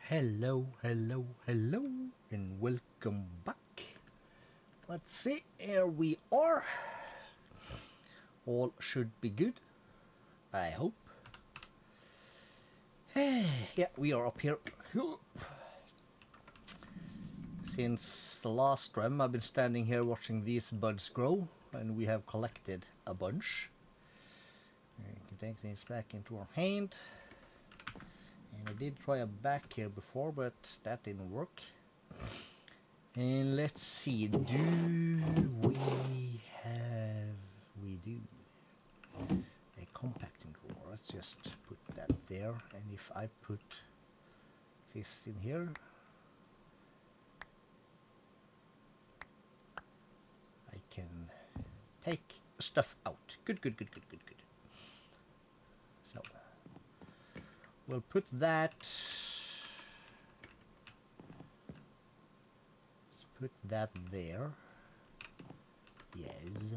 Hello, hello, hello, and welcome back. Let's see, here we are. All should be good, I hope. Yeah, we are up here. Since the last stream, I've been standing here watching these buds grow, and we have collected a bunch. We can take this back into our hand. And I did try a back here before, but that didn't work. And let's see, do we do a compacting drawer? Let's just put that there, and if I put this in here, I can take stuff out. Good. So we'll put that. Let's put that there. Yes.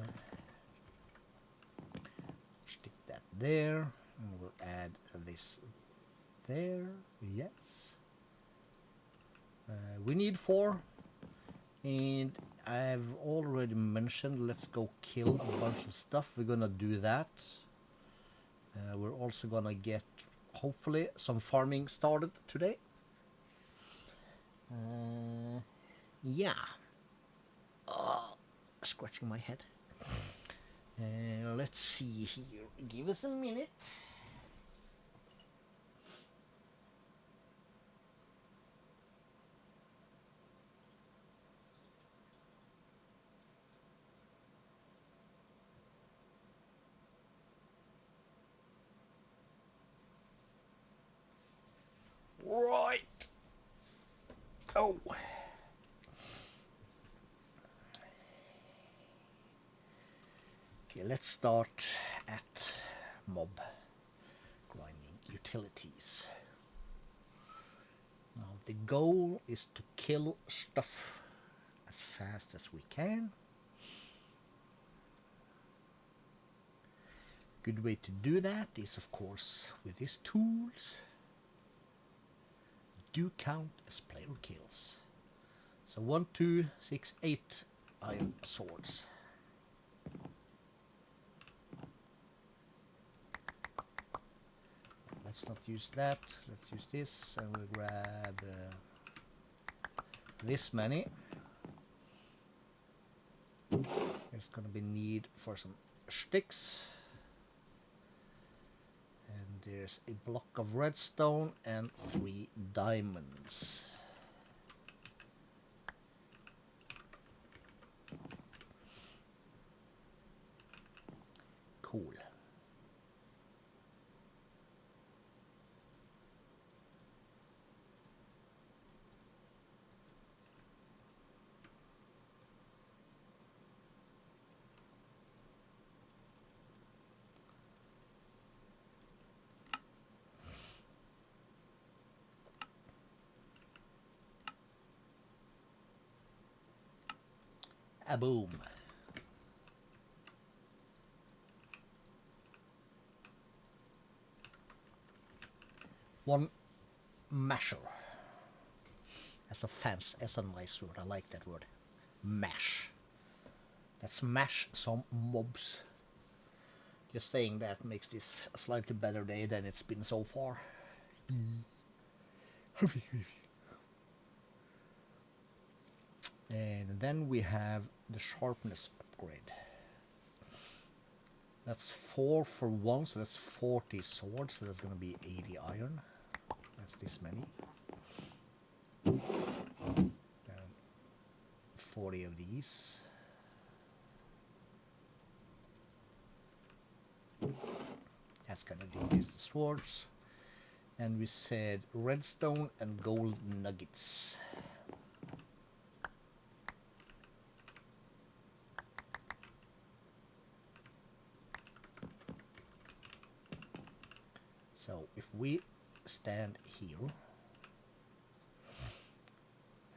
Stick that there, and we'll add this there. Yes. We need 4, and I've already mentioned let's go kill a bunch of stuff. We're gonna do that. We're also gonna get hopefully some farming started today. Yeah. Scratching my head. Let's see here. Give us a minute. Right. Oh. Okay, let's start at mob grinding utilities. Now the goal is to kill stuff as fast as we can. Good way to do that is of course with these tools. Do count as player kills. So 1, 2, 6, 8 iron swords. Let's not use that. Let's use this, and we'll grab this many. There's gonna be need for some sticks. And there's a block of redstone and 3 diamonds. Cool. A boom. One masher. That's a nice word. I like that word. Mash. Let's mash some mobs. Just saying that makes this a slightly better day than it's been so far. And then we have the sharpness upgrade. That's 4 for 1, so that's 40 swords, so that's going to be 80 iron. That's this many. And 40 of these. That's going to decrease the swords. And we said redstone and gold nuggets. So if we stand here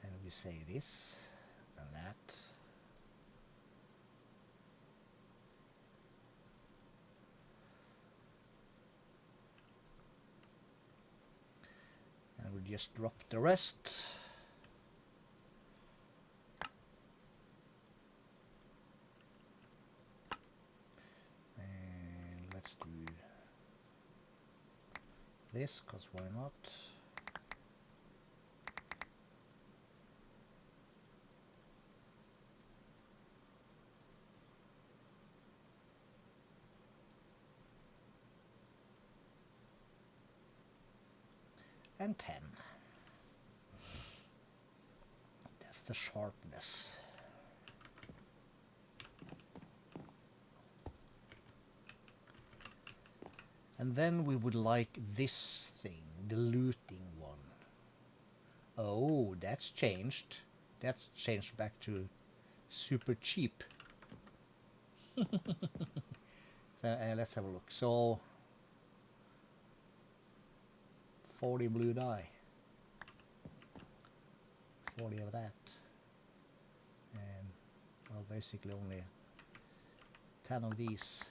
and we say this and that, just drop the rest. And let's do this, because why not? And 10. That's the sharpness. And then we would like this thing, the looting one. Oh, that's changed. That's changed back to super cheap. So let's have a look. So 40 blue dye, 40 of that, and well, basically only 10 of these.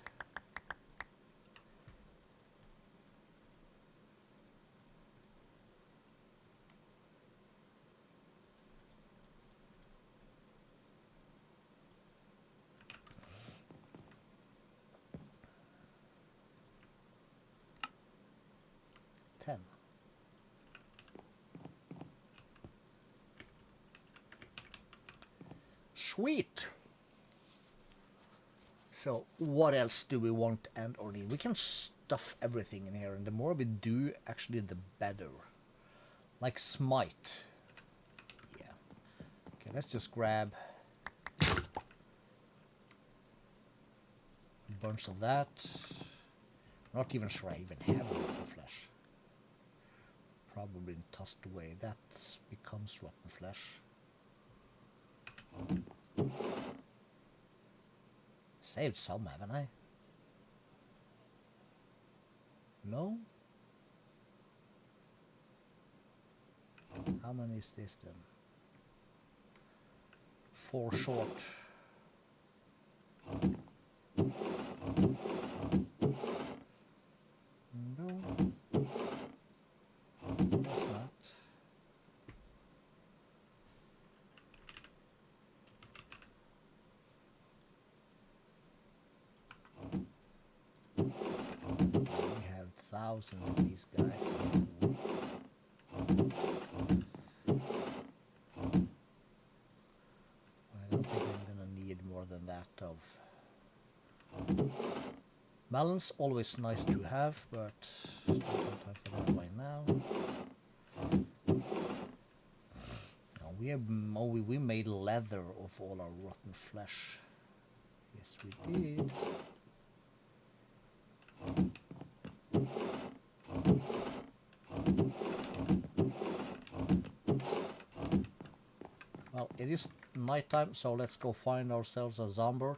Sweet. So what else do we want and or need? We can stuff everything in here, and the more we do, actually, the better. Like smite. Yeah. Okay, let's just grab a bunch of that. Not even sure I even have rotten flesh. Probably tossed away. That becomes rotten flesh. Saved some, haven't I? No? How many is this then? 4 short. No. That's not. We have thousands of these guys. That's cool. I don't think I'm gonna need more than that of melons. Always nice to have, but don't have time for that right now. No, we made leather of all our rotten flesh. Yes, we did. Well, it is nighttime, so let's go find ourselves a zombie.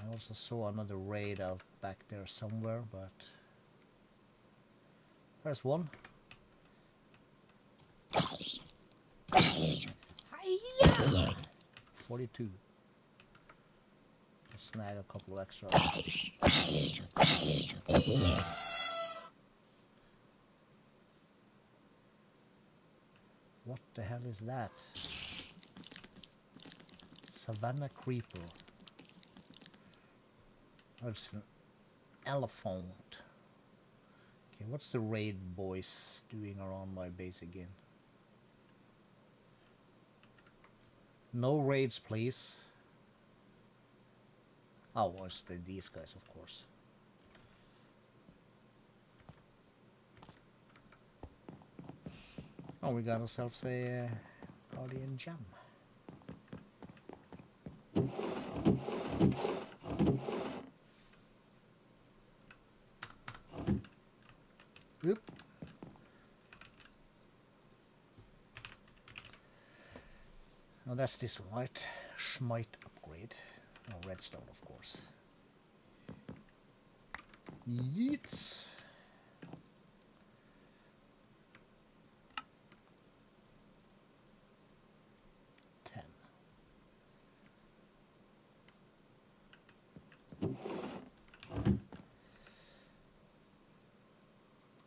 I also saw another raid out back there somewhere, but there's one. 42. Let's snag a couple of extra. What the hell is that? Savannah creeper. Oh, it's an elephant. Okay, what's the raid boys doing around my base again? No raids, please. Oh, it's these guys, of course. Oh, we got ourselves a guardian gem. Oop. Oh, that's this one, right? Smite upgrade. Oh, redstone, of course. Yeets.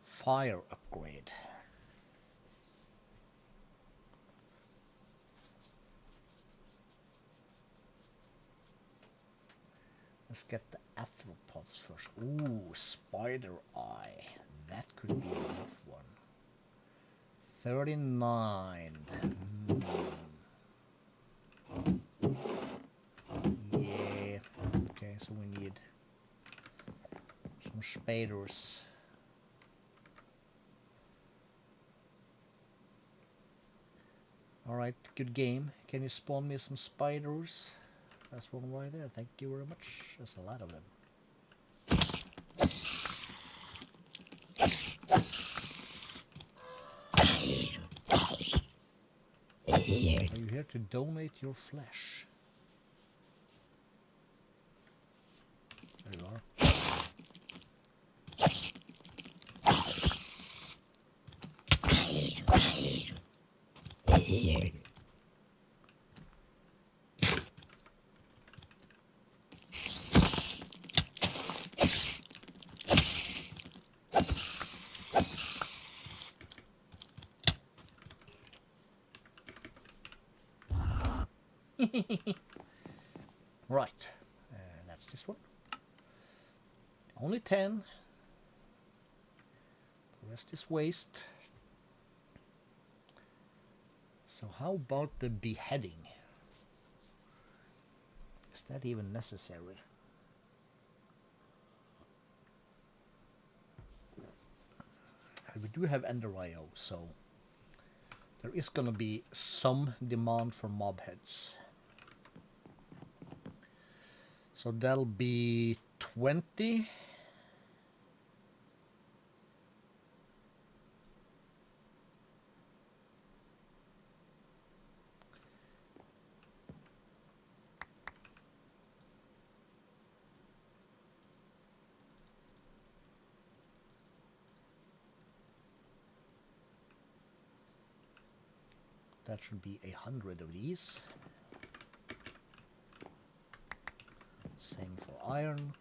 Fire upgrade. Let's get the arthropods first. Ooh, spider eye. That could be a rough one. 39. Yeah. Okay, so we need some spiders. Alright, good game. Can you spawn me some spiders? That's one right there. Thank you very much. There's a lot of them. Are you here to donate your flesh? There you are. Right, that's this one. Only 10. The rest is waste. So how about the beheading? Is that even necessary? We do have Ender IO, so there is gonna be some demand for mob heads. So that'll be 20. That should be 100 of these. Same for iron.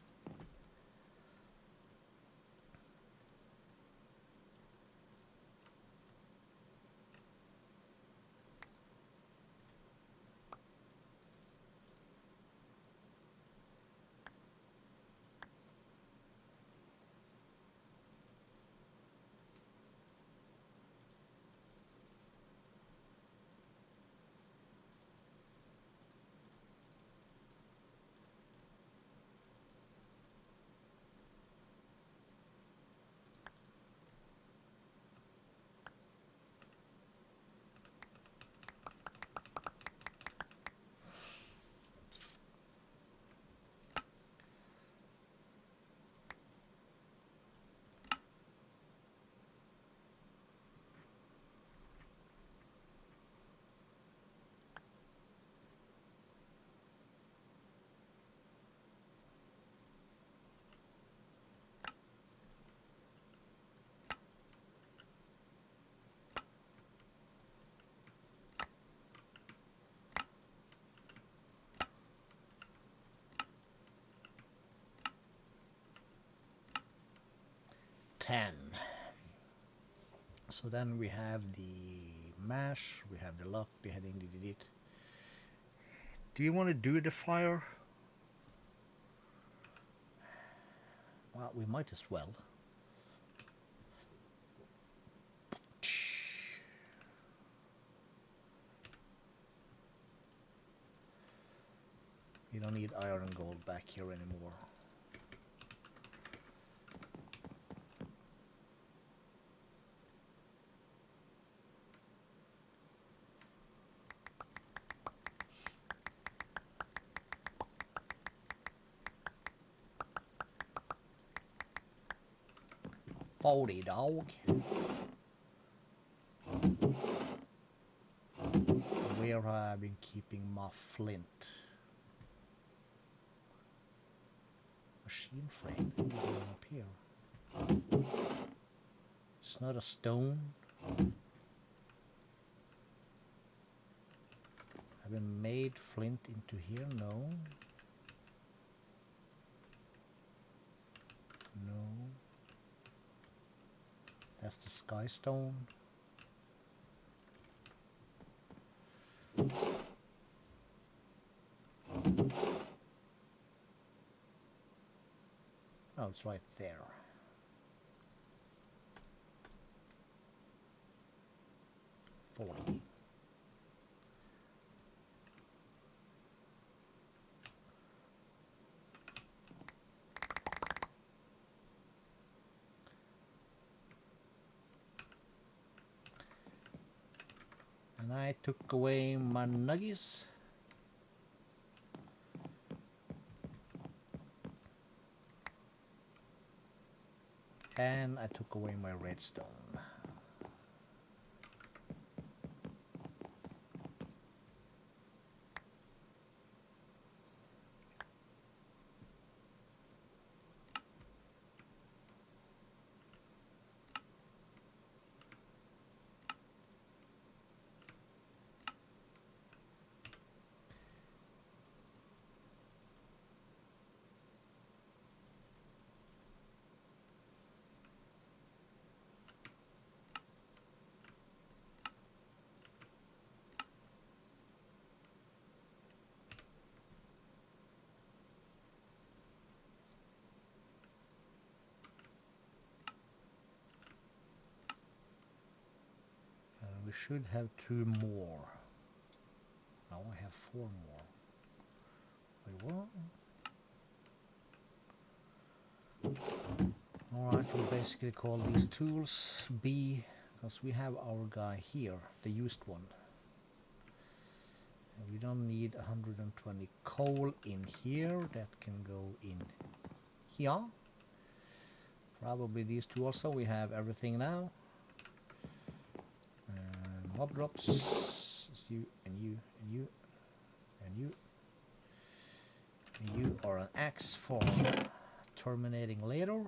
So then we have the mash, we have the lock, beheading, it. Do you want to do the fire? Well, we might as well. You don't need iron and gold back here anymore. Foldy dog. Where have I been keeping my flint? Machine frame. Up here. It's not a stone. Have I made flint into here? No. No. That's the sky stone. Oh, it's right there. And I took away my nuggies. And I took away my redstone. We should have 2 more. Now I have 4 more. Wait, what? Alright, we'll basically call these tools B, because we have our guy here, the used one. And we don't need 120 coal in here, that can go in here. Probably these two also, we have everything now. Mob drops, it's you, and you, and you, and you. And you are an axe for terminating later.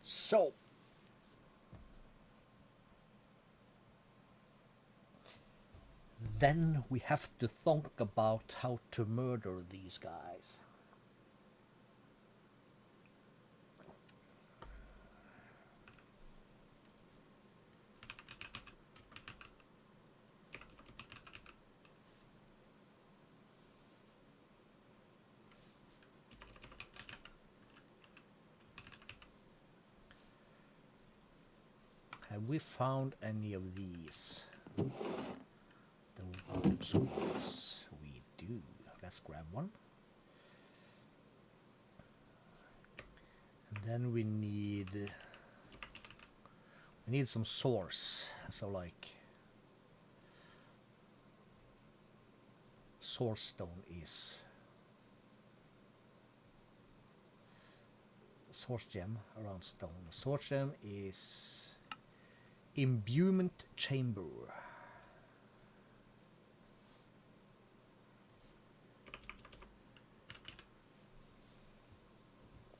So, then we have to think about how to murder these guys. Have we found any of these? The wood scrolls. We do. Let's grab one. And then we need some source. So like source stone is source gem around stone. Source gem is imbuement chamber.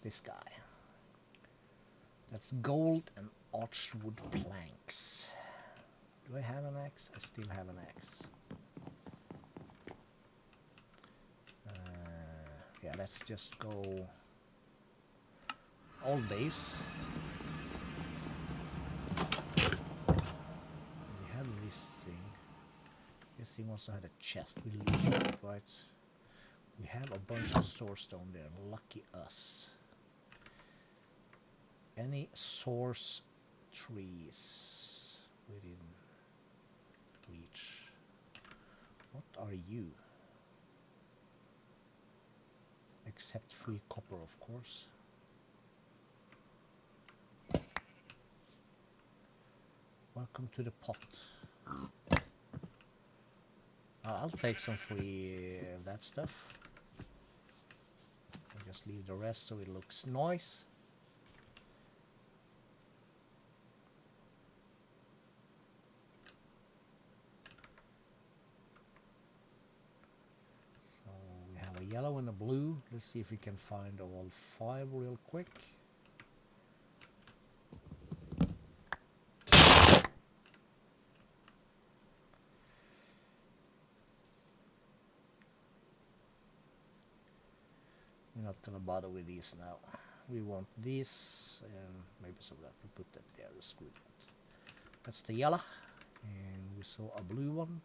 This guy. That's gold and archwood planks. Do I have an axe? I still have an axe. Yeah, let's just go all base. This thing also had a chest. We lose it, right? We have a bunch of source stone there. Lucky us. Any source trees within reach? What are you? Except free copper, of course. Welcome to the pot. I'll take some free that stuff. I'll just leave the rest so it looks nice. So we have a yellow and a blue. Let's see if we can find all 5 real quick. We're not gonna bother with these now. We want this, and maybe some of that. We put that there. Screw that. That's the yellow, and we saw a blue one.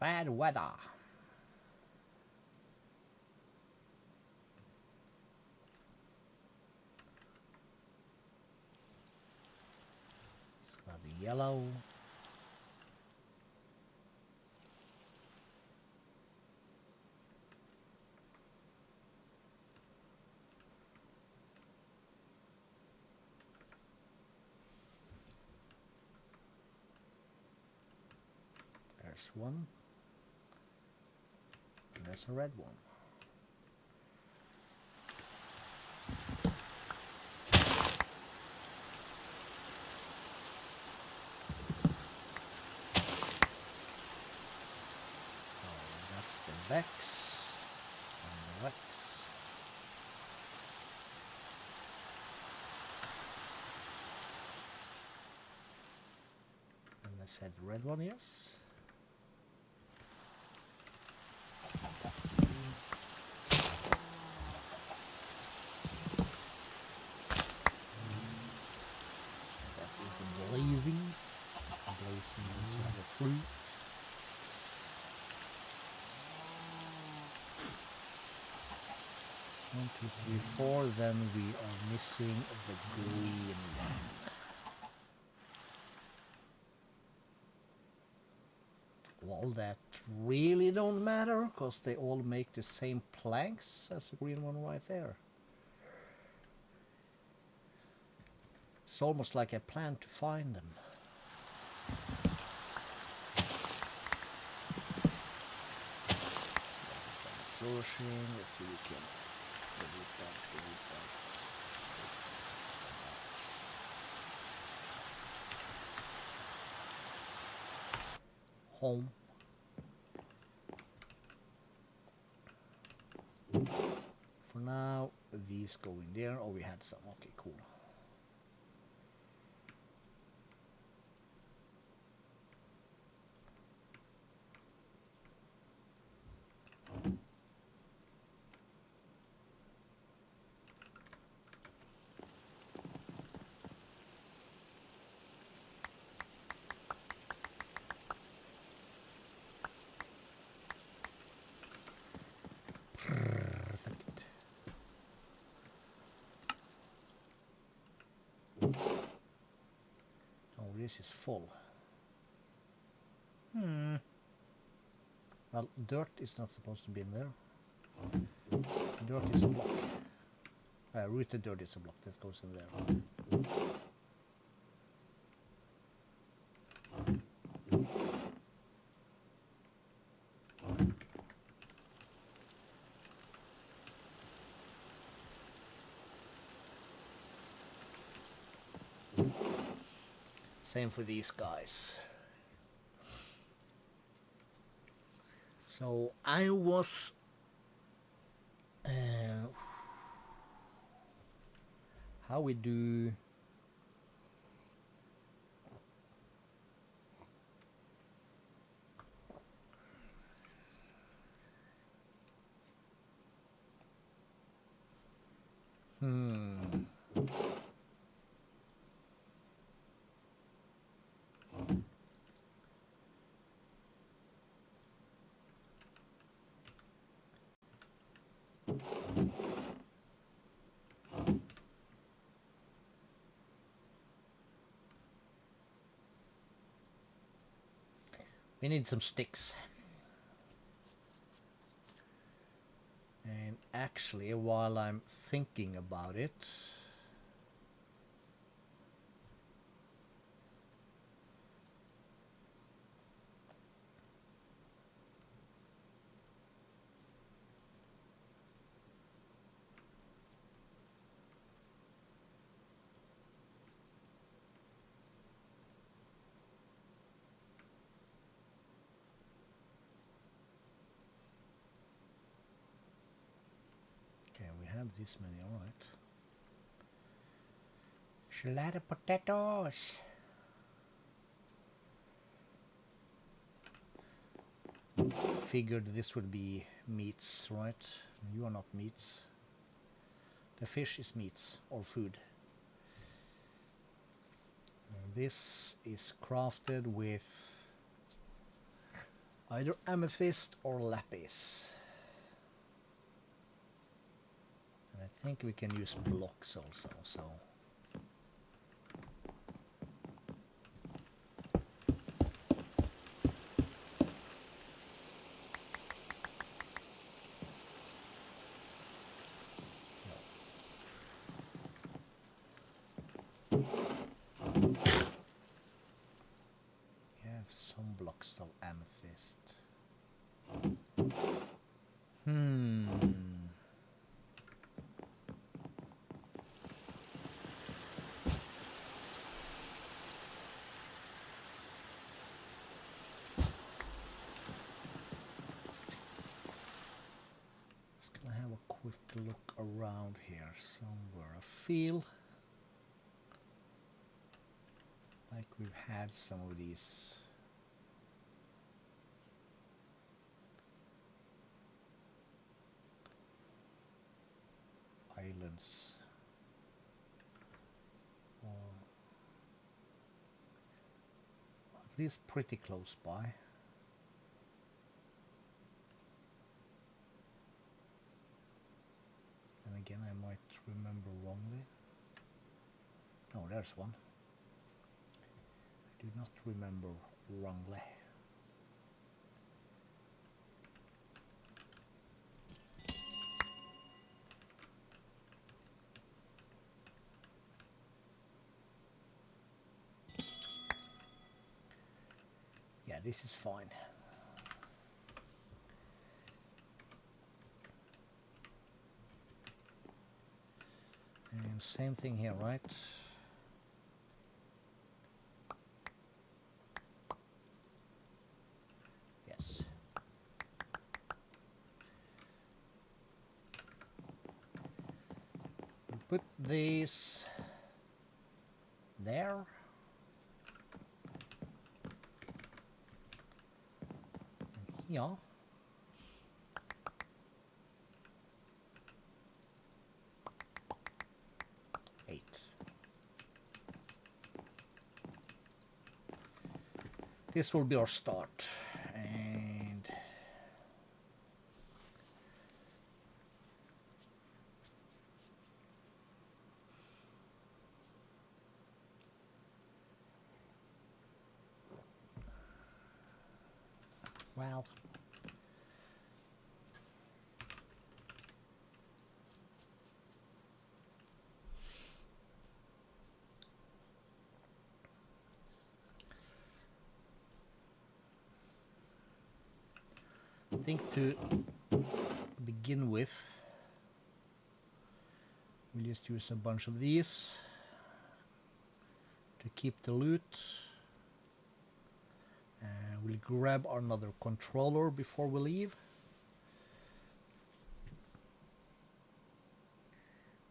Bad weather. It's gonna be yellow. There's one. And there's a red one. Vex and the Vex. And I said red one, yes. That is the blazing. Blazing also have a fruit. One, two, three, four. Then we are missing the green one. Well, that really don't matter, because they all make the same planks as the green one right there. It's almost like I planned to find them. Flourishing. Let's see if we can delete that. Home. For now, these go in there. Oh, we had some. Okay, cool. Perfect. Oh, this is full. Well, dirt is not supposed to be in there. Dirt is a block. Rooted dirt is a block that goes in there. Same for these guys. So I was how we do we need some sticks. And actually, while I'm thinking about it, okay, we have this many, all right. Shallot potatoes. Figured this would be meats, right? You are not meats. The fish is meats or food. And this is crafted with Either amethyst or lapis. And I think we can use blocks also, so... Some blocks of amethyst. Just gonna have a quick look around here somewhere. I feel like we've had some of these. Islands, or at least pretty close by. And again, I might remember wrongly. No, there's one. I do not remember wrongly. Yeah, this is fine. And same thing here, right? Yes. We'll put these there. Yeah. 8. This will be our start, and well, I think to begin with, we'll just use a bunch of these to keep the loot. We'll grab another controller before we leave.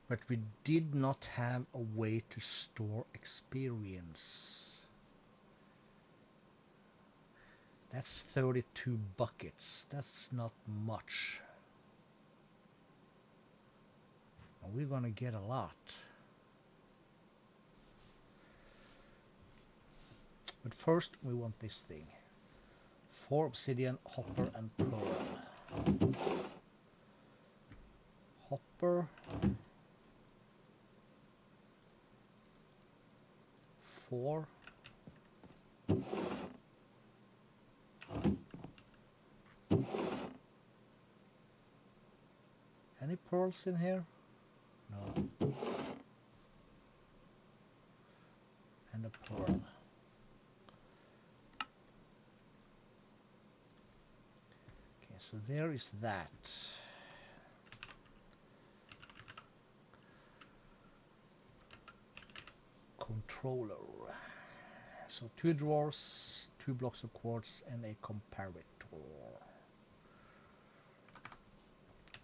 But we did not have a way to store experience. That's 32 buckets. That's not much. And we're gonna get a lot. But first we want this thing. 4 obsidian, hopper, and pearl. Hopper. 4. Any pearls in here? No. And a pearl. Okay, so there is that. Controller. So 2 drawers, 2 blocks of quartz, and a comparator.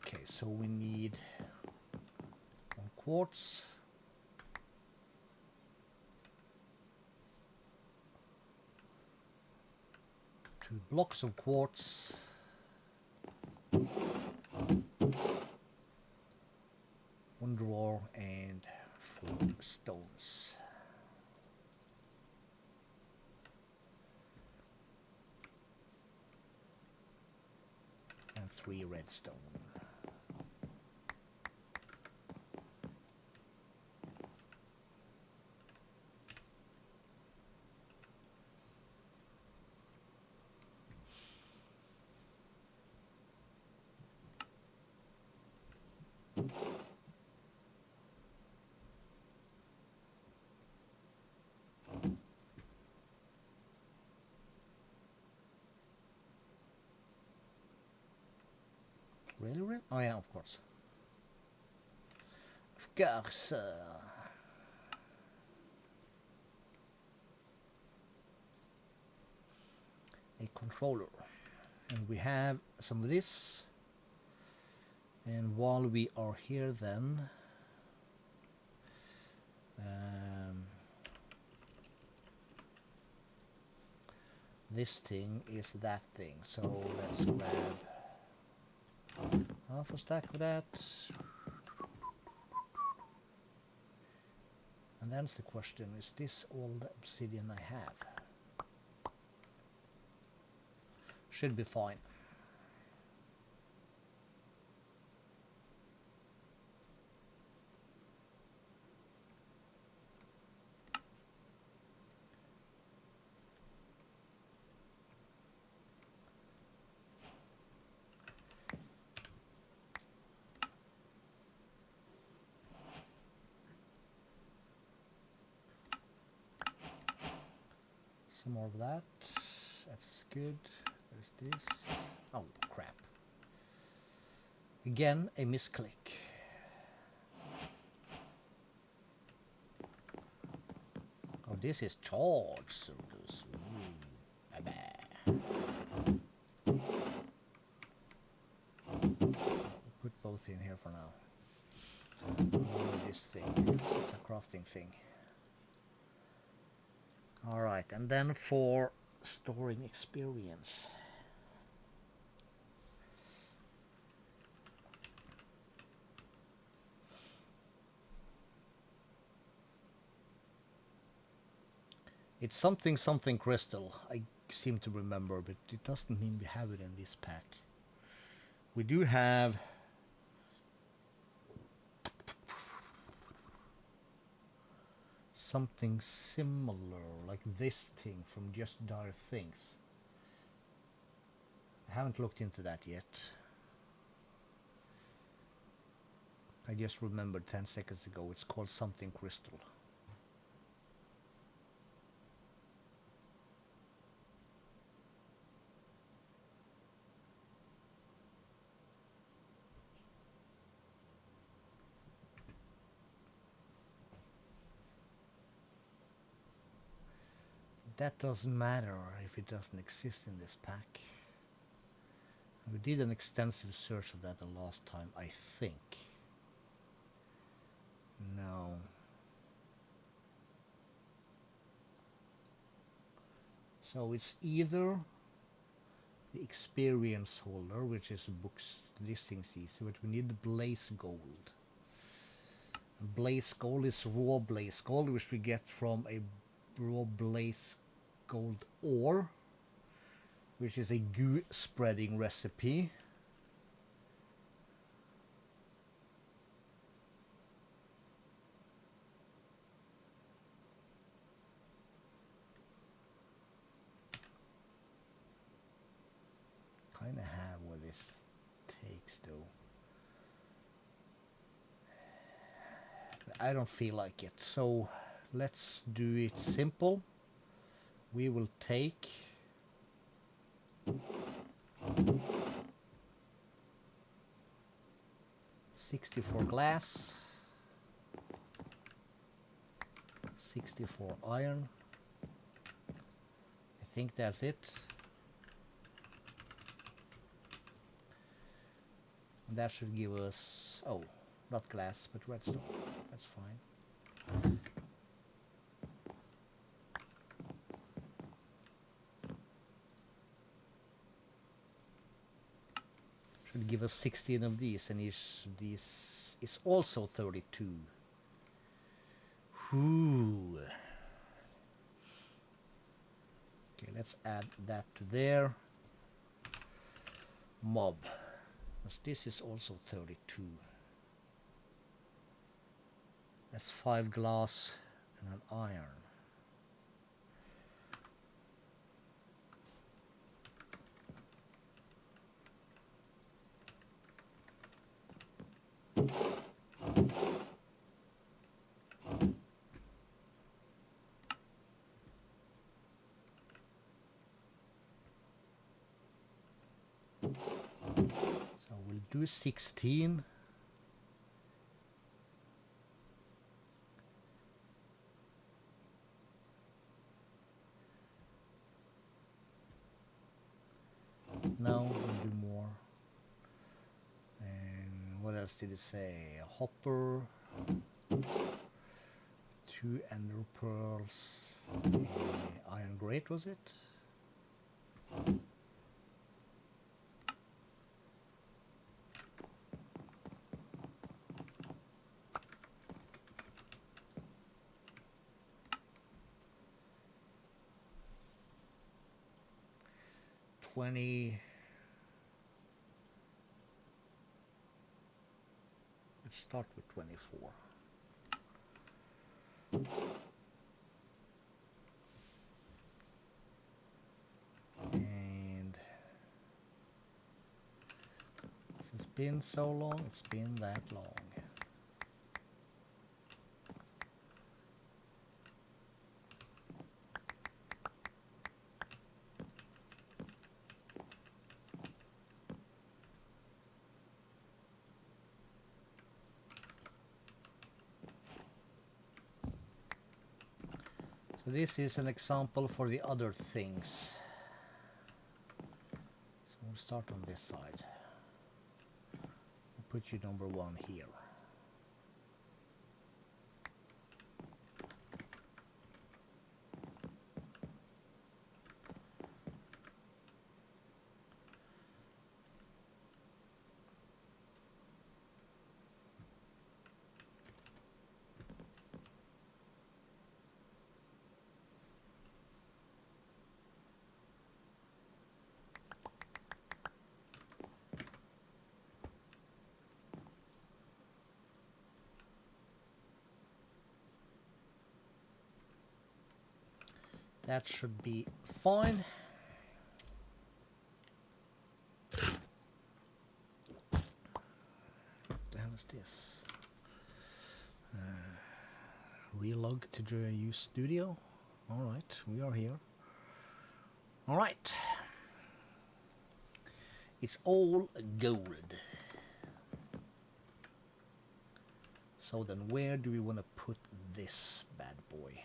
Okay, so we need 1 quartz, 2 blocks of quartz, 1 drawer, and 4 stones. 3 redstone. Really, really? Oh yeah, of course. Of course. A controller. And we have some of this. And while we are here then... this thing is that thing. So let's grab half a stack of that. And that's the question, is this all the obsidian I have? Should be fine. Some more of that. That's good. There's this. Oh, crap. Again, a misclick. Oh, this is charged. So this, put both in here for now. This thing. It's a crafting thing. Alright, and then for storing experience. It's something crystal, I seem to remember, but it doesn't mean we have it in this pack. We do have something similar, like this thing from Just Dire Things. I haven't looked into that yet. I just remembered 10 seconds ago, it's called something crystal. That doesn't matter if it doesn't exist in this pack. We did an extensive search of that the last time, I think. No. So it's either the experience holder, which is books listings easy, but we need the blaze gold. And blaze gold is raw blaze gold, which we get from a raw blaze gold ore, which is a goo spreading recipe. Kind of have what this takes though. I don't feel like it, so let's do it simple. We will take 64 glass, 64 iron. I think that's it. And that should give us, oh, not glass, but redstone. That's fine. Should give us 16 of these, and this is also 32. Ooh. Okay, let's add that to there. Mob. Because this is also 32. That's 5 glass and an iron. So we'll do 16. No, we'll do more. And what else did it say? A hopper, 2 ender pearls, iron grate, was it? Let's start with 24. And this has been so long, it's been that long. So this is an example for the other things. So we'll start on this side. We'll put you number 1 here. That should be fine. What the hell is this? Relog to the use studio. Alright, we are here. Alright. It's all gold. So then where do we want to put this bad boy?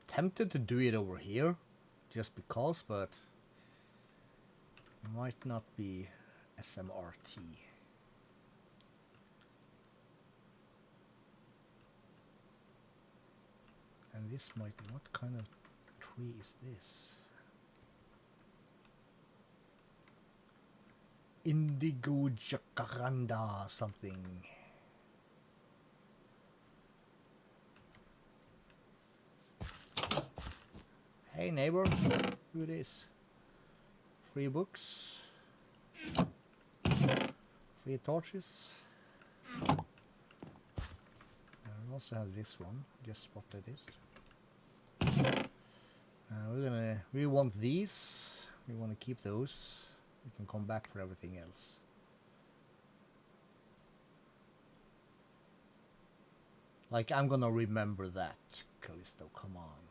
Tempted to do it over here just because, but might not be SMRT. And this might, what kind of tree is this? Indigo jacaranda something. Hey neighbor, who it is? Free books, free torches. We also have this one, just spotted it. We want these, we want to keep those. We can come back for everything else. Like, I'm gonna remember that, Calisto, come on.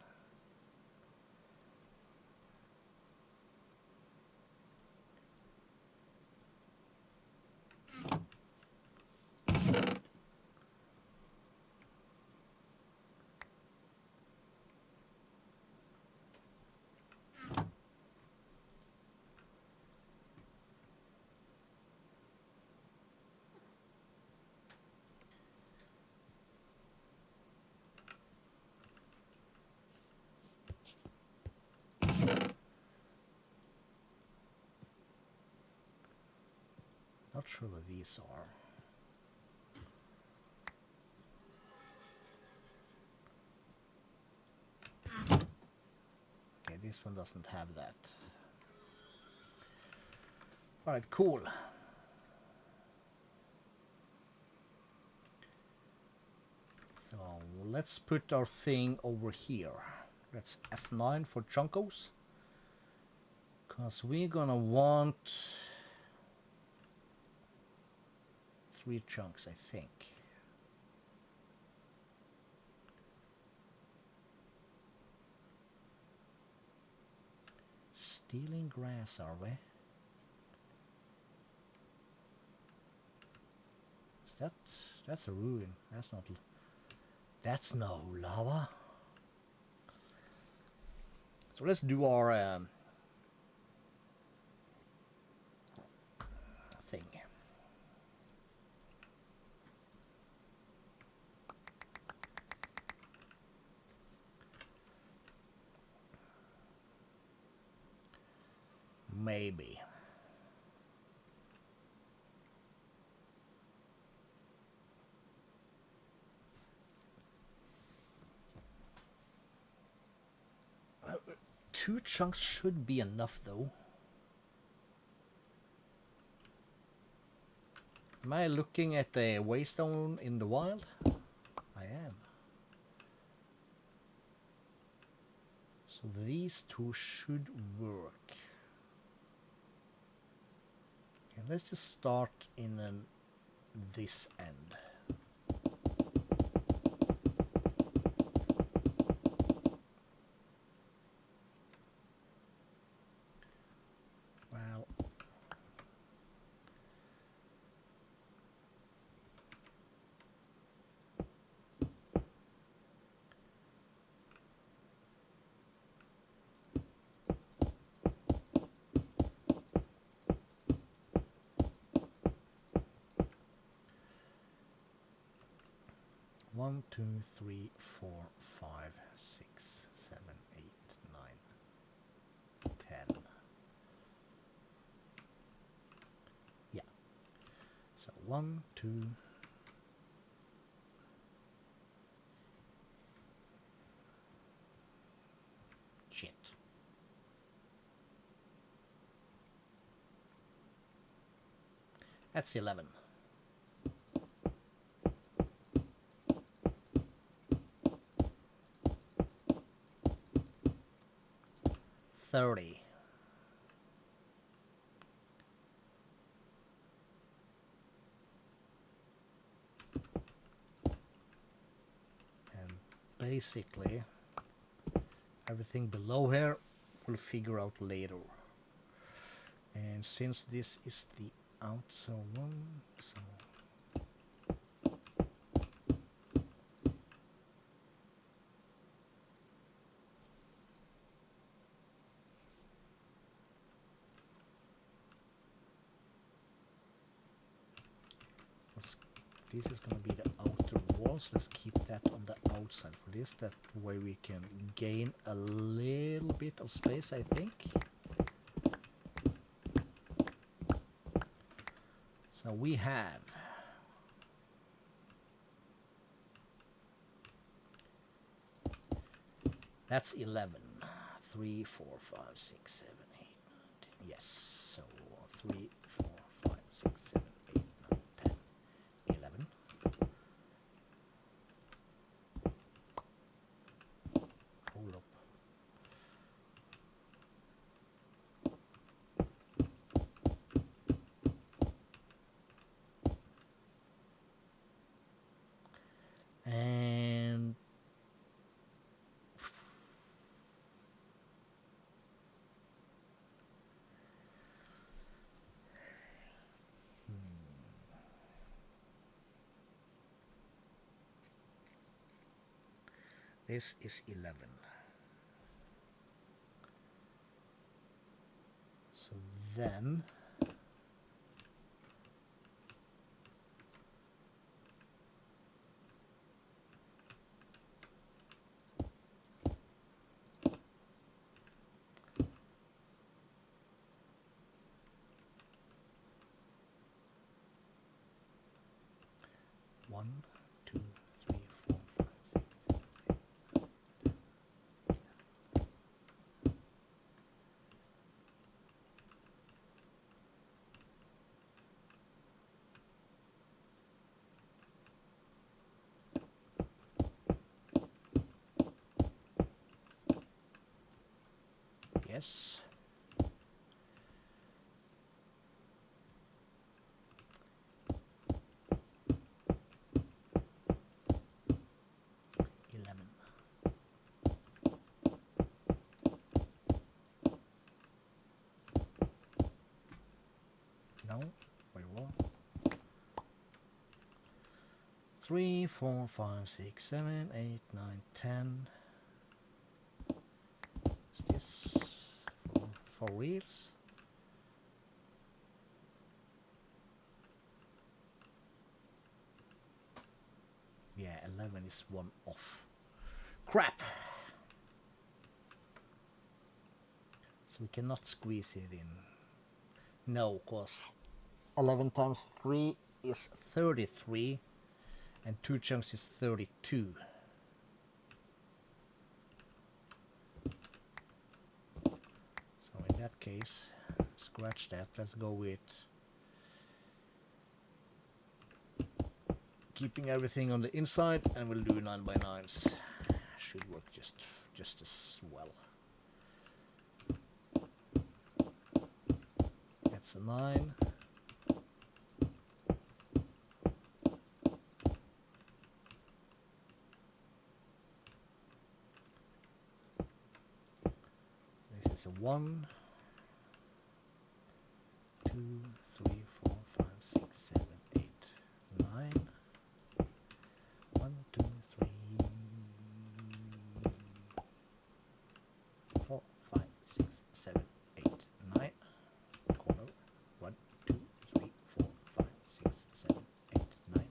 Not sure what these are. Okay, This one doesn't have that. Alright, cool. So let's put our thing over here. That's F9 for chunkos. Because we're gonna want 3 chunks, I think. Stealing grass, are we? That's a ruin. That's not. That's no lava. So let's do our thing. Maybe. Two chunks should be enough, though. Am I looking at a waystone in the wild? I am. So these two should work. Okay, let's just start in this end. Well, one, two, three, 4, 5, 6, 7, 8, 9, 10. Yeah. So 1, 2. Shit. That's 11. $30. And basically everything below here we'll figure out later. And since this is the outside one, so this is going to be the outer walls. Let's keep that on the outside for this. That way we can gain a little bit of space, I think. So we have that's 11. 3, 4, 5, 6, 7, 8, 9, 10. Yes. So 3, 4, 5, 6, 7, 8, 9, 10, 11. Hold up. And this is 11. So then one, 2, 3, 4, 5, 6, 7, 8. Yes. No, wait, what? 3, 4, 5, 6, 7, 8, 9, 10. Is this for reals? Yeah, 11 is one off. Crap! So we cannot squeeze it in. No, cause 11 times 3 is 33 and 2 chunks is 32. So in that case, scratch that. Let's go with keeping everything on the inside, and we'll do 9x9s. Should work just as well. That's a 9. This is a 1, 2, 3, 4, 5, 6, 7, 8, 9. 1, 2, 3, 4, 5, 6, 7, 8, 9. Corner. 1, 2, 3, 4, 5, 6, 7, 8, 9.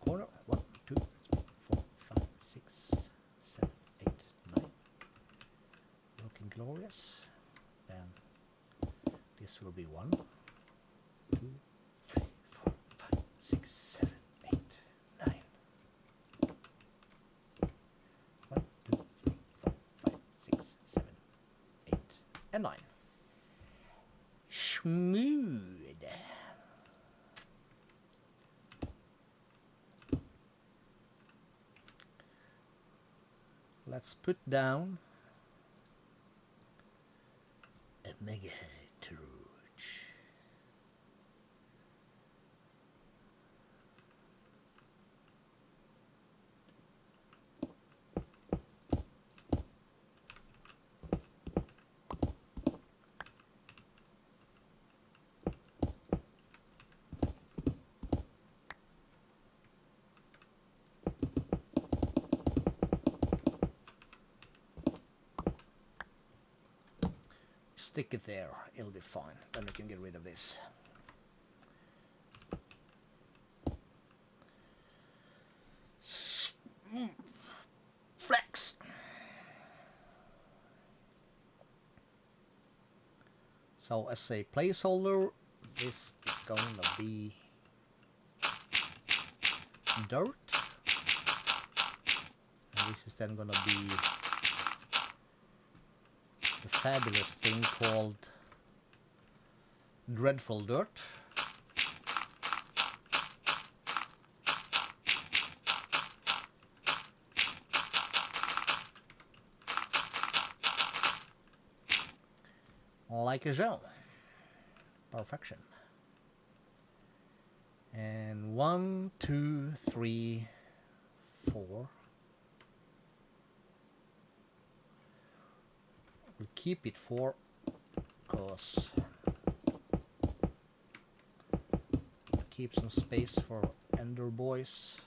Corner. 1, 2, 3, 4, 5, 6, 7, 8, 9. Looking glorious. Then this will be 1, 2, 3, 4, 5, 6, 7, 8, 9. 1, 2, 3, 4, 5, 6, 7, 8, and 9. Smooth. Let's put down a mega torch. Stick it there, it'll be fine. Then we can get rid of this. Flex. So as a placeholder, this is going to be dirt. And this is then going to be the fabulous thing called Dreadful Dirt. Like a show. Perfection. And 1, 2, 3, 4. We'll keep it 4 because keep some space for Ender Boys.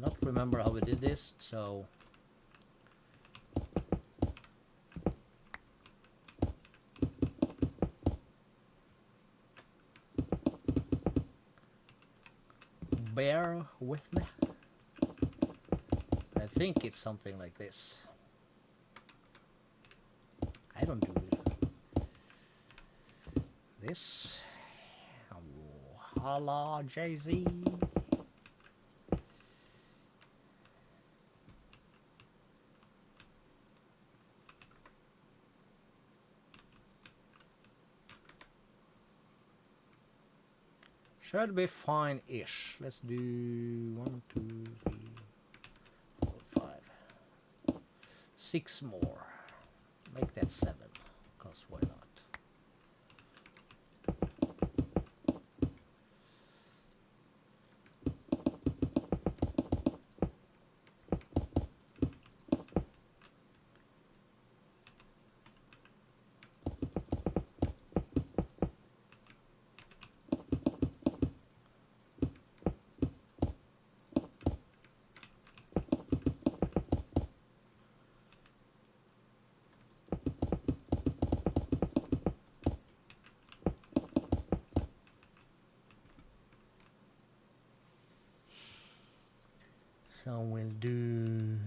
not remember how we did this, so bear with me. I think it's something like this. I don't do this. Oh, holla, Jay-Z. Should be fine-ish. Let's do 1, 2, 3, 4, 5, 6 more. Make that 7, because why not? So we'll do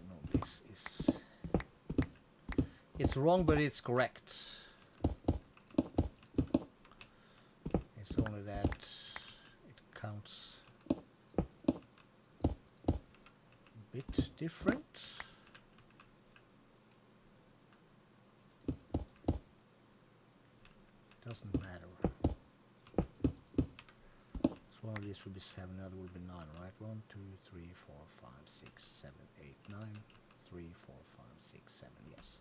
no, this is, it's wrong, but it's correct. It's only that it counts a bit different. Doesn't matter. So one of these will be 7, the other will be 9, right? 1, 2, 3, 4, 5, 6, 7, 8, 9. 3, 4, 5, 6, 7, yes.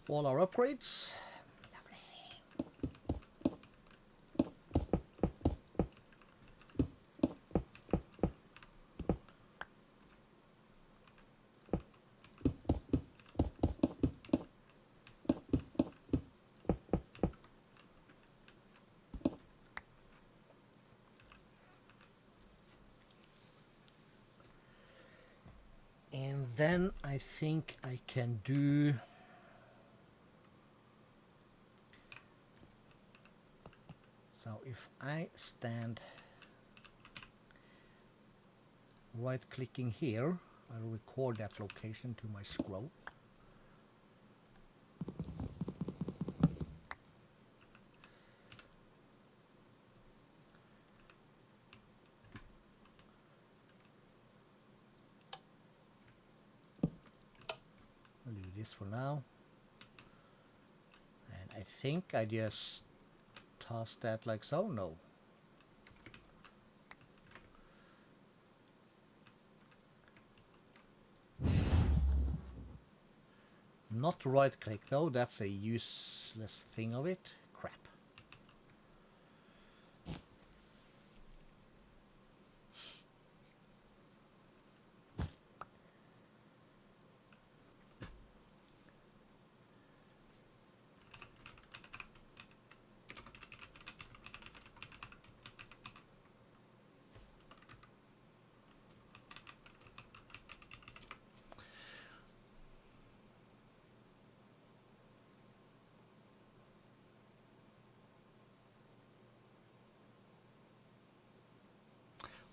All our upgrades. And then I think I can do so if I stand right clicking here, I'll record that location to my scroll. I'll do this for now. And I think I just toss that like so. No. Not right click though, that's a useless thing of it. Crap.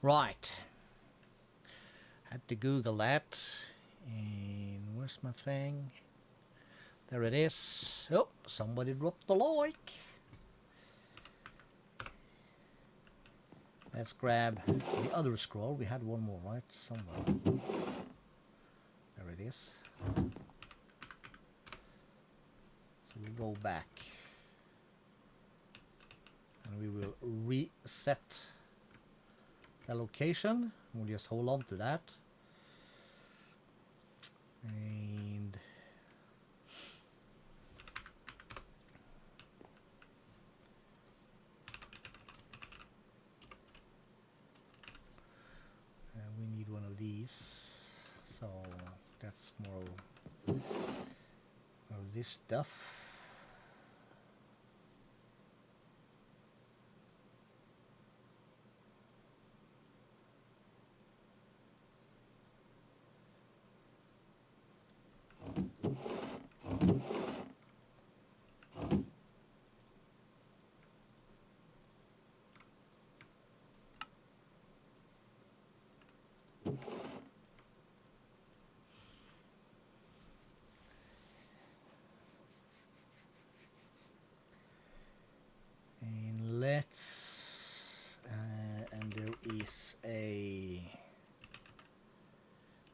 Right. to Google that. And where's my thing? There it is. Oh, somebody dropped the like. Let's grab the other scroll. We had one more, right? Somewhere. There it is. So we go back. And we will reset the location. We'll just hold on to that. And we need one of these. So that's more of this stuff. And let's and there is a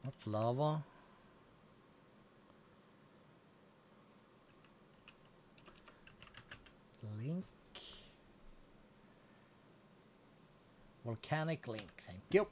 not lava. Link. Volcanic link, thank you.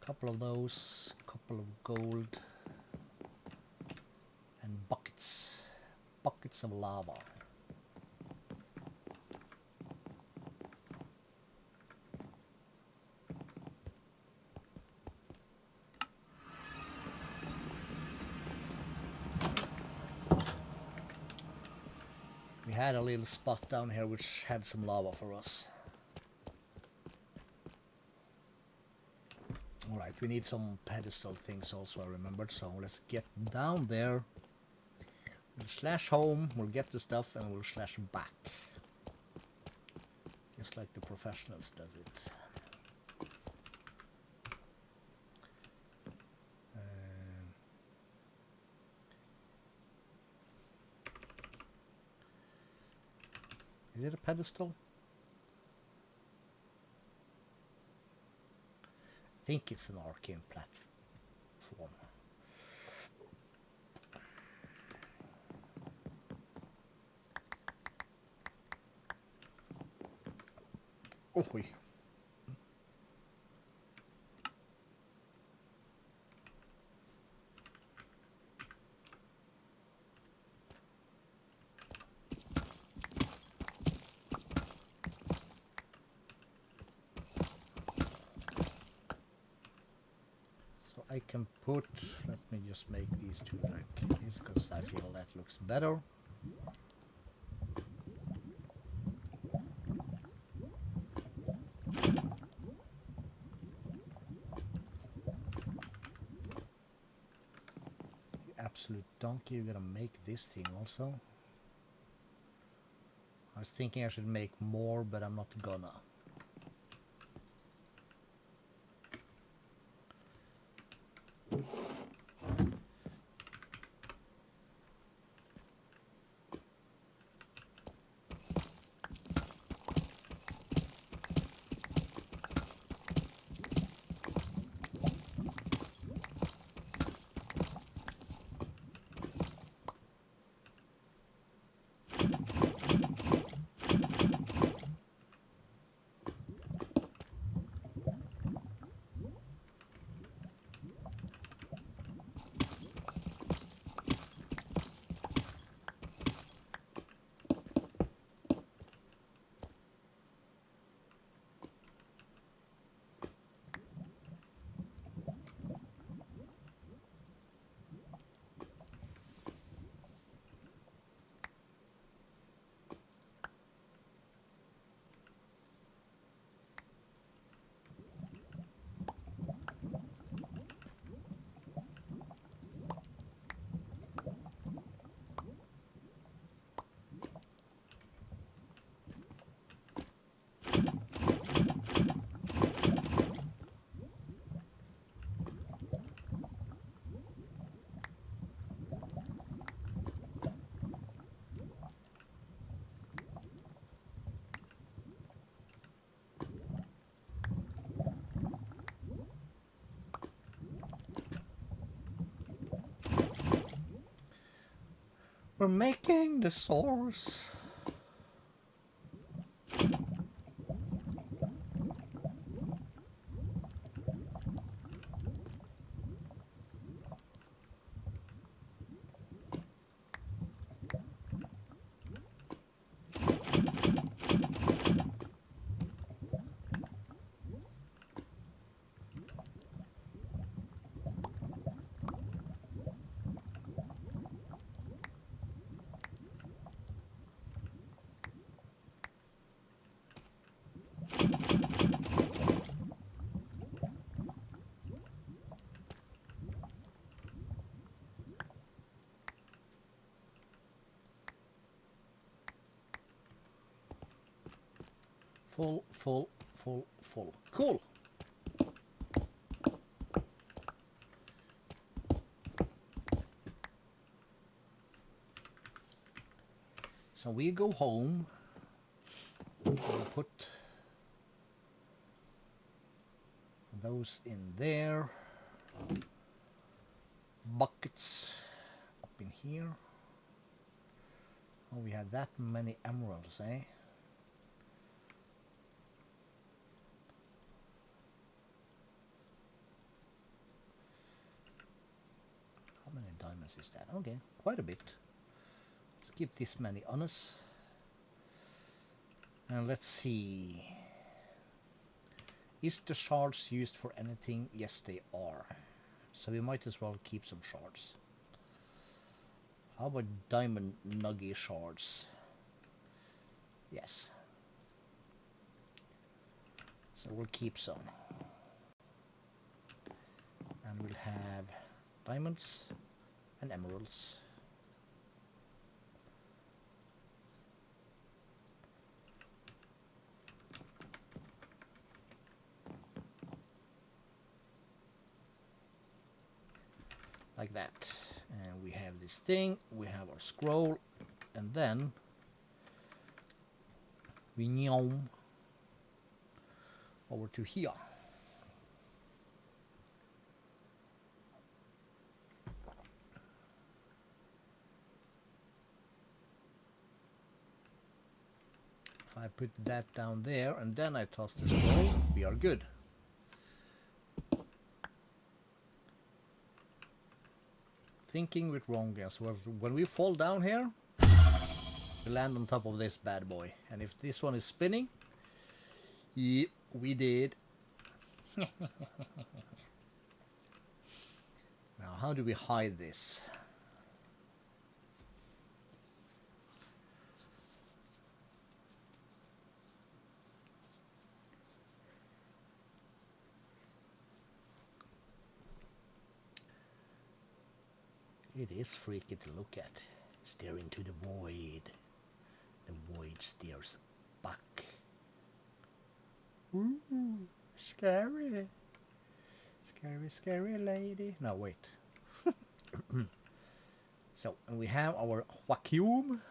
Couple of those, couple of gold, and buckets of lava. We had a little spot down here which had some lava for us. Alright, we need some pedestal things also, I remembered, so let's get down there. We'll slash home, we'll get the stuff, and we'll slash back. Just like the professionals does it. Is it a pedestal? I think it's an arcane platform. Oh, oui. I can put, let me just make these two like this because I feel that looks better. You absolute donkey, you're gonna make this thing also. I was thinking I should make more, but I'm not gonna. We're making the source. Full, full, full, full. Cool. So we go home. We'll put those in there. Buckets up in here. Oh, we had that many emeralds, eh? How many diamonds is that? Okay, quite a bit. Let's keep this many on us. And let's see. Is the shards used for anything? Yes, they are. So we might as well keep some shards. How about diamond nugget shards? Yes. So we'll keep some. And we'll have diamonds and emeralds. Like that. And we have this thing, we have our scroll, and then we nyom over to here. If I put that down there and then I toss the scroll, we are good. Thinking with wrong guess. When we fall down here, we land on top of this bad boy. And if this one is spinning, yep, we did. Now, how do we hide this? It is freaky to look at. Stare into the void. The void stares back. Ooh, scary. Scary, scary lady. No, wait. So, and we have our vacuum.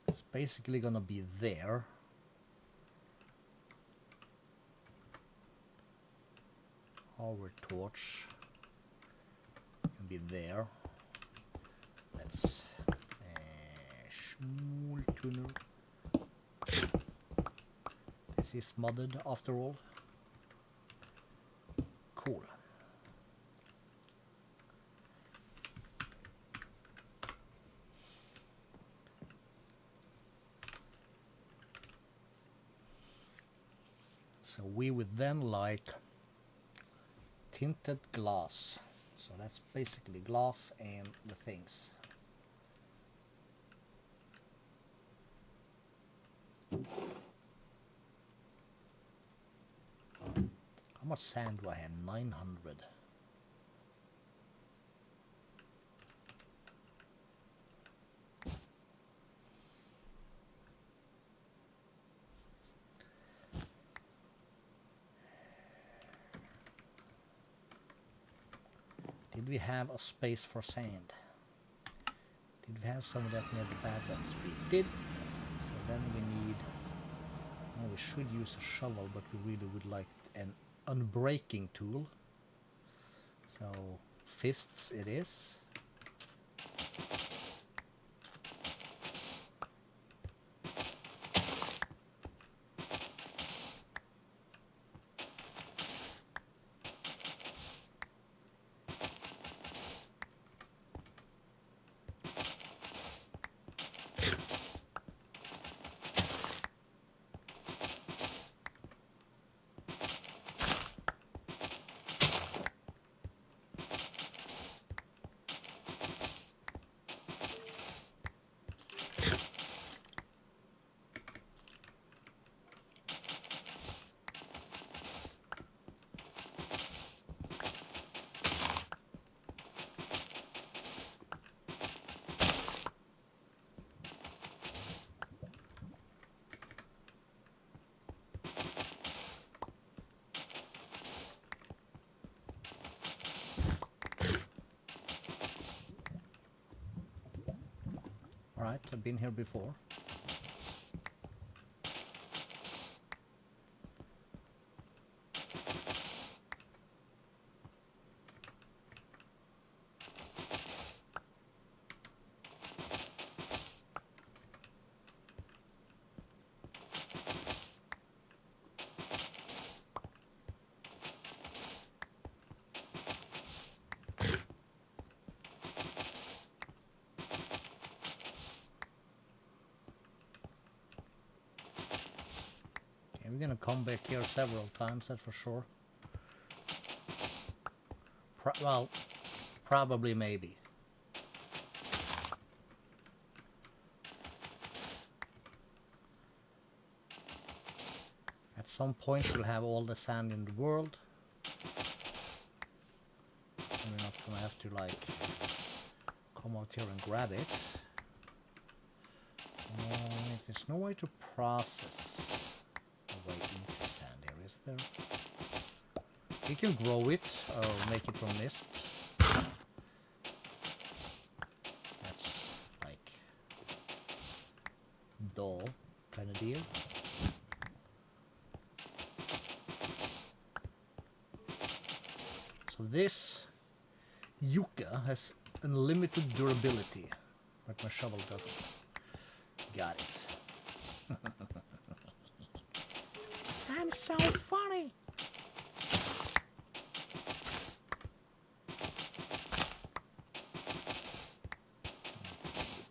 It's basically gonna be there. Our torch can be there. Let's small tunnel. This is modded after all. Cool. So we would then like tinted glass. So that's basically glass and the things. How much sand do I have? 900. Did we have a space for sand? Did we have some of that near the Badlands? We did. So then we need... Well, we should use a shovel, but we really would like an unbreaking tool. So, fists it is. Alright, I've been here before. We're gonna come back here several times, that's for sure. Well, probably, maybe. At some point we'll have all the sand in the world. And we're not gonna have to, like, come out here and grab it. There's no way to process way into sand here, is there? We can grow it or make it from mist. That's like dull kind of deal. So this yucca has unlimited durability, but my shovel doesn't. Got it. I'm so funny.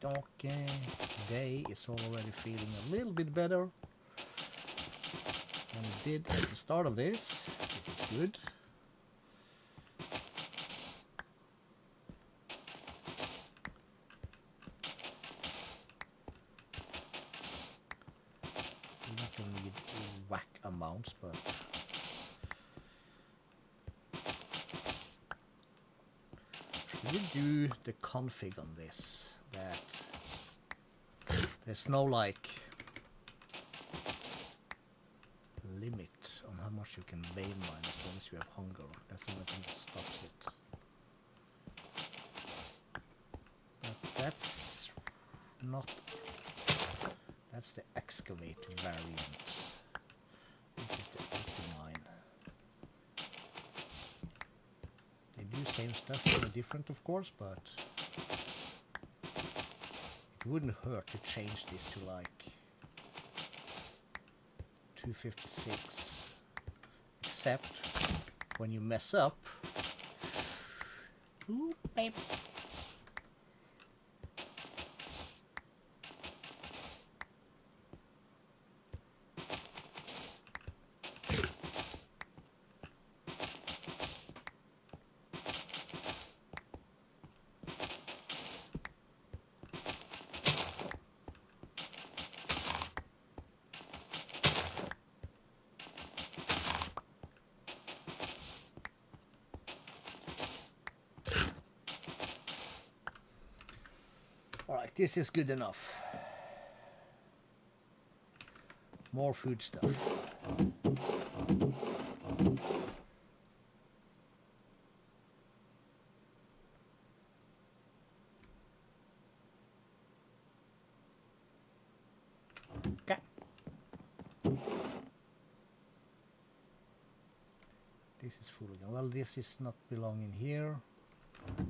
Okay, day is already feeling a little bit better than it did at the start of this. This is good. We're not gonna need whack amounts, but should we do the config on this? That there's no like limit on how much you can vein mine as long as you have hunger. That's the only thing that stops it. But that's not. That's the excavate variant. This is the ultimine. They do same stuff, very different of course, but it wouldn't hurt to change this to like 256. Except when you mess up. Ooh, baby. Alright, this is good enough. More food stuff. This is full again. Well, this is not belonging here.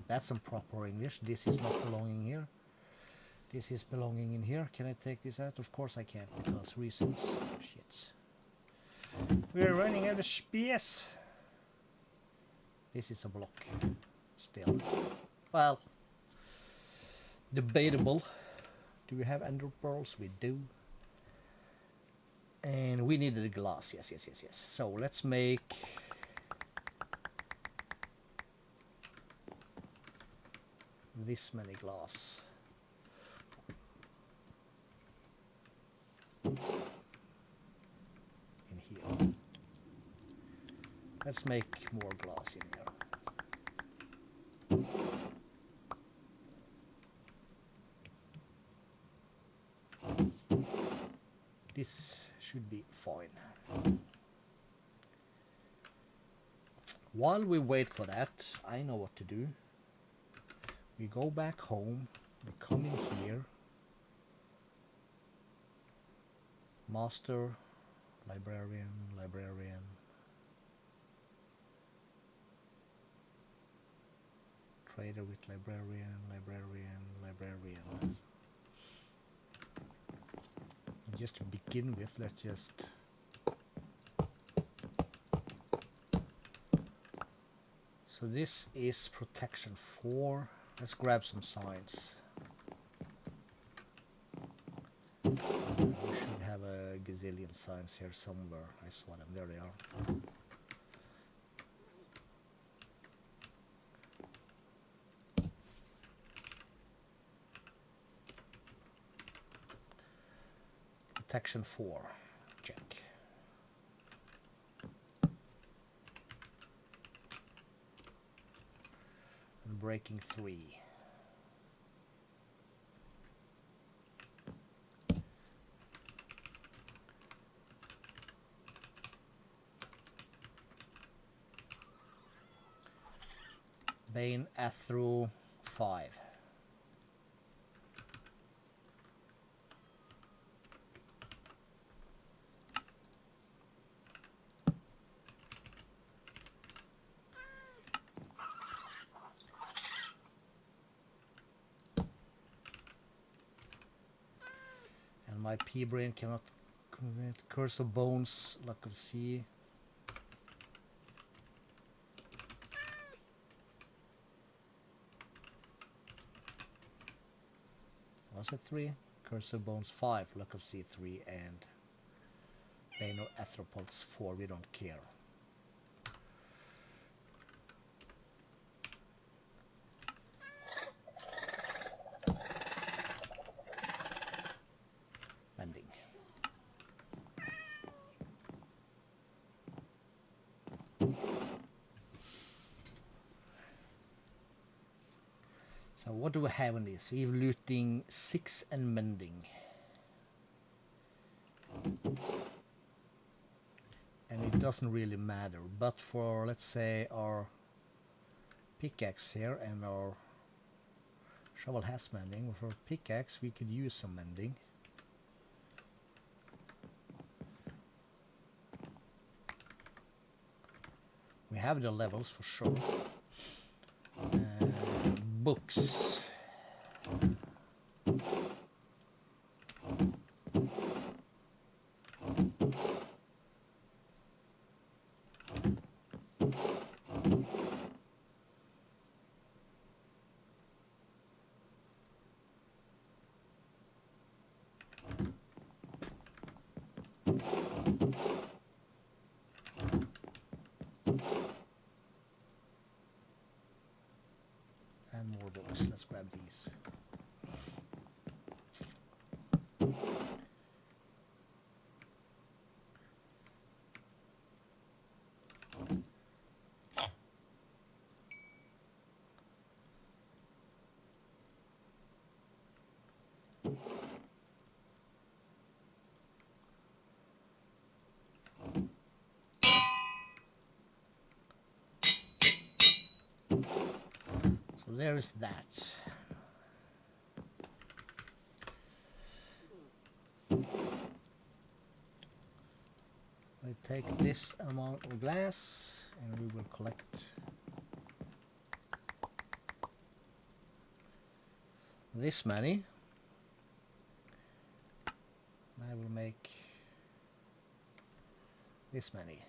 That's some proper English. This is not belonging here. This is belonging in here. Can I take this out? Of course I can't, because reasons. Shit. We're running out of space. This is a block. Still. Well, debatable. Do we have ender pearls? We do. And we needed a glass. Yes. So let's make this many glass. In here. Let's make more glass in here. This should be fine. While we wait for that, I know what to do. We go back home, we come in here, master, librarian, trader with librarian. Just to begin with, let's just so this is protection 4. Let's grab some signs. We should have a gazillion signs here somewhere. I saw them. There they are. Protection 4. Check. And breaking 3. Bane Athro 5. And my P-brain cannot commit Curse of Bones, Luck of Sea. Was it 3? Curse of Bones 5, Luck of Sea 3, and Bane of Arthropods 4. We don't care. Mending. So what do we have on this? We have looting 6 and mending. And it doesn't really matter, but for, let's say, our pickaxe here and our shovel has mending. For pickaxe we could use some mending. We have the levels for sure. Books. And more books. Let's grab these. So there is that. I take this amount of glass. and we will collect this many. I will make this many.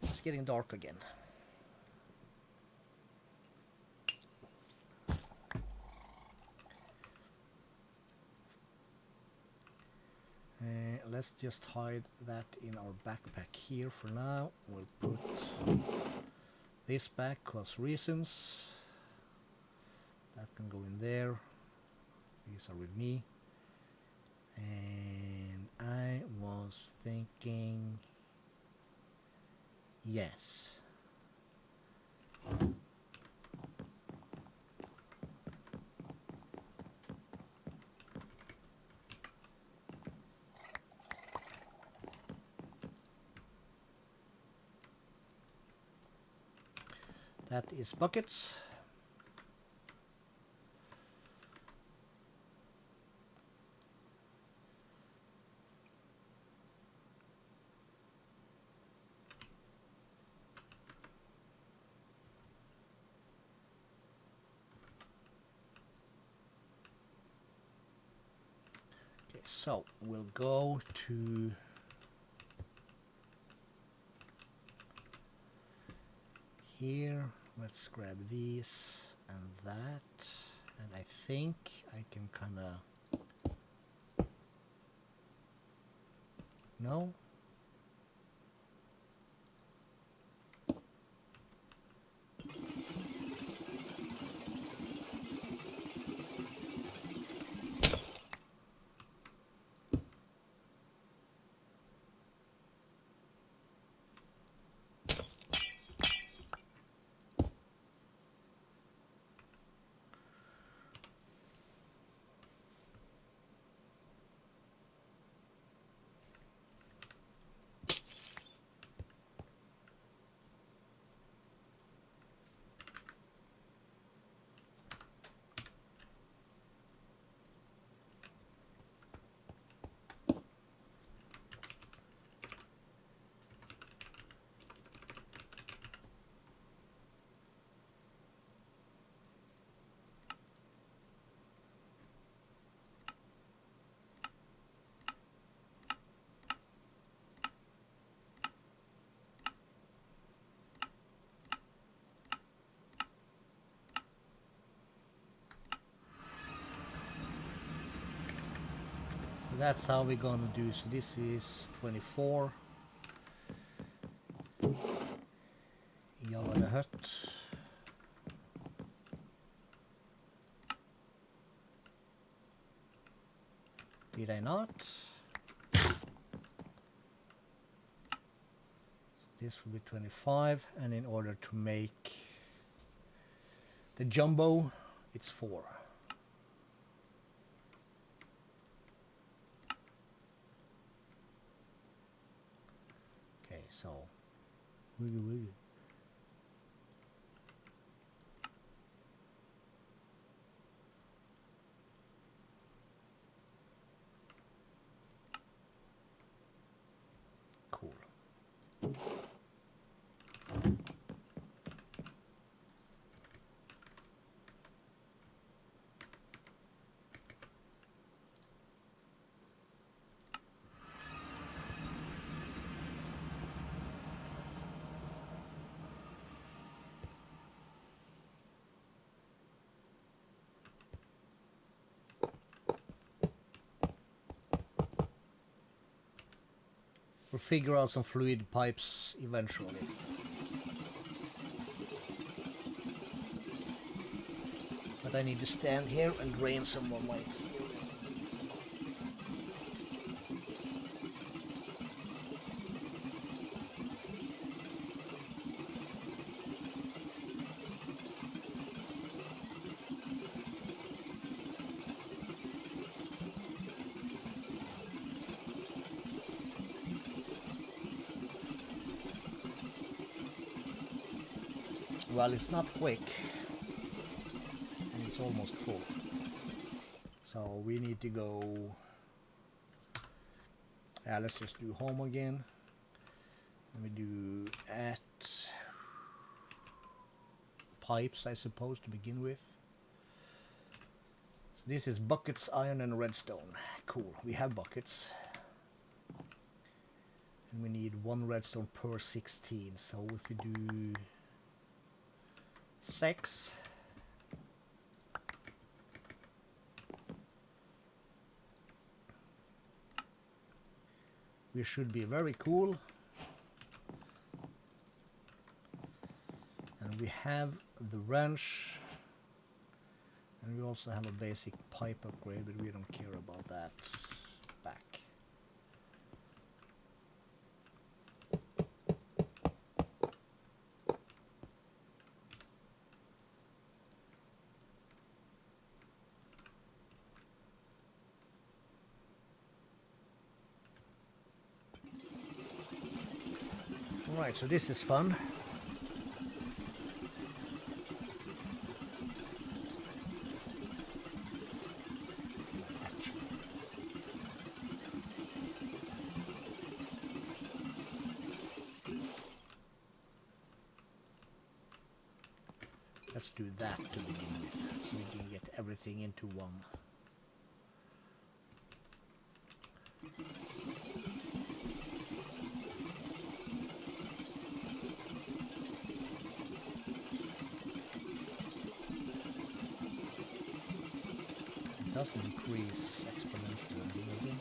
It's getting dark again. Let's just hide that in our backpack here for now. We'll put this back cause reasons. That can go in there. These are with me. And I was thinking, yes. That is buckets. Okay, so we'll go to here. Let's grab these and that, and I think I can kind of, no? That's how we're gonna do. So this is 24. Java the Hutt. Did I not? So this will be 25, and in order to make the jumbo, it's 4. So, wiggle, wiggle. Cool. We'll figure out some fluid pipes eventually. But I need to stand here and drain some of my experience. Well, it's not quick, and it's almost full. So we need to go. Let's just do home again. And we do at pipes, I suppose, to begin with. So this is buckets, iron, and redstone. Cool. We have buckets. And we need 1 redstone per 16. So if we do 6, we should be very cool. And we have the wrench. And we also have a basic pipe upgrade, but we don't care about that. Back. Alright, so this is fun. Let's do that to begin with, so we can get everything into one. It doesn't increase exponentially, does it?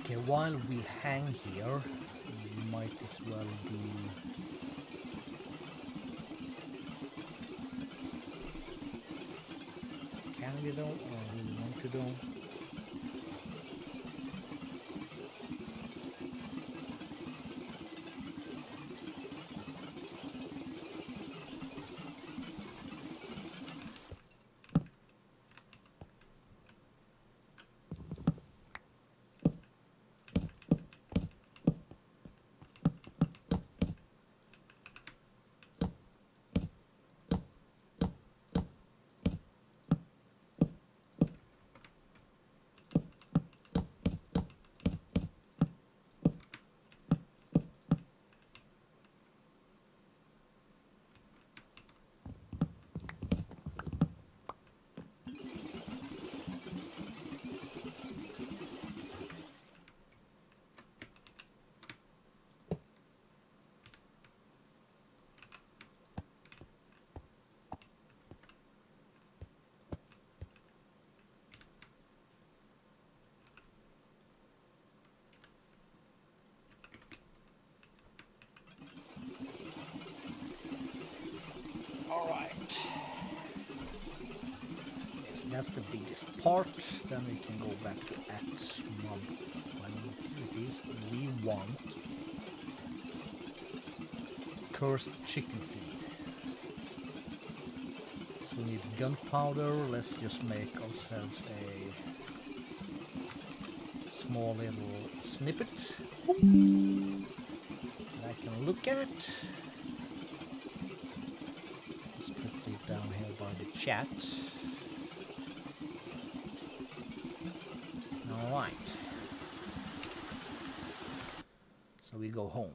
Okay, while we hang here, we might as well do... Can we though, or do we want to do? Alright. Yes, that's the biggest part. Then we can go back to mob utilities. We want cursed chicken feed. So we need gunpowder. Let's just make ourselves a small little snippet that I can look at. Down here by the chat. Alright. So we go home.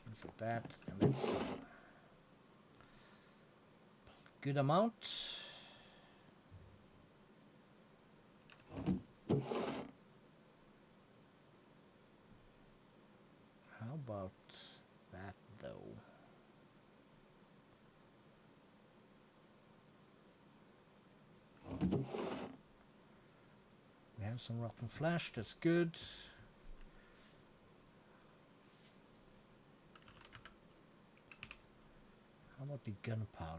Insert that, and let's see. good amount. How about that though? We have some rotten flesh, that's good. How about the gunpowder?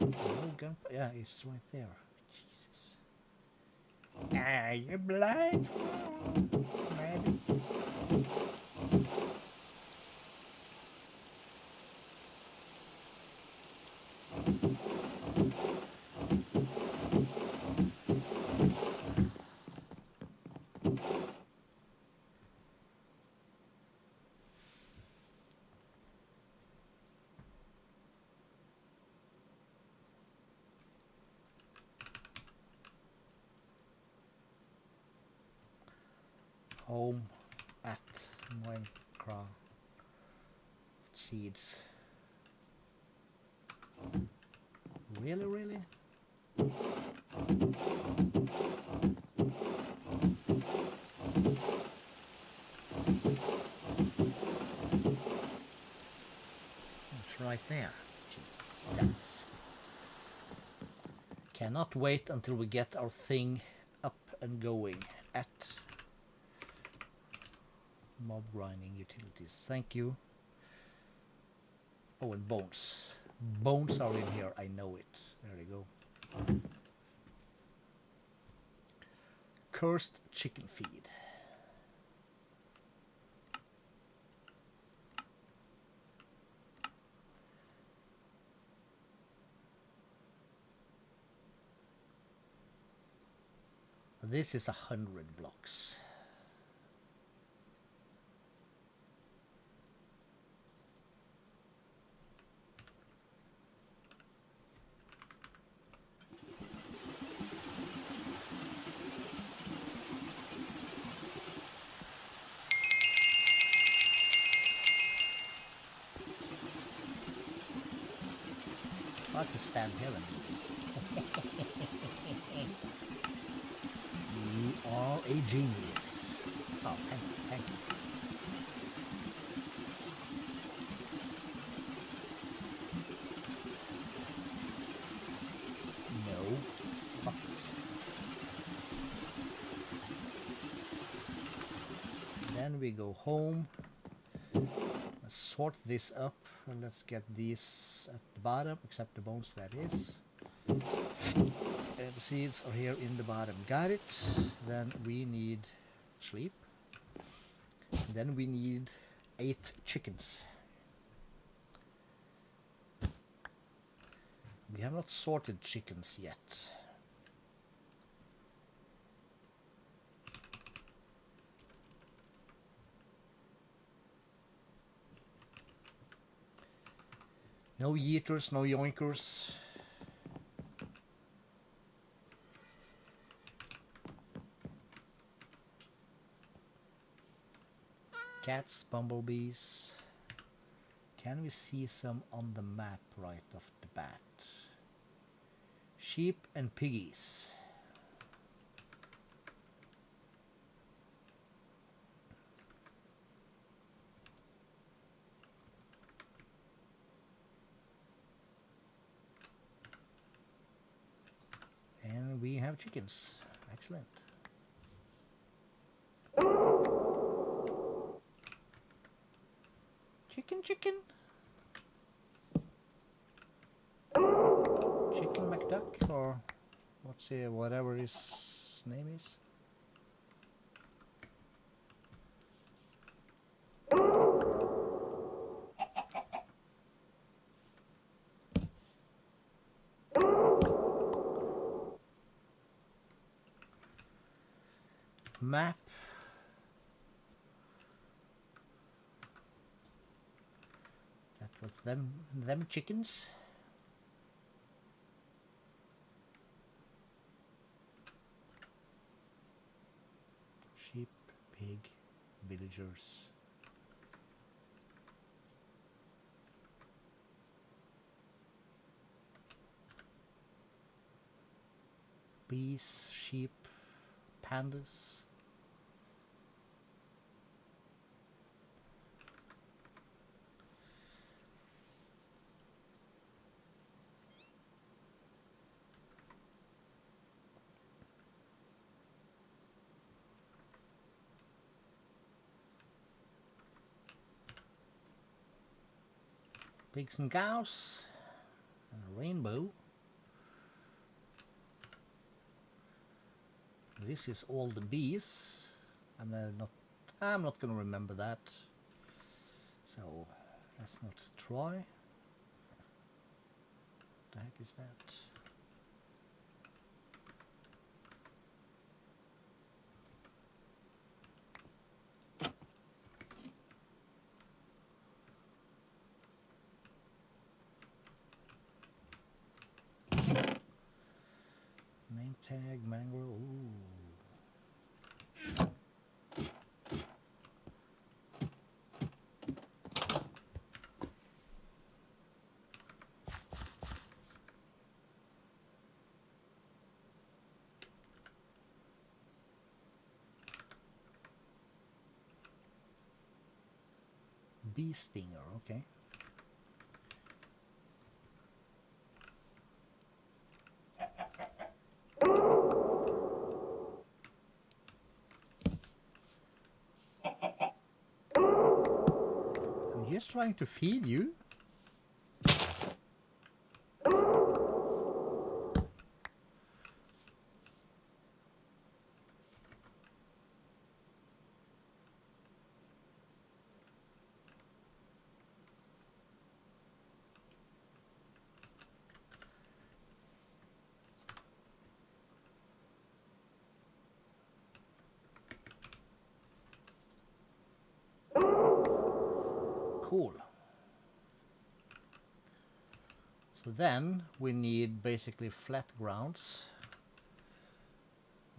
No gunpowder? Yeah, it's right there. Jesus. Are you blind? Maybe. Home at Minecraft seeds. Really, really? It's right there. Jesus. Cannot wait until we get our thing up and going at mob grinding utilities. Thank you. Oh, and bones. Bones are in here. I know it. There we go. Cursed chicken feed. This is 100 blocks. I can stand here and do this. You are a genius. Oh, thank you, thank you. No buckets. Then we go home. Let's sort this up and let's get these at the bottom, except the bones, that is. And the seeds are here in the bottom. Got it. Then we need sleep. Then we need 8 chickens. We have not sorted chickens yet. No yeeters, no yoinkers. Cats, bumblebees. Can we see some on the map right off the bat? Sheep and piggies. And we have chickens. Excellent. Chicken, chicken. Chicken McDuck, or what's it, whatever his name is. Map. That was them chickens. Sheep, pig, villagers. Bees, sheep, pandas. Pigs and cows, and a rainbow. This is all the bees. I'm not gonna remember that. So let's not try. What the heck is that? Name tag, mango. Ooh. Bee stinger, okay. I'm just trying to feed you. Cool. So then we need basically flat grounds.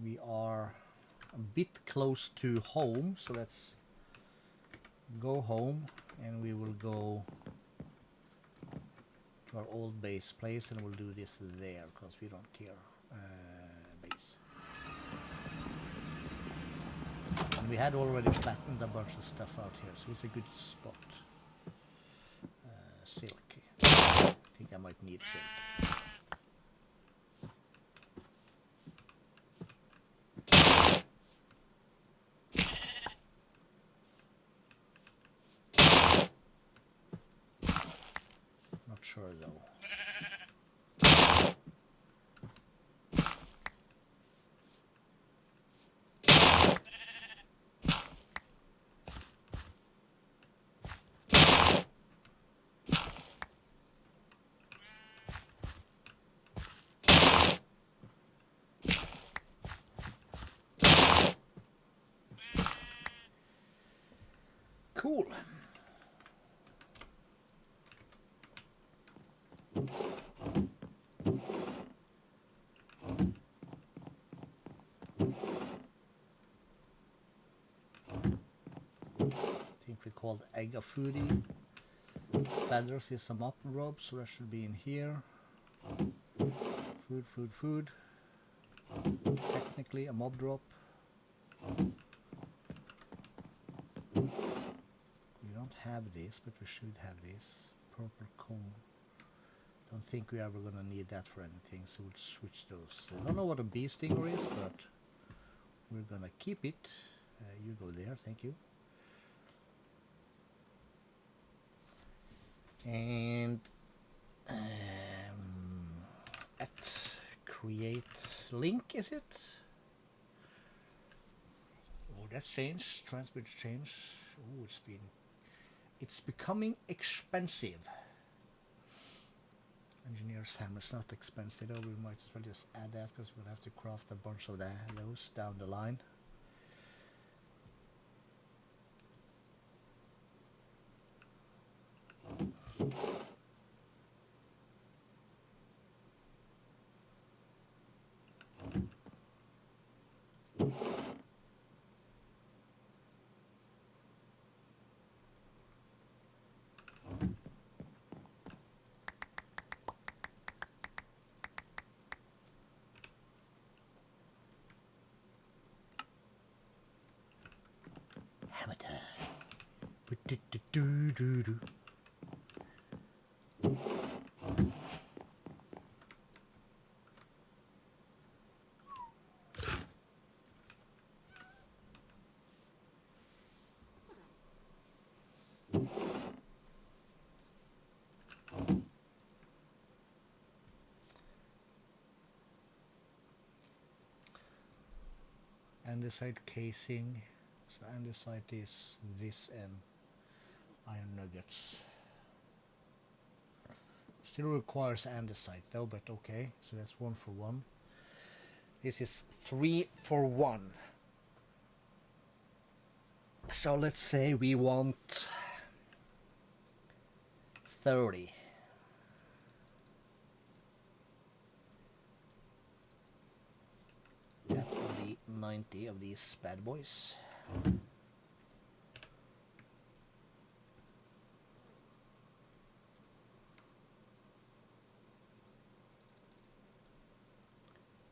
We are a bit close to home, so let's go home and we will go to our old base place and we'll do this there because we don't care. Base. And we had already flattened a bunch of stuff out here, so it's a good spot. Silk. I think I might need silk. Not sure though. Cool. I think we called egg a foodie. Feathers is some up rope, so that should be in here. Food, food, food. Technically a mob drop. We don't have this, but we should have this. Purple cone. Don't think we're ever gonna need that for anything, so we'll switch those. I don't know what a bee stinger is, but we're gonna keep it. You go there, thank you. And at create link, is it? Oh, that's changed. Transmit change. Oh, it's becoming expensive. Engineer's hammer is not expensive though. We might as well just add that because we'll have to craft a bunch of those down the line. do, do, do, do, do. Andesite casing. So andesite is this and iron nuggets. Still requires andesite though, but okay. So that's 1 for 1. This is 3 for 1. So let's say we want 30. That will be 90 of these bad boys.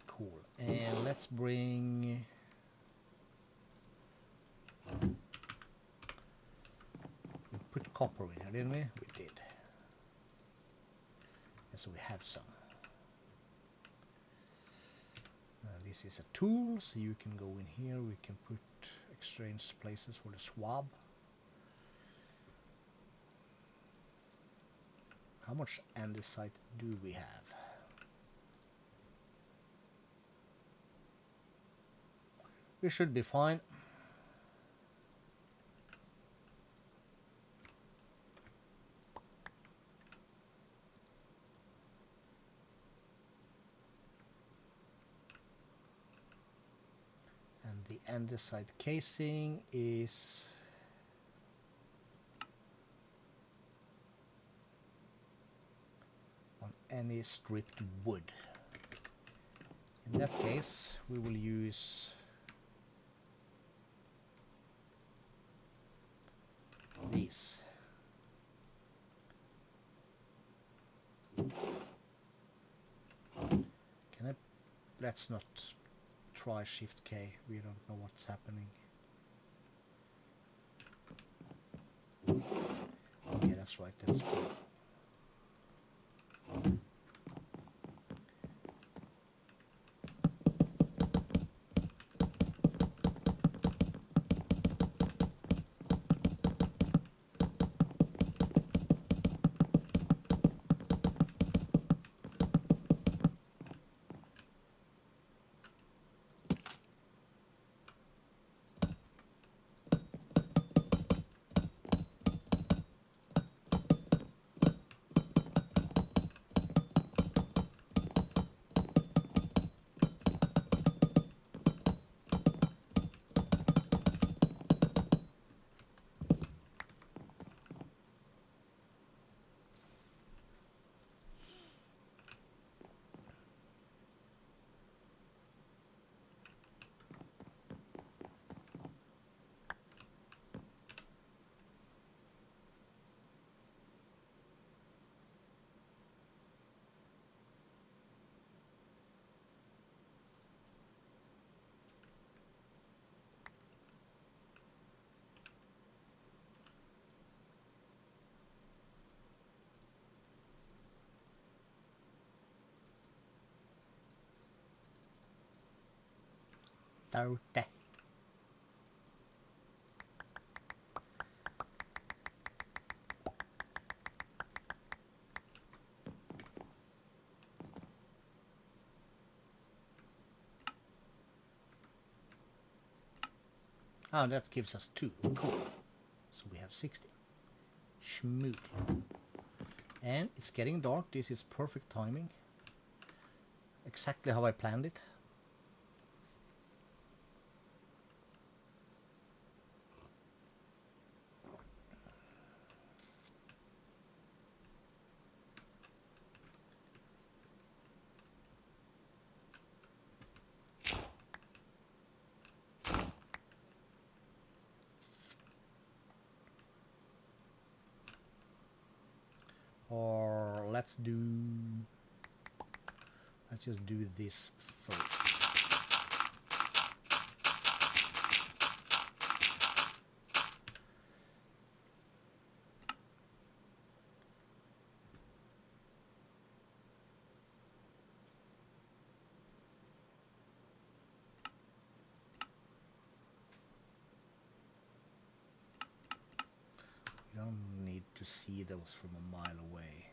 Cool. And let's bring... We put copper in here, didn't we? We did. And so we have some. This is a tool, so you can go in here, we can put exchange places for the swab. How much andesite do we have? We should be fine. The andesite casing is on any stripped wood. In that case, we will use these. Can I? Let's not try Shift K. We don't know what's happening. Yeah, that's right. That's cool. Thirty. Oh, that gives us 2. Cool. So we have 60. Schmoot. And it's getting dark. This is perfect timing. Exactly how I planned it. Or let's just do this first. You don't need to see those from a mile away.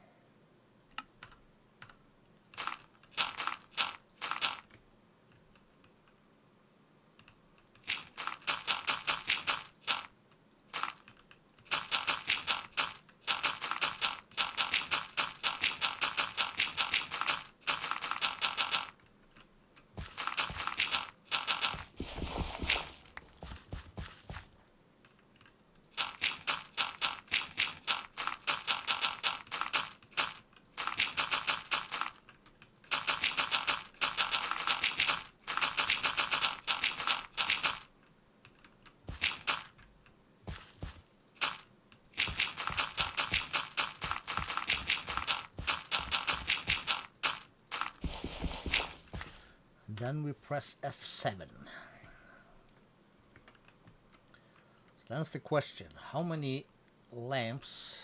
Then we press F7. So that's the question. How many lamps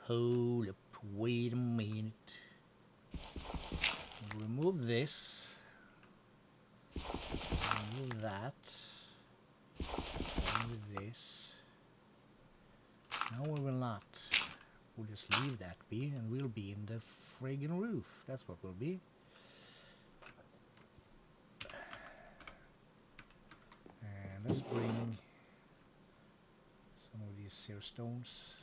hold up, wait a minute. Remove this. Remove that. Same with this. No, we will not. We'll just leave that be, and we'll be in the friggin' roof. That's what we'll be. And let's bring some of these sear stones.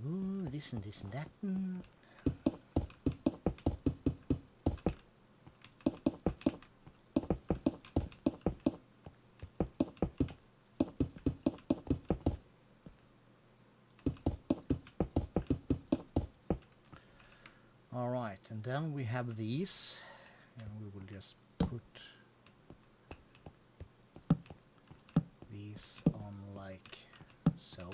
Remove this and this and that. All right, and then we have these, and we will just put these on like so.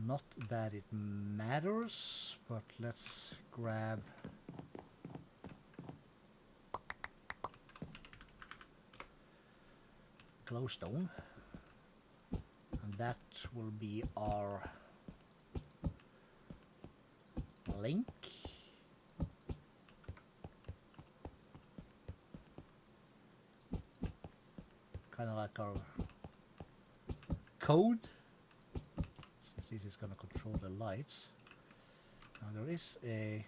Not that it matters, but let's grab glowstone, and that will be our link. Kind of like our code. This is going to control the lights. Now there is a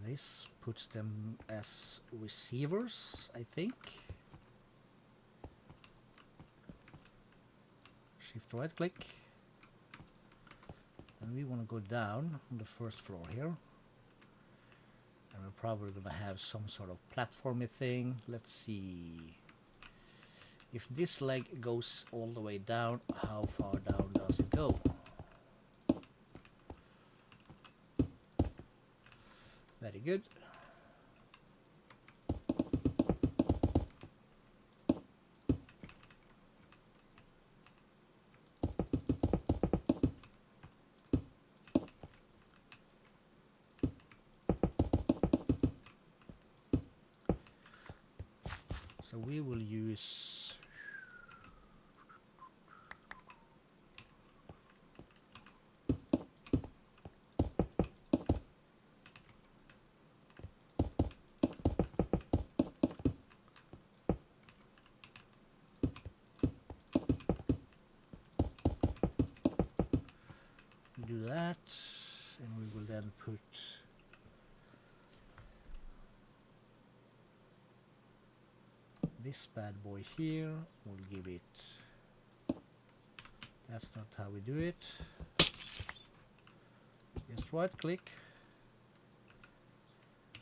this puts them as receivers, I think. Shift right click. And we want to go down on the first floor here. And we're probably going to have some sort of platformy thing. Let's see. If this leg goes all the way down, how far down does it go? Very good. So we will use do that, and we will then put this bad boy here. We'll give it, that's not how we do it, just right click,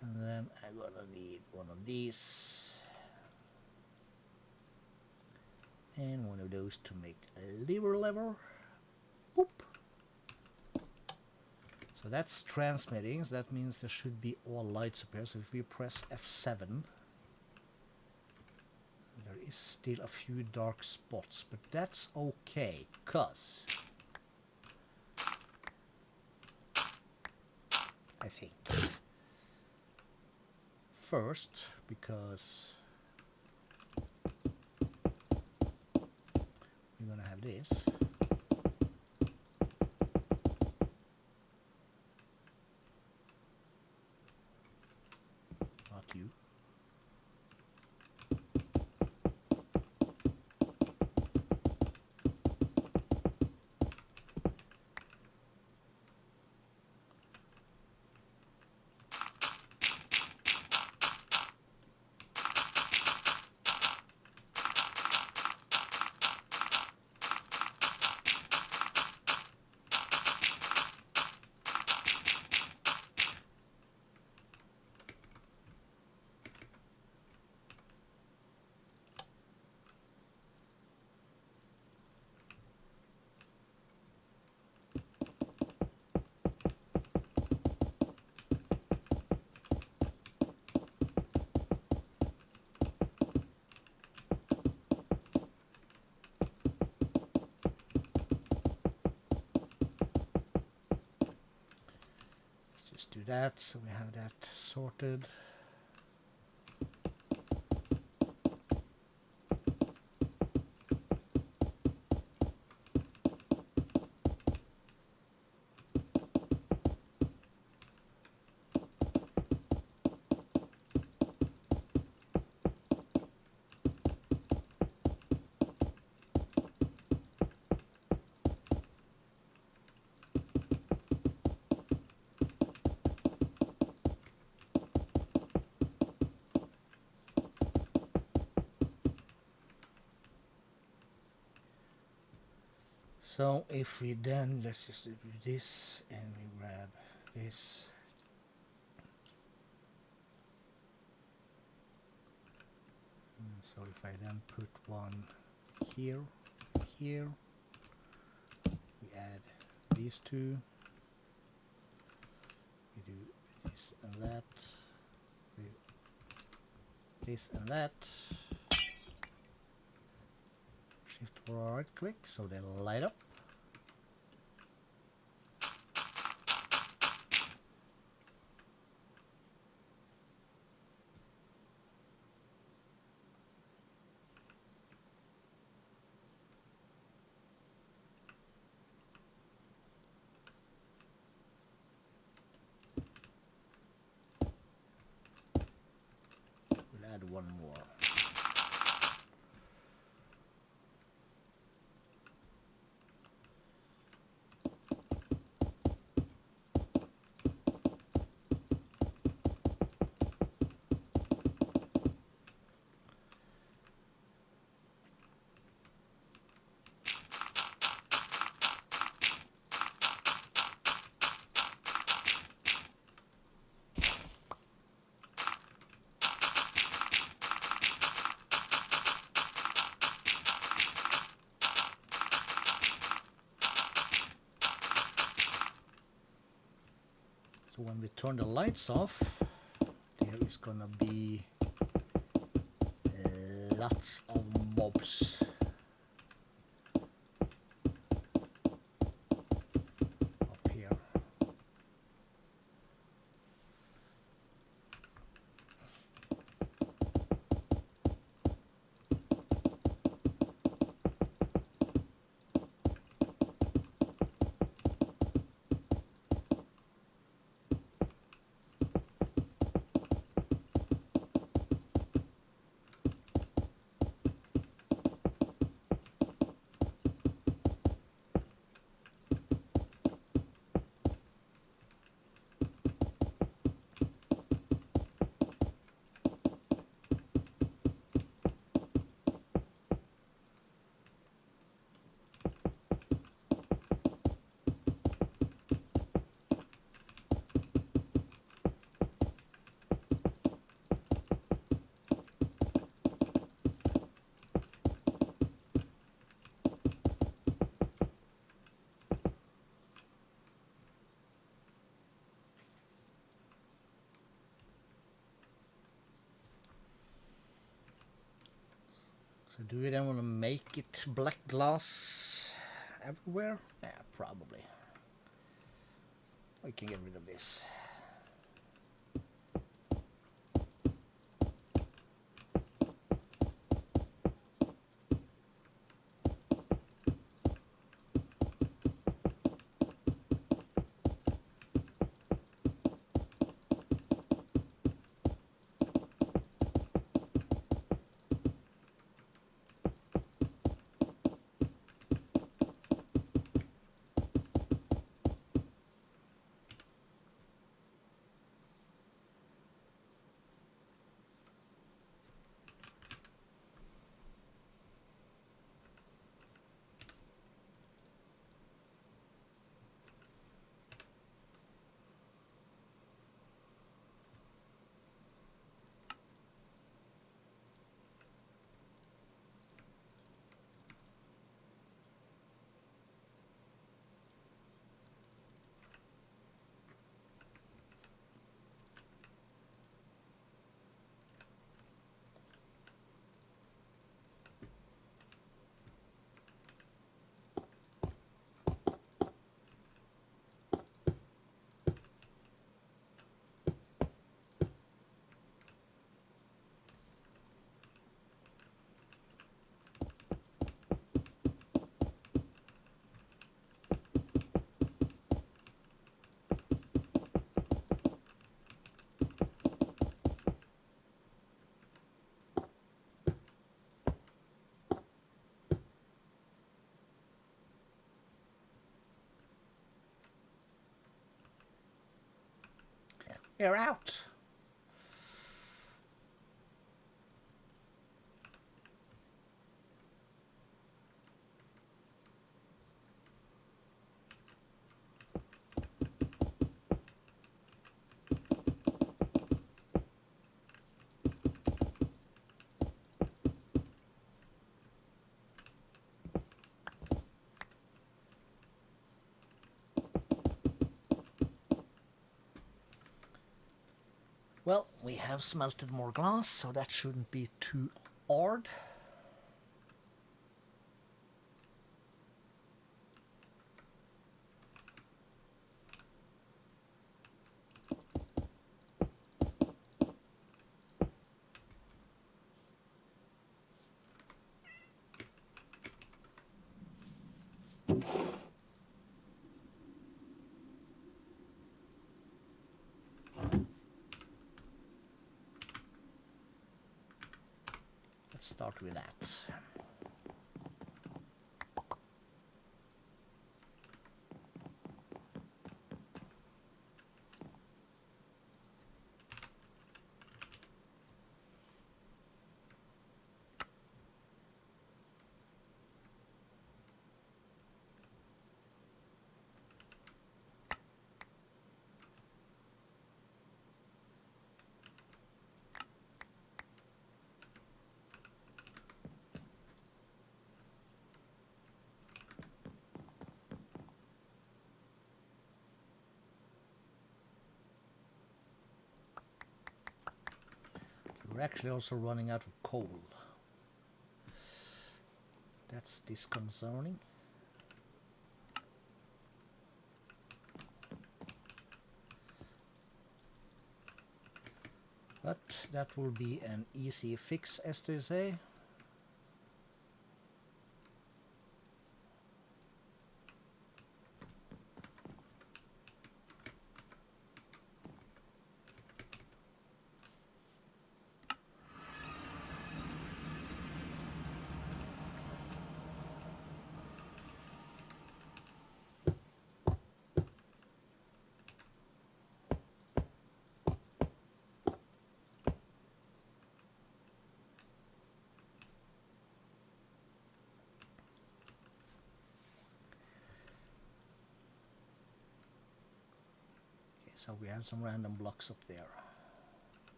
and then I'm gonna need one of these and one of those to make a lever. Boop. So that's transmitting, so that means there should be all lights up here. So if we press F7, there is still a few dark spots, but that's okay, cause I think first, because we're gonna have this. Not you. Do that, so we have that sorted. So if we then, let's just do this and we grab this. So if I then put one here, here, we add these two, we do this and that, we do this and that. Shift or right click so they light up. We'll add one more. So when we turn the lights off, there is gonna be lots of mobs. Up here. So do we then want to make it black glass everywhere? Yeah, probably. We can get rid of this. You're out. Well, we have smelted more glass, so that shouldn't be too hard. Let's start with that. We're actually also running out of coal. That's disconcerting. But that will be an easy fix, as they say. So we have some random blocks up there.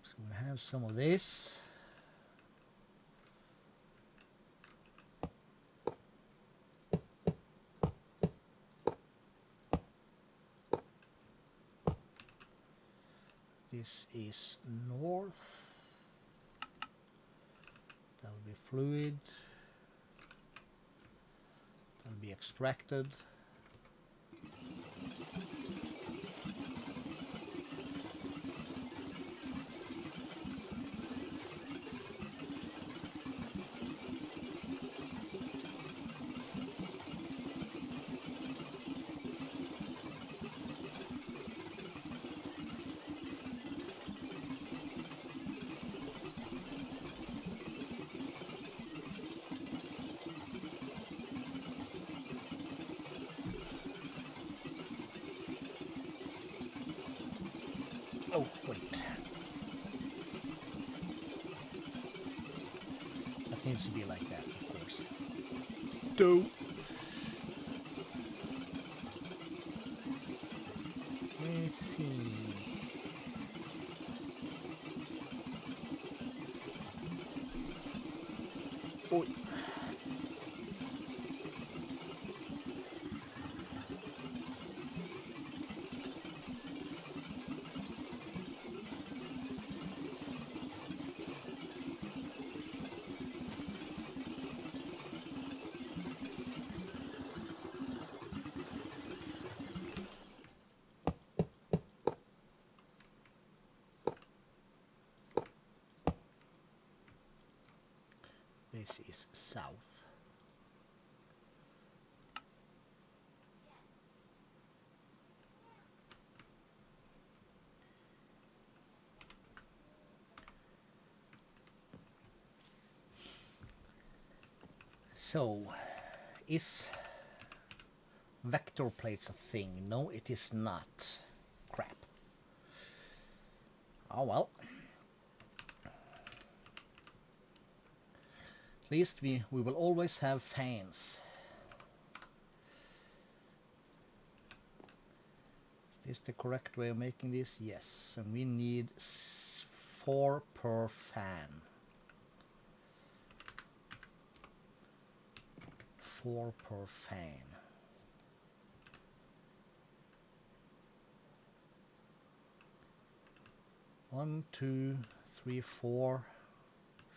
So we have some of this. This is north. That'll be fluid. That'll be extracted. Oh, wait. That needs to be like that, of course. Do. Let's see. Oh. This is south. So, is vector plates a thing? No, it is not. Crap. Oh well. At least we will always have fans. Is this the correct way of making this? Yes, and we need 4 per fan. 4 per fan. One, 2, 3, 4,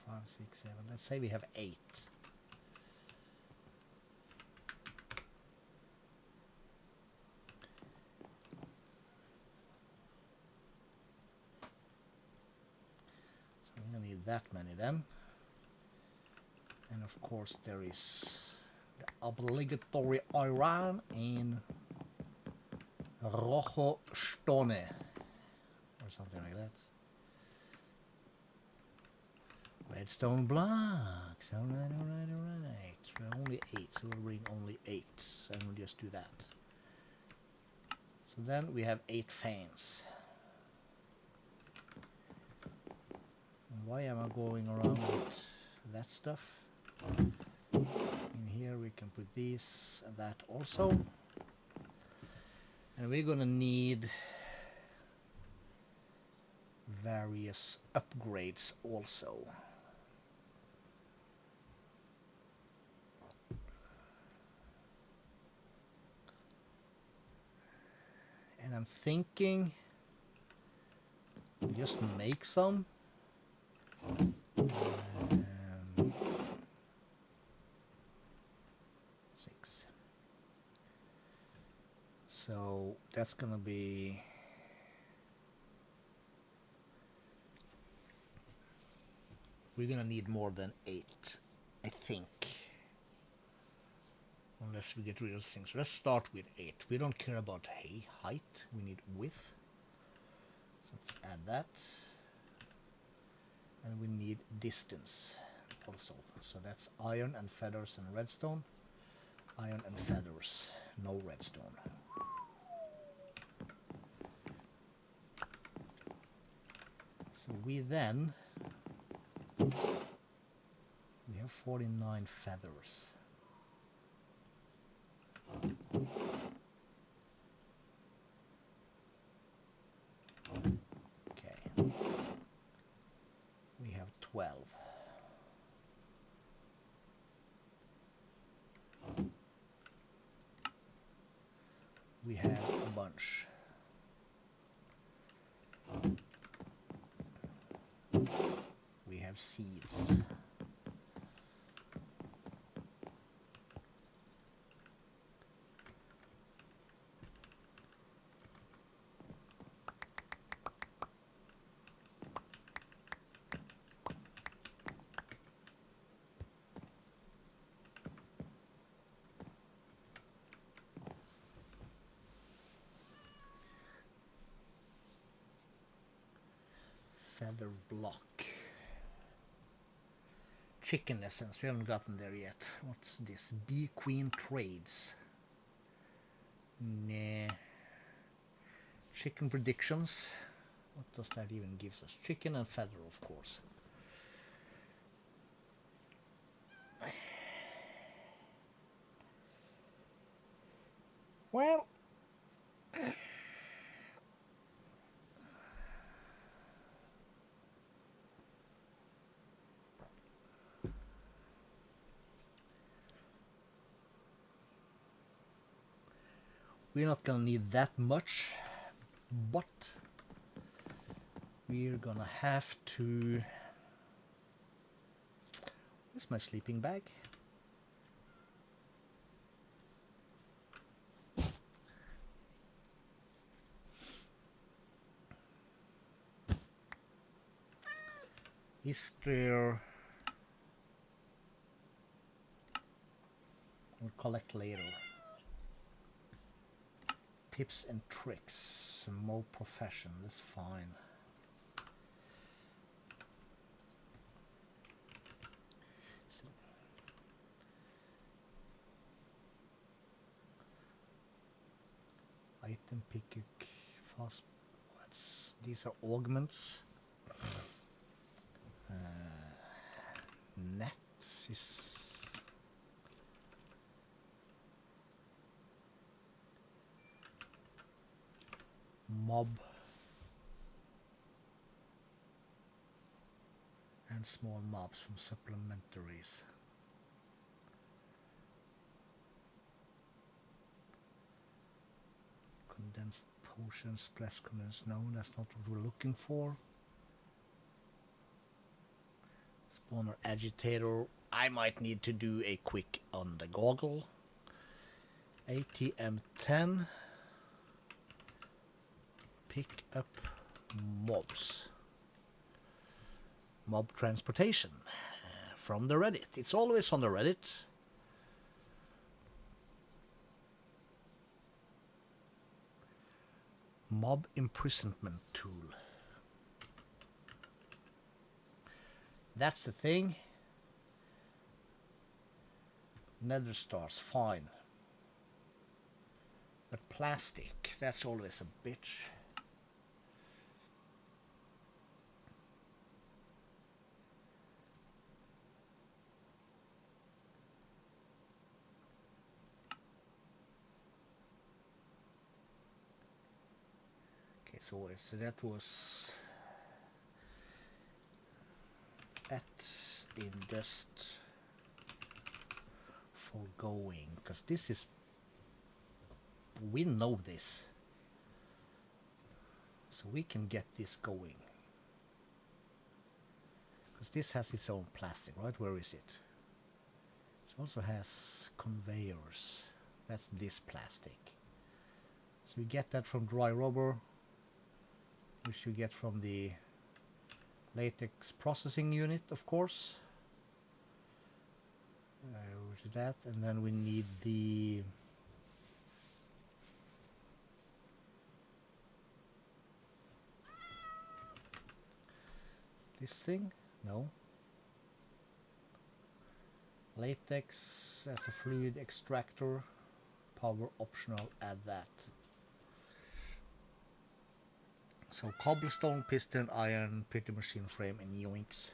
5, 6, 7. Let's say we have 8. So we're gonna need that many then. And of course there is the obligatory iron in rojo stone or something like that. Redstone blocks. Alright, alright, alright. We're only 8, so we'll bring only 8, and we'll just do that. So then we have 8 fans. And why am I going around with that stuff? In here we can put these and that also. And we're gonna need various upgrades also. And I'm thinking just make some. 6. So that's gonna be we're gonna need more than 8, I think. Unless we get rid of things. Let's start with 8. We don't care about height, we need width. So let's add that. And we need distance also. So that's iron and feathers and redstone. Iron and feathers, no redstone. So we then we have 49 feathers. Okay. We have 12. We have a bunch. have seeds. Feather block. Chicken essence, we haven't gotten there yet. What's this? Bee Queen Trades. Nah. Chicken predictions. What does that even give us? Chicken and feather, of course. Well, we're not gonna need that much, but we're gonna have to... Where's my sleeping bag? Is there... We'll collect later. Tips and tricks. More profession, that's fine. So, item pick fast. These are augments. Net is mob and small mobs from supplementaries. Condensed potions, splash condensed. No, that's not what we're looking for. Spawner agitator. I might need to do a quick on the goggle. ATM10. Pick up mobs. Mob transportation from the Reddit. It's always on the Reddit. Mob imprisonment tool. That's the thing. Nether stars, fine. But plastic, that's always a bitch. Okay, so that was at in just foregoing, because this is, we know this, so we can get this going, because this has its own plastic, right? Where is it? It also has conveyors. That's this plastic. So we get that from dry rubber, which you get from the latex processing unit, of course. Which is that, and then we need the this thing? No. Latex as a fluid extractor. Power optional, add that. So cobblestone, piston, iron, pretty machine frame, and yoinks.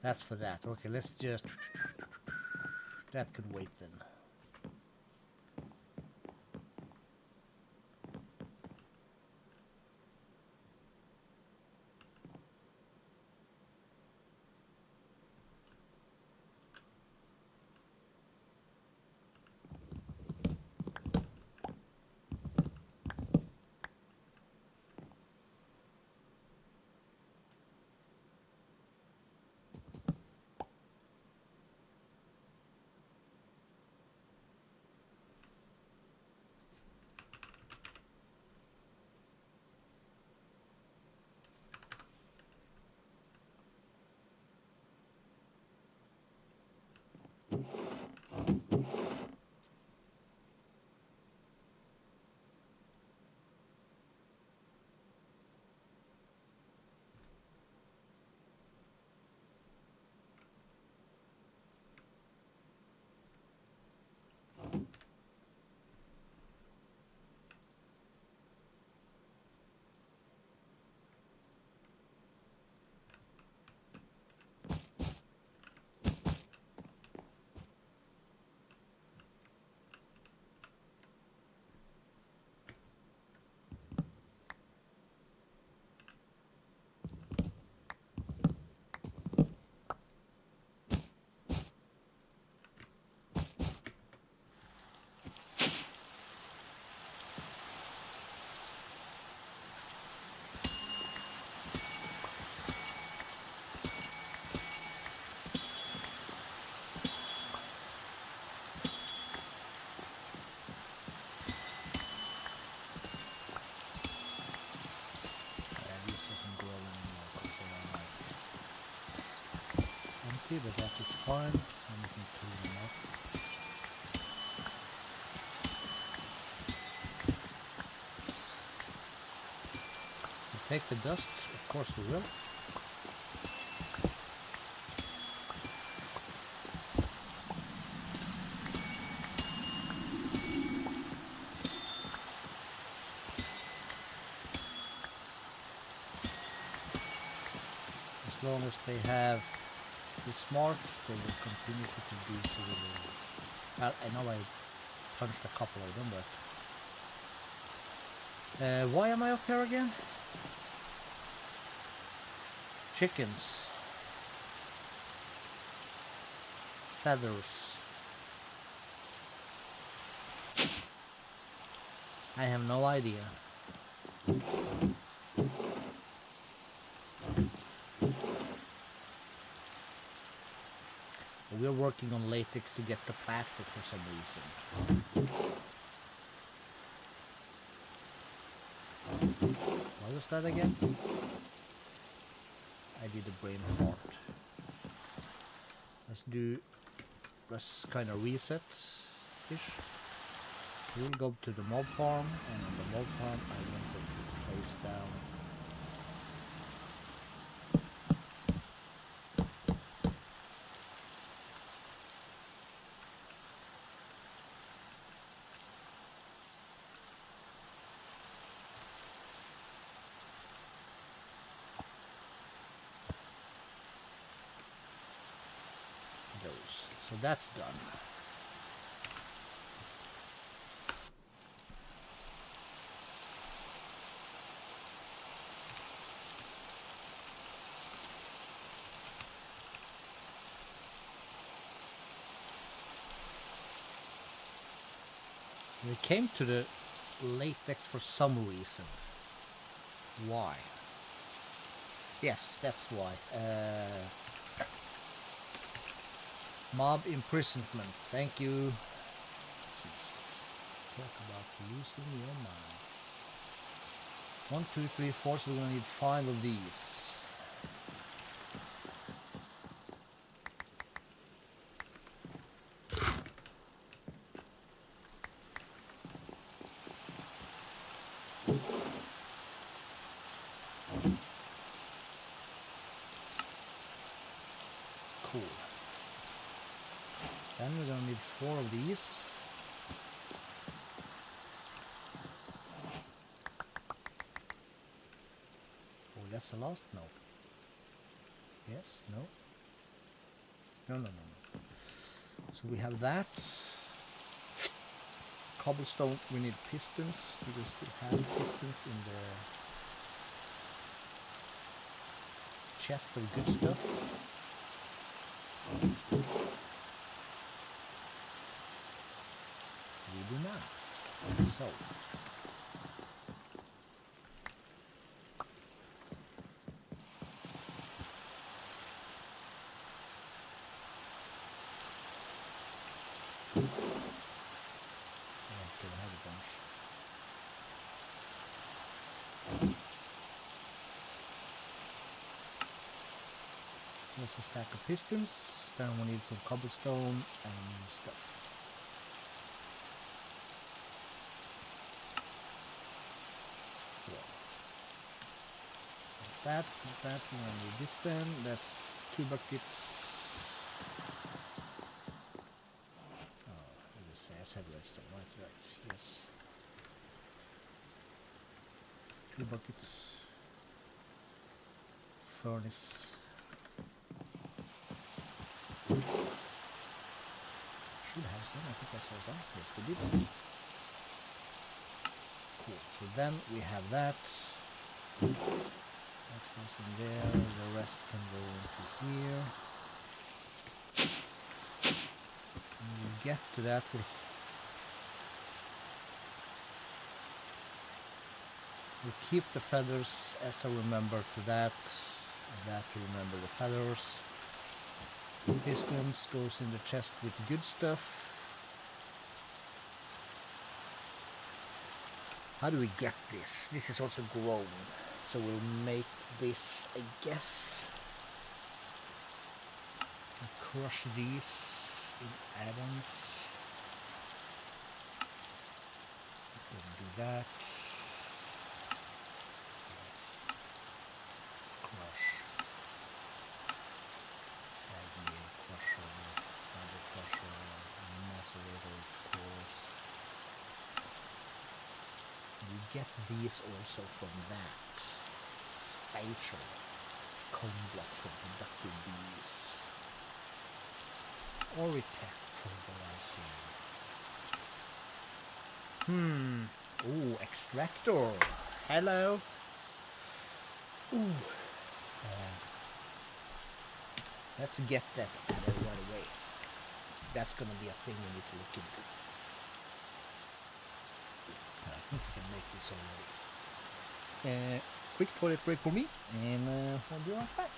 That's for that. Okay, let's just... That can wait then. empty, but that is fine. And we can clean them up. We take the dust, of course we will. As long as they have the smart, they will continue to produce a little. Well, I know I punched a couple of them, but why am I up here again? Chickens, feathers. I have no idea. We're working on latex to get the plastic for some reason. What was that again? I did a brain fart. Let's kind of reset-ish. We'll go to the mob farm, and on the mob farm I want to place down those. So that's done. We came to the latex for some reason. Why? Yes, that's why. Mob imprisonment. Thank you. Jesus. Talk about losing your mind. 1, 2, 3, 4. So we're gonna need 5 of these. Cool. Then we're gonna need 4 of these. Oh, that's the last? No. Yes? No? No. So we have that. Cobblestone, we need pistons. We will still have pistons in the chest of good stuff. We do not. So okay, I have a bunch. There's a stack of pistons. Then we need some cobblestone and stuff. That, we're gonna need this then. That's 2 buckets. Oh, let me say, I said redstone, right, yes. 2 buckets. Furnace. Should have some, I think I saw some. Yes, we did. Cool, so then we have that. That goes in there, the rest can go into here. When we get to that, we'll keep the feathers as a remember to that, and that to remember the feathers. Pistons goes in the chest with good stuff. How do we get this? This is also grown. So we'll make this, I guess. crush these in atoms. Do that. Crush. Saggy crusher, standard crusher, macerator, of course. You get these also from that spatial cone block from productive bees. Or we tap pulverizing. Ooh, extractor. Hello. Ooh. Let's get that added right away. That's gonna be a thing we need to look into. I think we can make this already. Quick toilet break for me, and I'll be right back.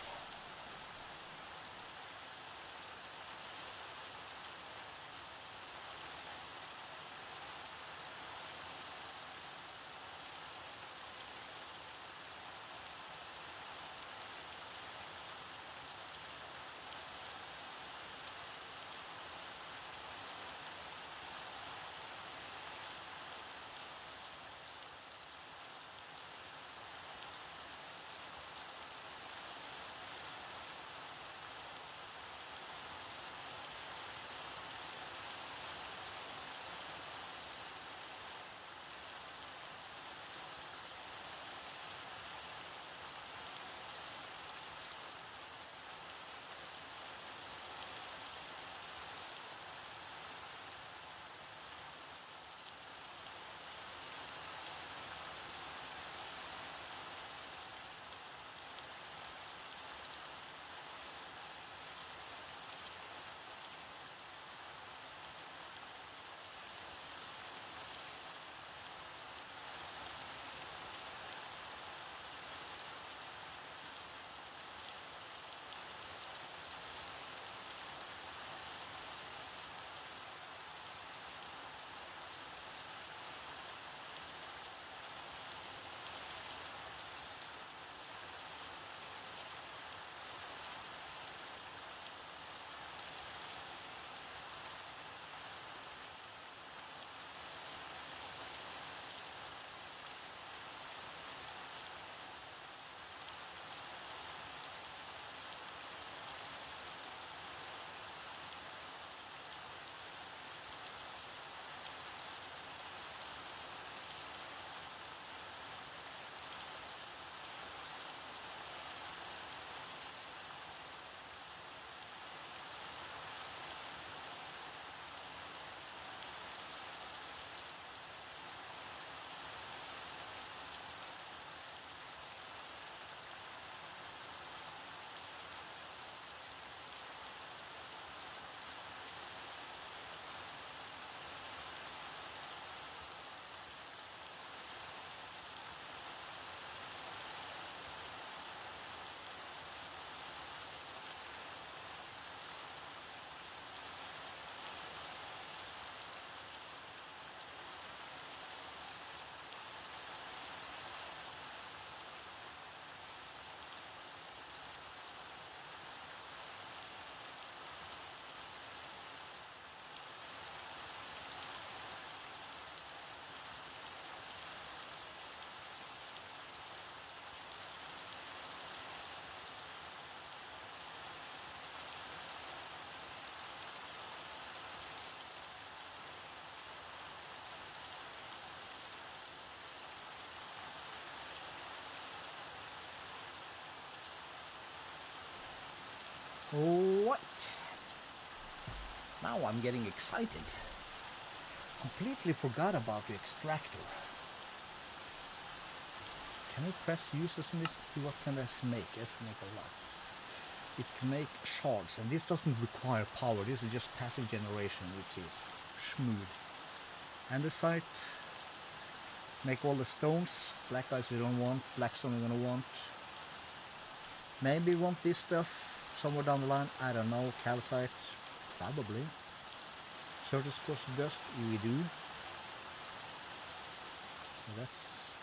What? Now I'm getting excited. Completely forgot about the extractor. Can I press uses on this to see what can this make? Yes, make a lot. It can make shards, and this doesn't require power. This is just passive generation, which is smooth. Andesite. Make all the stones. Black ice we don't want. Black stone we're gonna want. Maybe want this stuff somewhere down the line. I don't know. Calcite. Probably. Surface course of dust. We do. So that's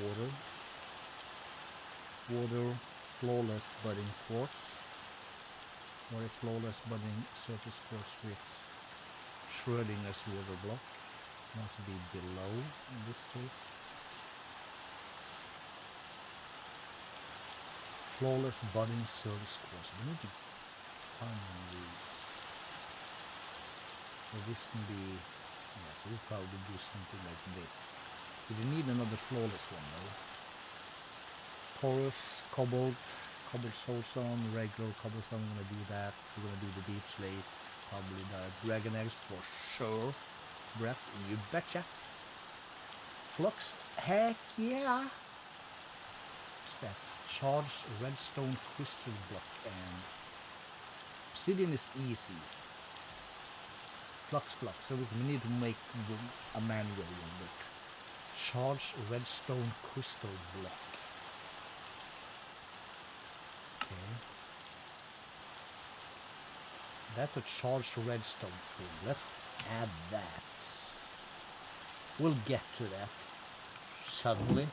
water. Flawless budding quartz. Or a flawless budding surface quartz with Schrodinger's water block. Must be below in this case. Flawless budding surface quartz. We need to find one of these. So this can be, yes, we'll probably do something like this. We need another flawless one though. Porous, cobalt soulstone, regular cobblestone, we're gonna do that. We're gonna do the deep slate, probably the dragon eggs for sure. Breath, you betcha. Flux, heck yeah. What's that? Charged redstone crystal block, and obsidian is easy. Flux block, so we need to make a manual one, but charged redstone crystal block. Okay. That's a charged redstone thing. Let's add that. We'll get to that suddenly.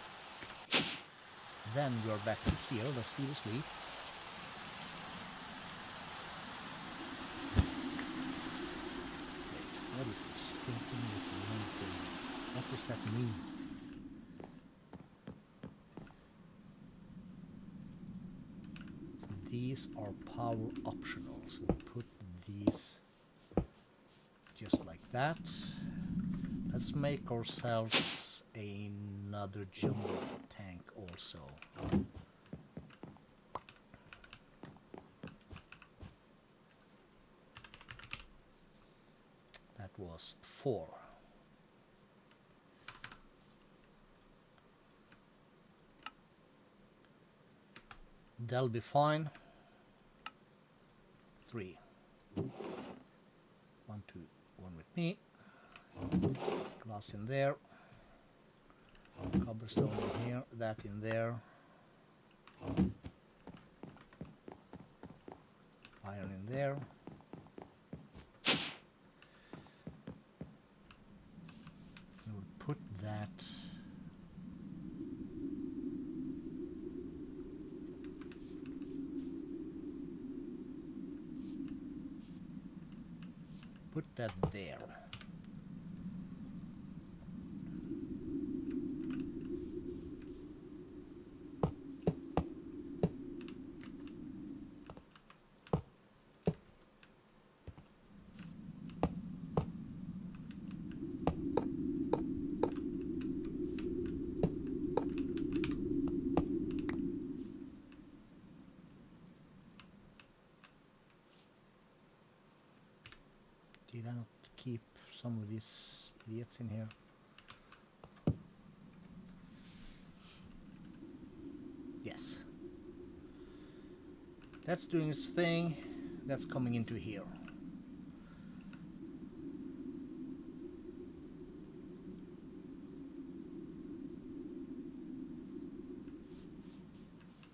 Then we're back here. Let's do the sleep. What is this? Thinking with one thing. What does that mean? So these are power optional. So we put these just like that. Let's make ourselves another jumbo tank also. That was 4. That'll be fine. 3. 1, 2, 1 with me. Glass in there. Cobblestone in here. That in there. Iron in there. We'll put that. Put that there. Did I not keep some of these idiots in here? Yes. That's doing its thing. That's coming into here.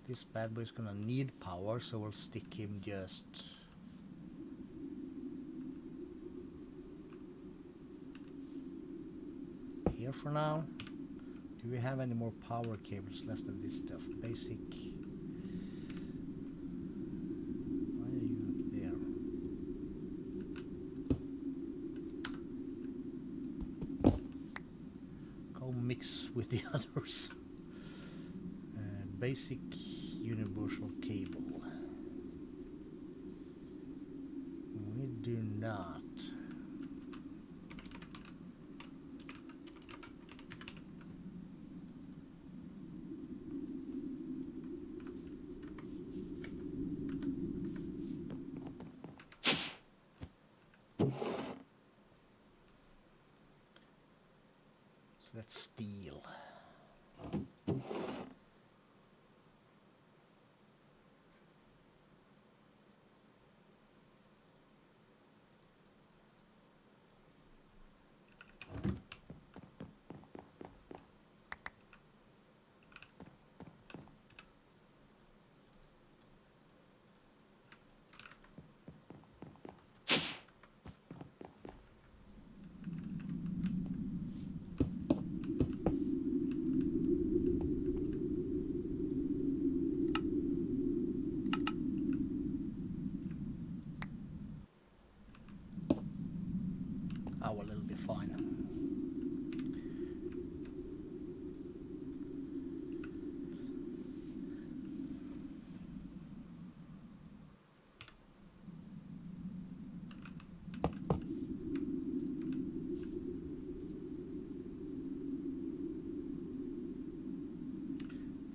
This bad boy is gonna need power, so we'll stick him just here for now. Do we have any more power cables left of this stuff? Basic. Why are you up there? Go mix with the others. Basic universal cable. We do not. So that's steel. now a little bit fine.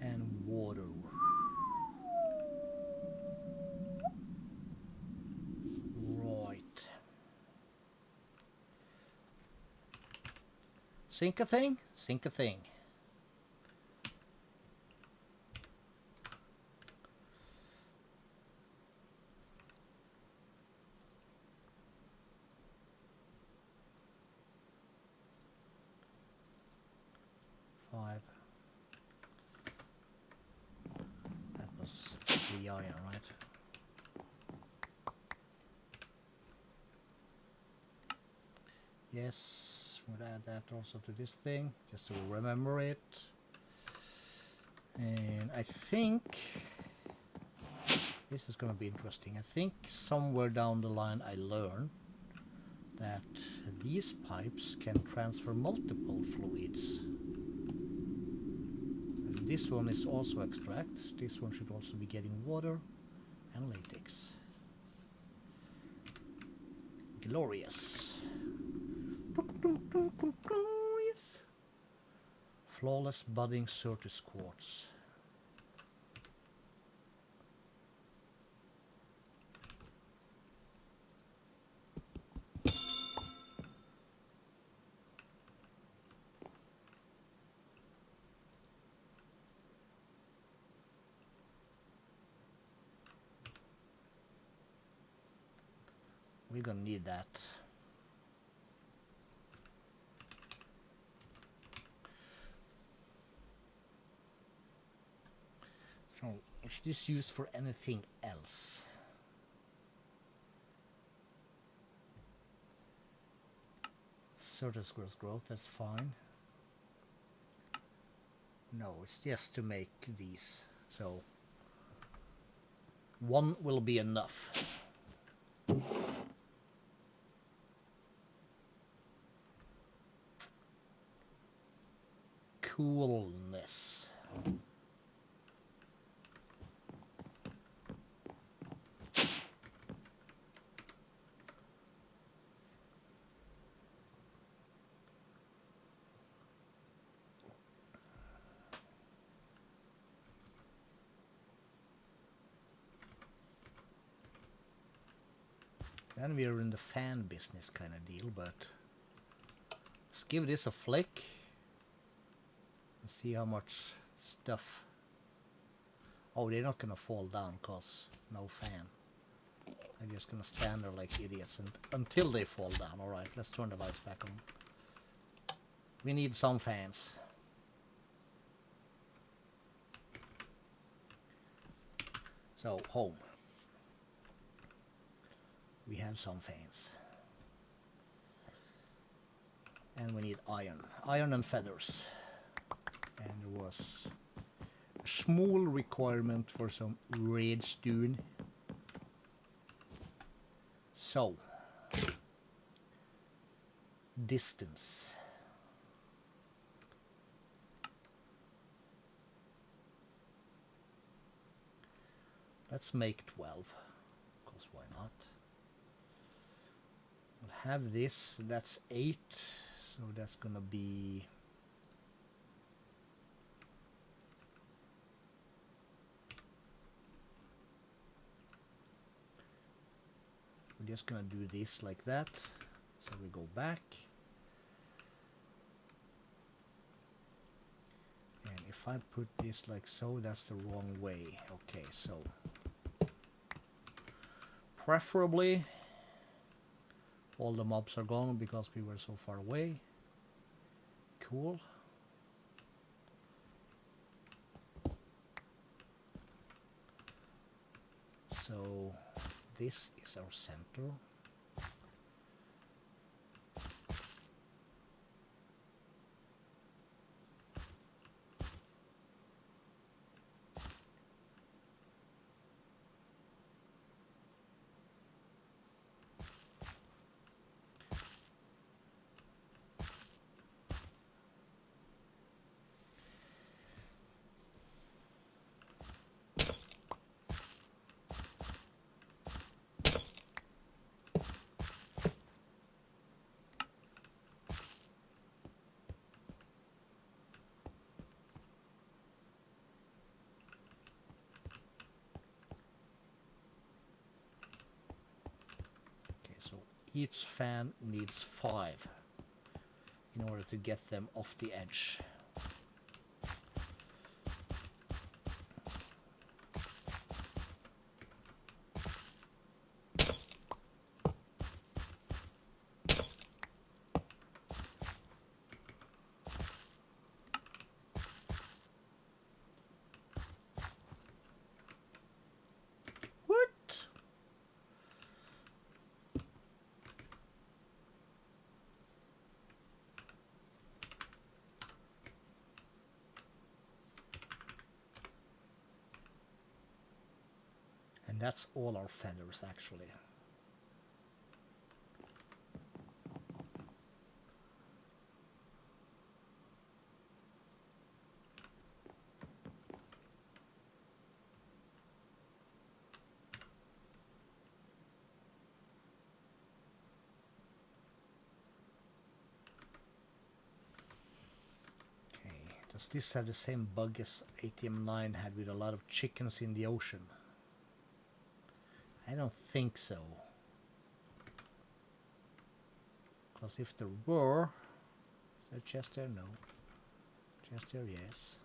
And water. Right. Sink a thing, sink a thing. Five. That was the iron, right? Yes, we'll add that also to this thing, just so we remember it. And I think this is going to be interesting. I think somewhere down the line I learned that these pipes can transfer multiple fluids. And this one is also extract. This one should also be getting water and latex. Glorious. Glorious. Flawless budding Certus quartz. We're gonna need that. So, is this used for anything else? Certus growth, that's fine. No, it's just to make these. So, one will be enough. Coolness. Then we are in the fan business kind of deal, but let's give this a flick. Let's see how much stuff. Oh, they're not gonna fall down cause no fan. They're just gonna stand there like idiots and until they fall down. Alright, let's turn the lights back on. We need some fans. So, home. We have some fans. And we need iron. Iron and feathers. And there was a small requirement for some redstone. So, distance. Let's make 12, because why not? We'll have this, that's 8, so that's gonna be... We're just gonna do this like that, so we go back. And if I put this like so, that's the wrong way. Okay, so... Preferably, all the mobs are gone because we were so far away. Cool. So this is our center. each fan needs 5 in order to get them off the edge. And that's all our feathers, actually. Okay, does this have the same bug as ATM10 had with a lot of chickens in the ocean? I don't think so. Because if there were... Is there a chest there? No. Chest there, yes.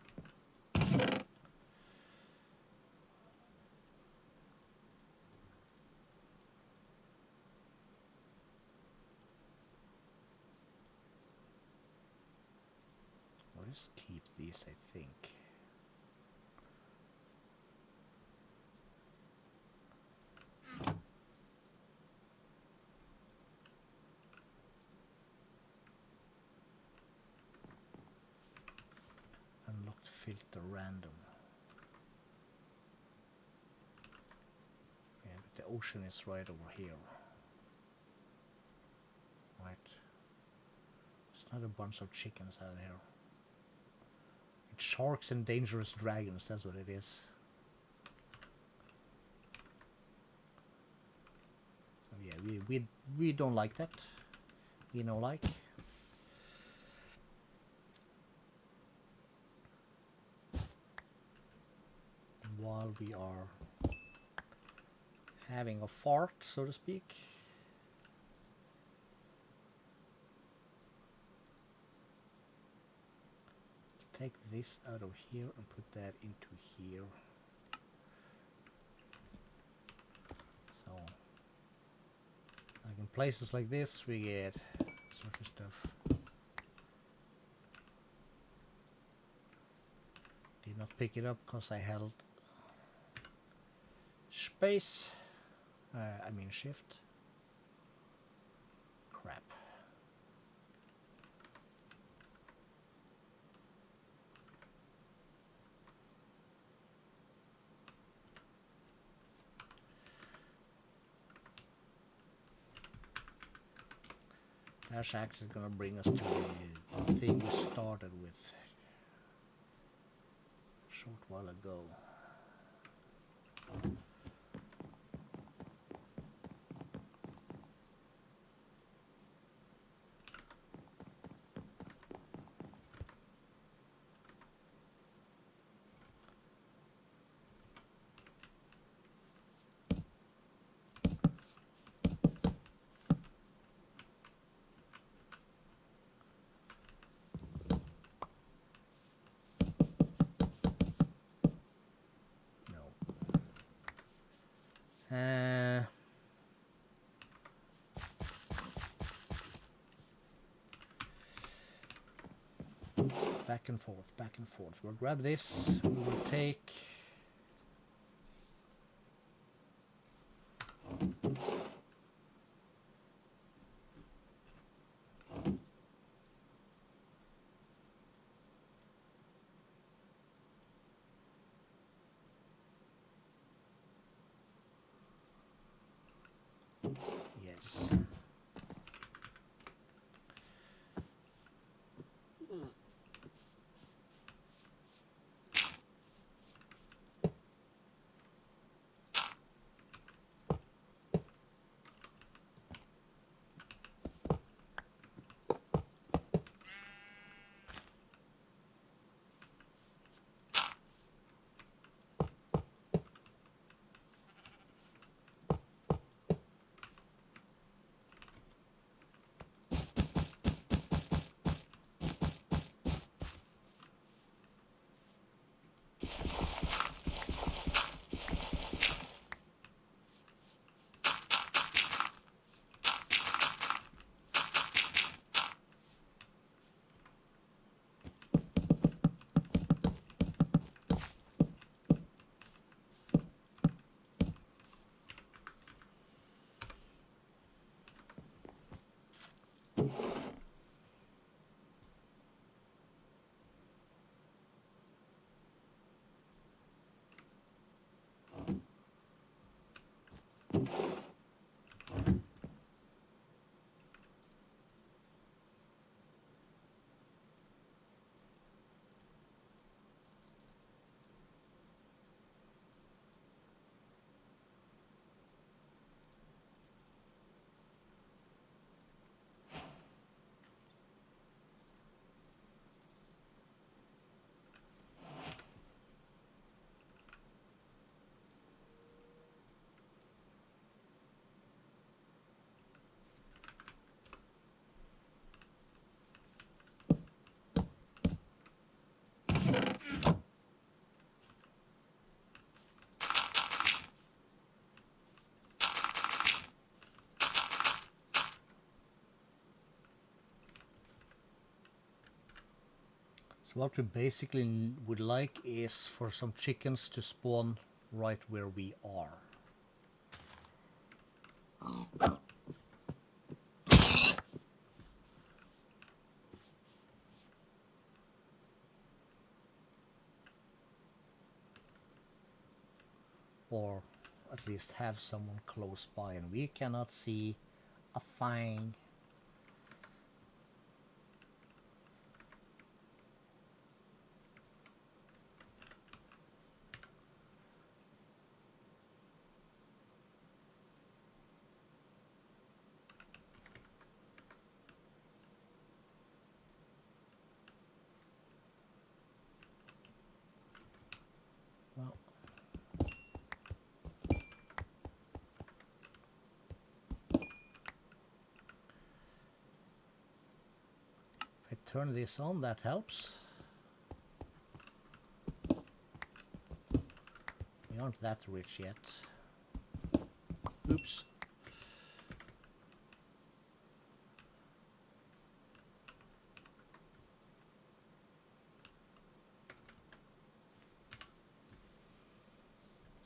I'll just keep these, I think. Unlocked filter random. Yeah, but the ocean is right over here. Right. It's not a bunch of chickens out here. It's sharks and dangerous dragons, that's what it is. So yeah, we don't like that. You know, like. While we are having a fart, so to speak. Take this out of here and put that into here. So, like in places like this, we get surface stuff. Did not pick it up because I held space. I mean shift. Crap. That's actually gonna bring us to the thing we started with a short while ago. Back and forth, back and forth. We'll grab this. We will take... Yes. So what we basically would like is for some chickens to spawn right where we are. Or at least have someone close by, and we cannot see a thing. Well, if I turn this on, that helps. We aren't that rich yet. Oops.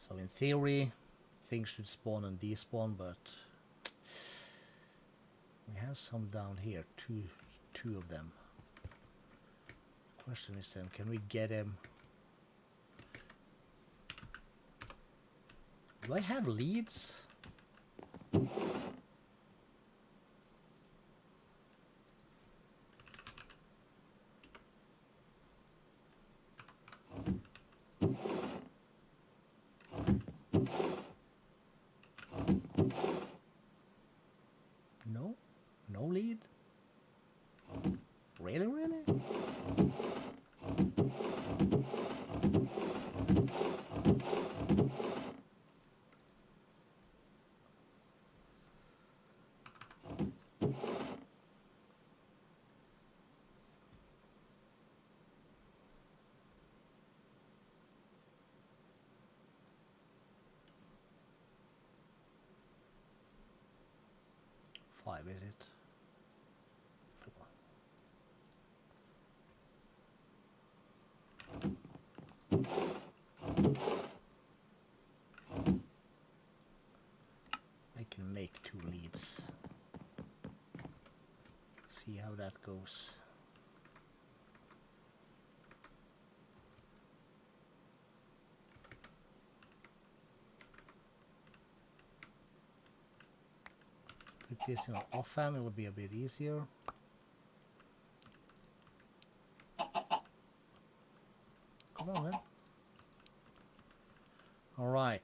So in theory, things should spawn and despawn, but we have some down here, two of them. Question is then, can we get him? Do I have leads? No? No lead? Really, really? Five, is it? Four. I can make 2 leads. See how that goes. Put this in an offhand, it will be a bit easier. Come on then. All right.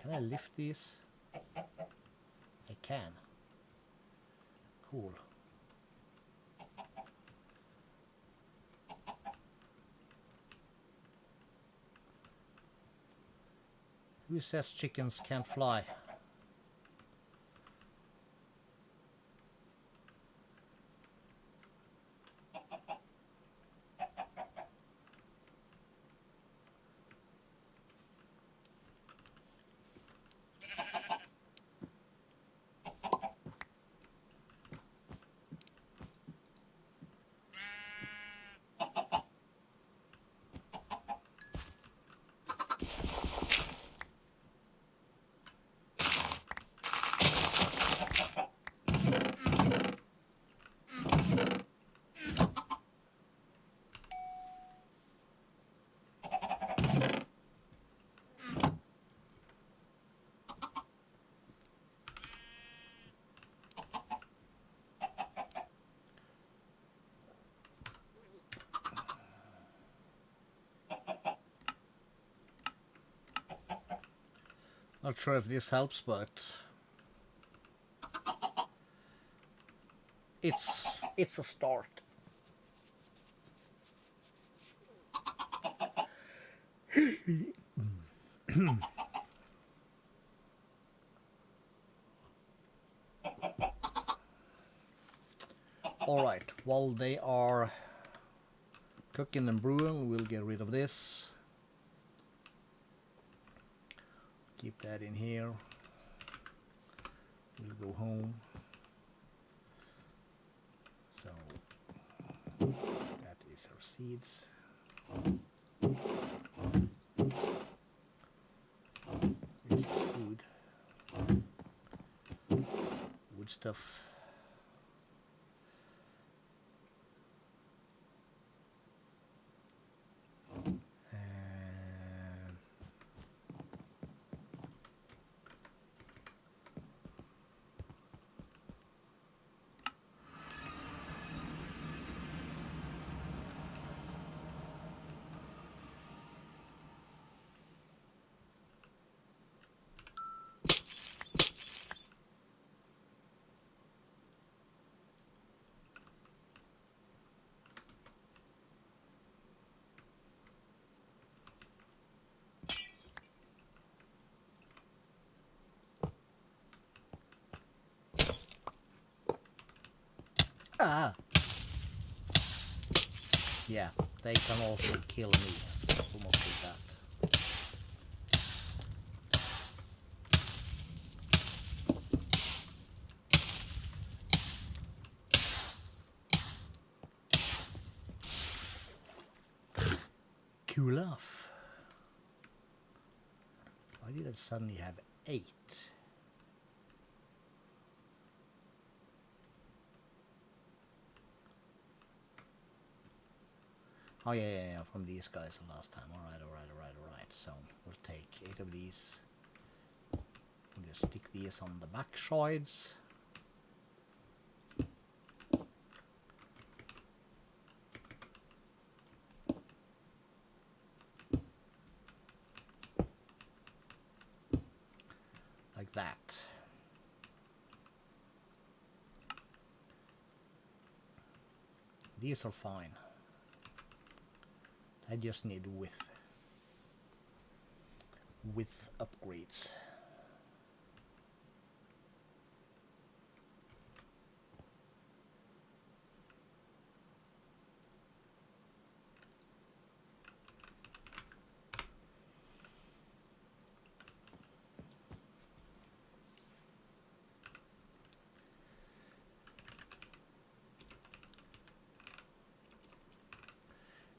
Can I lift these? I can. Cool. Who says chickens can't fly? Not sure if this helps, but it's a start. All right, while they are cooking and brewing, we'll get rid of this. Keep that in here. We'll go home. So that is our seeds. This is food. Wood stuff. Ah! Yeah, they can also kill me. Almost like that. Cool off. Why did it suddenly have 8? Oh yeah, from these guys last time. Alright. So we'll take 8 of these. We'll just stick these on the back sides. Like that. These are fine. I just need width upgrades.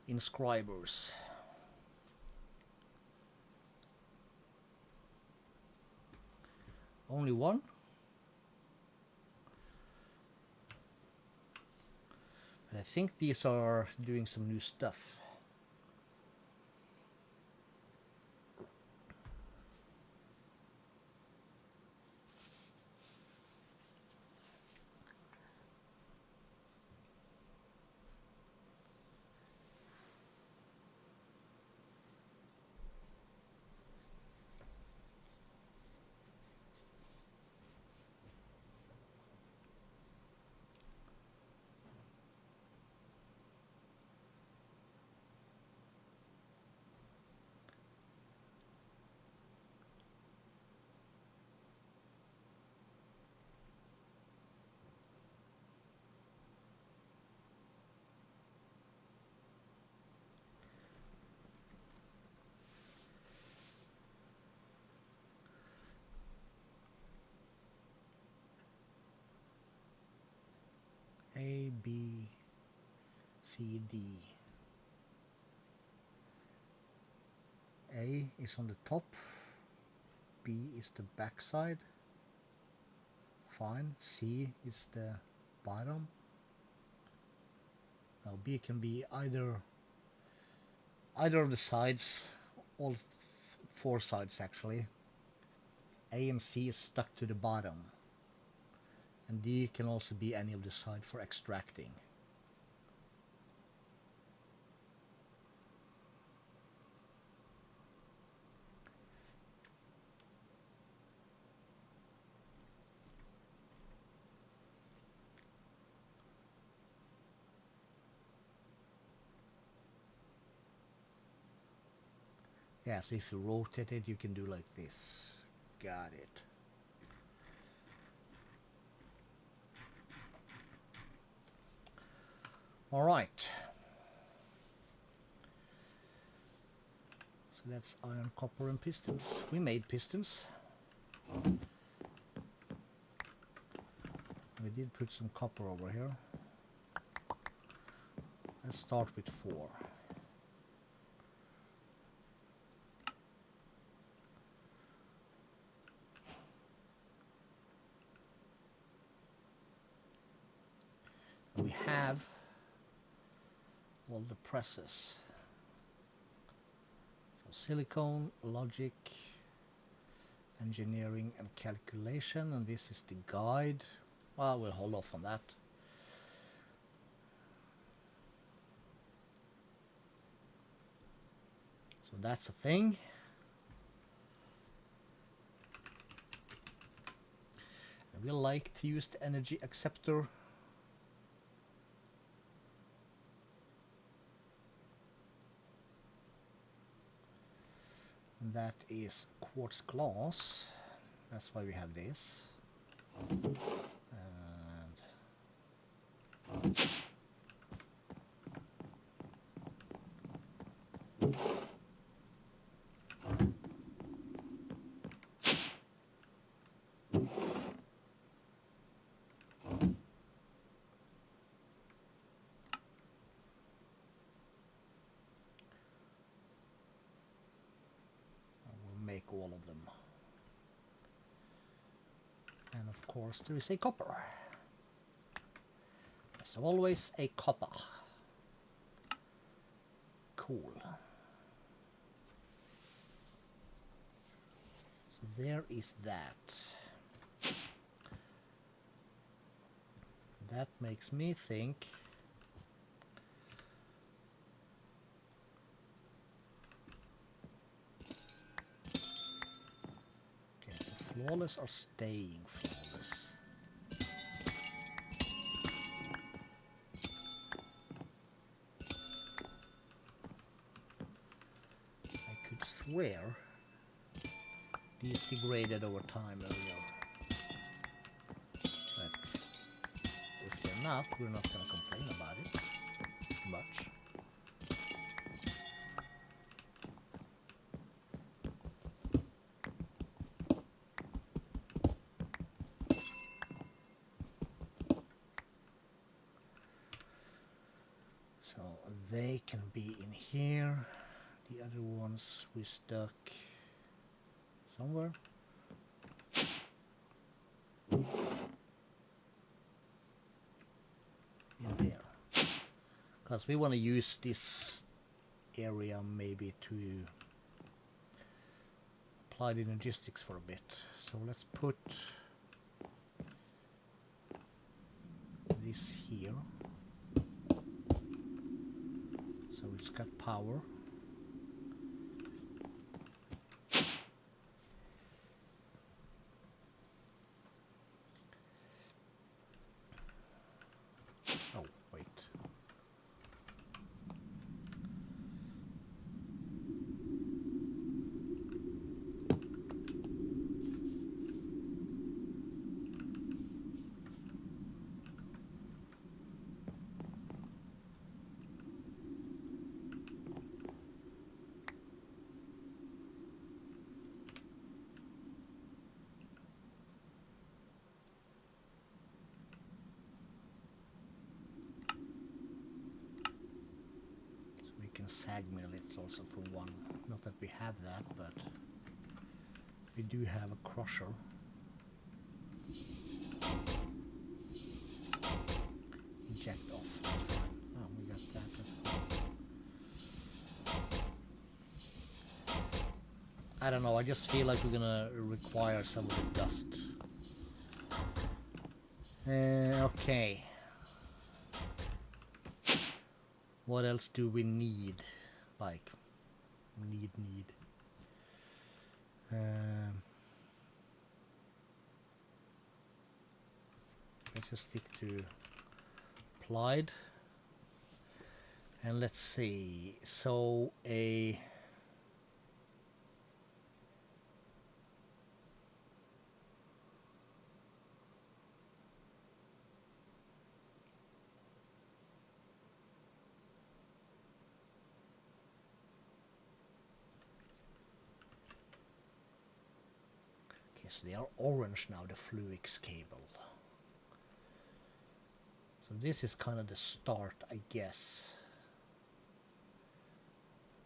Inscribers. Only one? But I think these are doing some new stuff. A, B, C, D. A is on the top, B is the back side. Fine. C is the bottom. Now B can be either of the sides, all 4 sides actually. A and C is stuck to the bottom. And D can also be any of the side for extracting. Yeah, so if you rotate it, you can do like this. Got it. All right. So that's iron, copper, and pistons. We made pistons. We did put some copper over here. Let's start with 4. We have all the presses. So silicone, logic, engineering and calculation, and this is the guide. Well, we'll hold off on that. So that's a thing. And we like to use the energy acceptor. And that is quartz glass. That's why we have this. And we'll make all of them. And of course there is a copper. There's always a copper. Cool. So there is that. That makes me think okay, so flawless or staying flawless. I could swear these degraded over time earlier. If they're not, we're not going to complain about it much. So they can be in here. The other ones we stuck somewhere. In there. Because we want to use this area maybe to apply the logistics for a bit. So let's put this here. So it's got power. Oh, wait. Sag mill it also for one. Not that we have that, but we do have a crusher. Inject off. That's fine. Oh, we got that. That's cool. I don't know. I just feel like we're gonna require some of the dust. Okay. What else do we need? Like, need. Let's just stick to applied. And let's see. So a Okay, so they are orange now, the Fluix cable. So this is kind of the start, I guess.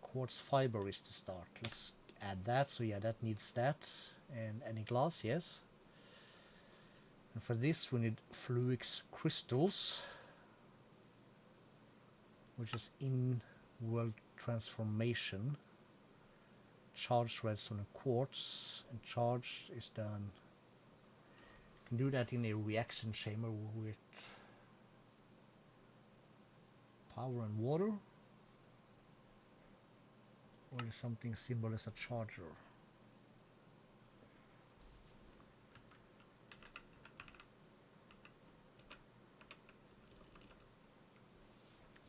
Quartz fiber is the start. Let's add that. So yeah, that needs that. And any glass, yes. And for this we need Fluix crystals, which is in world transformation. Charge redstone and quartz, and charge is done. You can do that in a reaction chamber with power and water, or is something similar as a charger.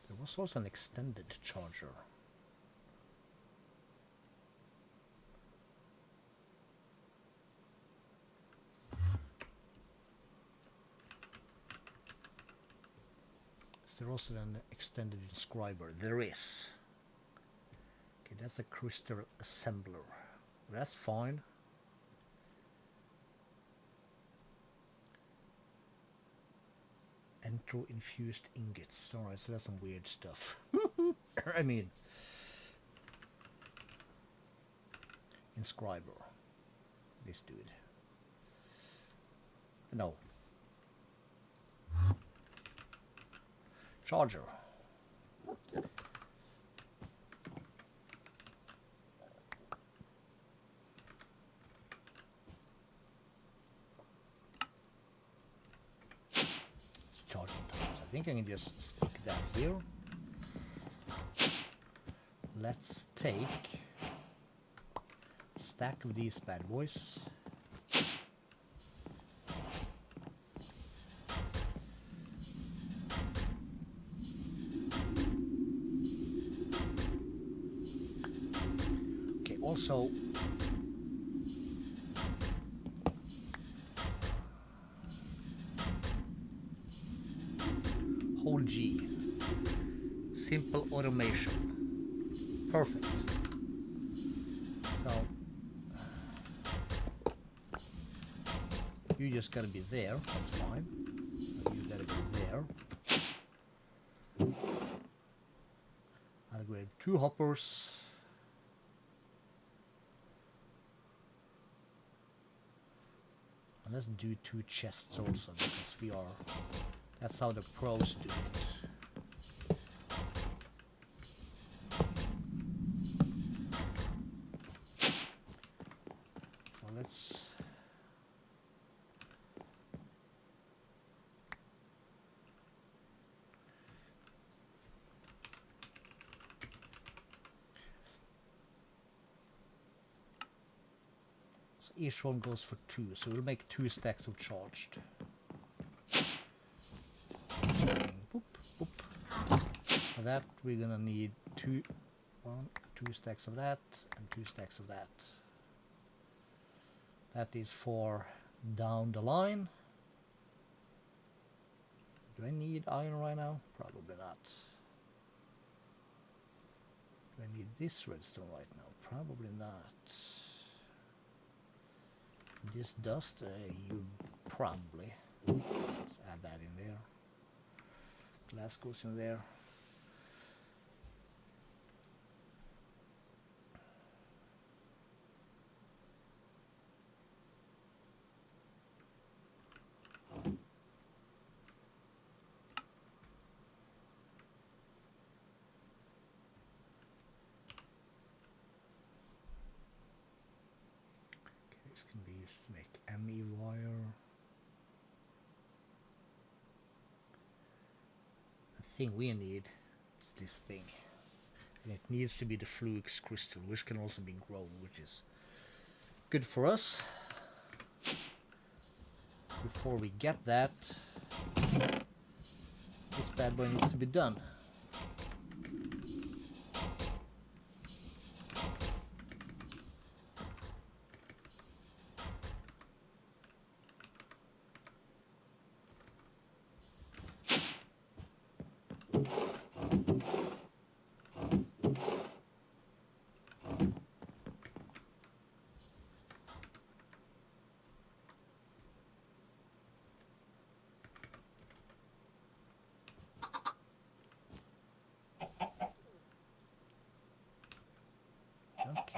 There was also an extended charger. Is there also an extended inscriber? There is. Okay, that's a crystal assembler. That's fine. Entro infused ingots. Alright, so that's some weird stuff. I mean, inscriber. This dude. No. Charger. Charging times. I think I can just stick that here. Let's take a stack of these bad boys. Okay, also hold G. Simple automation. Perfect. So you just gotta be there. That's fine. You gotta be there. I'll grab 2 hoppers. And let's do 2 chests also, because we are. That's how the pros do it. Let's so each one goes for 2, so we'll make 2 stacks of charged. Boop, boop. For that we're gonna need 2 stacks of that and 2 stacks of that. That is for down the line. Do I need iron right now? Probably not. Do I need this redstone right now? Probably not. This dust, you probably. Let's add that in there. Glass goes in there. This can be used to make ME wire. The thing we need is this thing. And it needs to be the Fluix crystal, which can also be grown, which is good for us. Before we get that, this bad boy needs to be done.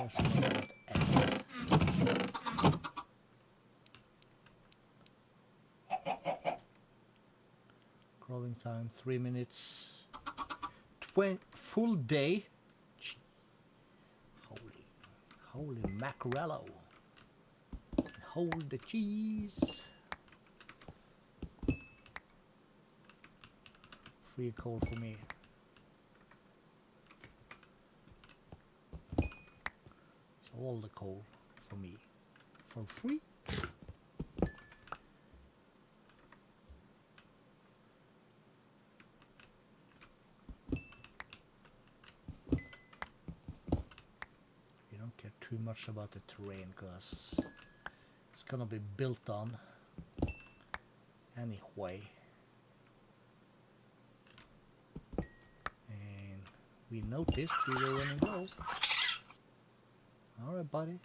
There's some old eggs. Growing time 3 minutes. Full day. Gee. Holy mackerello. Hold the cheese. Free coal for me. So all the coal for me. For free. We don't care too much about the terrain because it's gonna be built on anyway. And we noticed we were running low. Alright, buddy.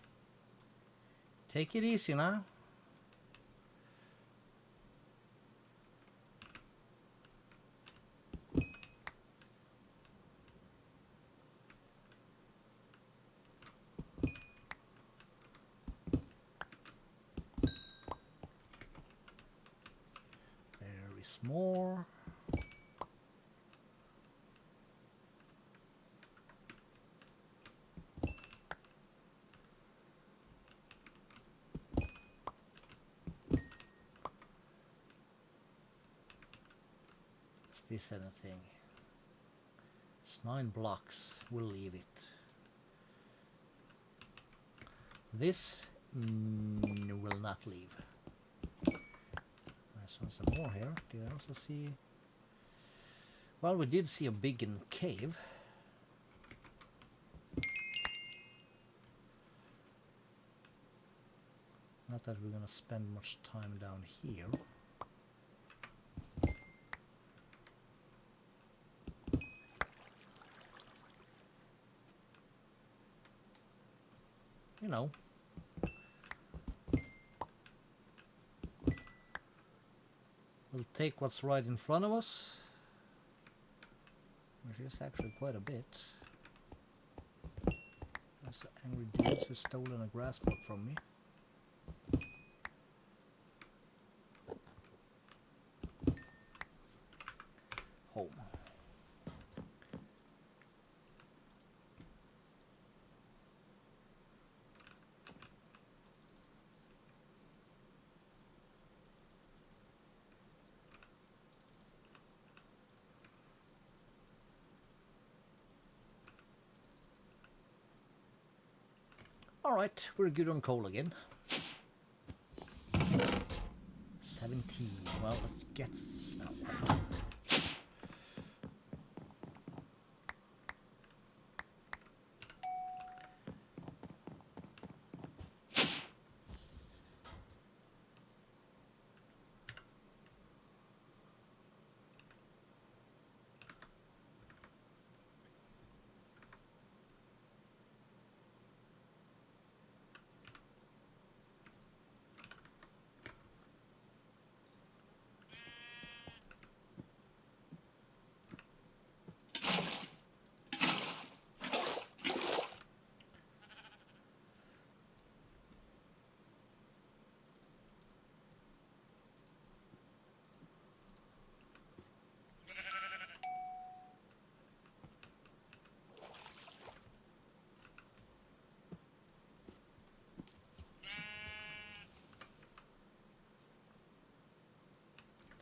Take it easy now. There is more. This anything? It's 9 blocks. We'll leave it. This will not leave. I saw some more here. Did I also see? Well, we did see a big cave. Not that we're gonna spend much time down here. You know, we'll take what's right in front of us, which is actually quite a bit. There's an angry dude who's stolen a grass block from me. Home. Alright, we're good on coal again. 17. Well, let's get...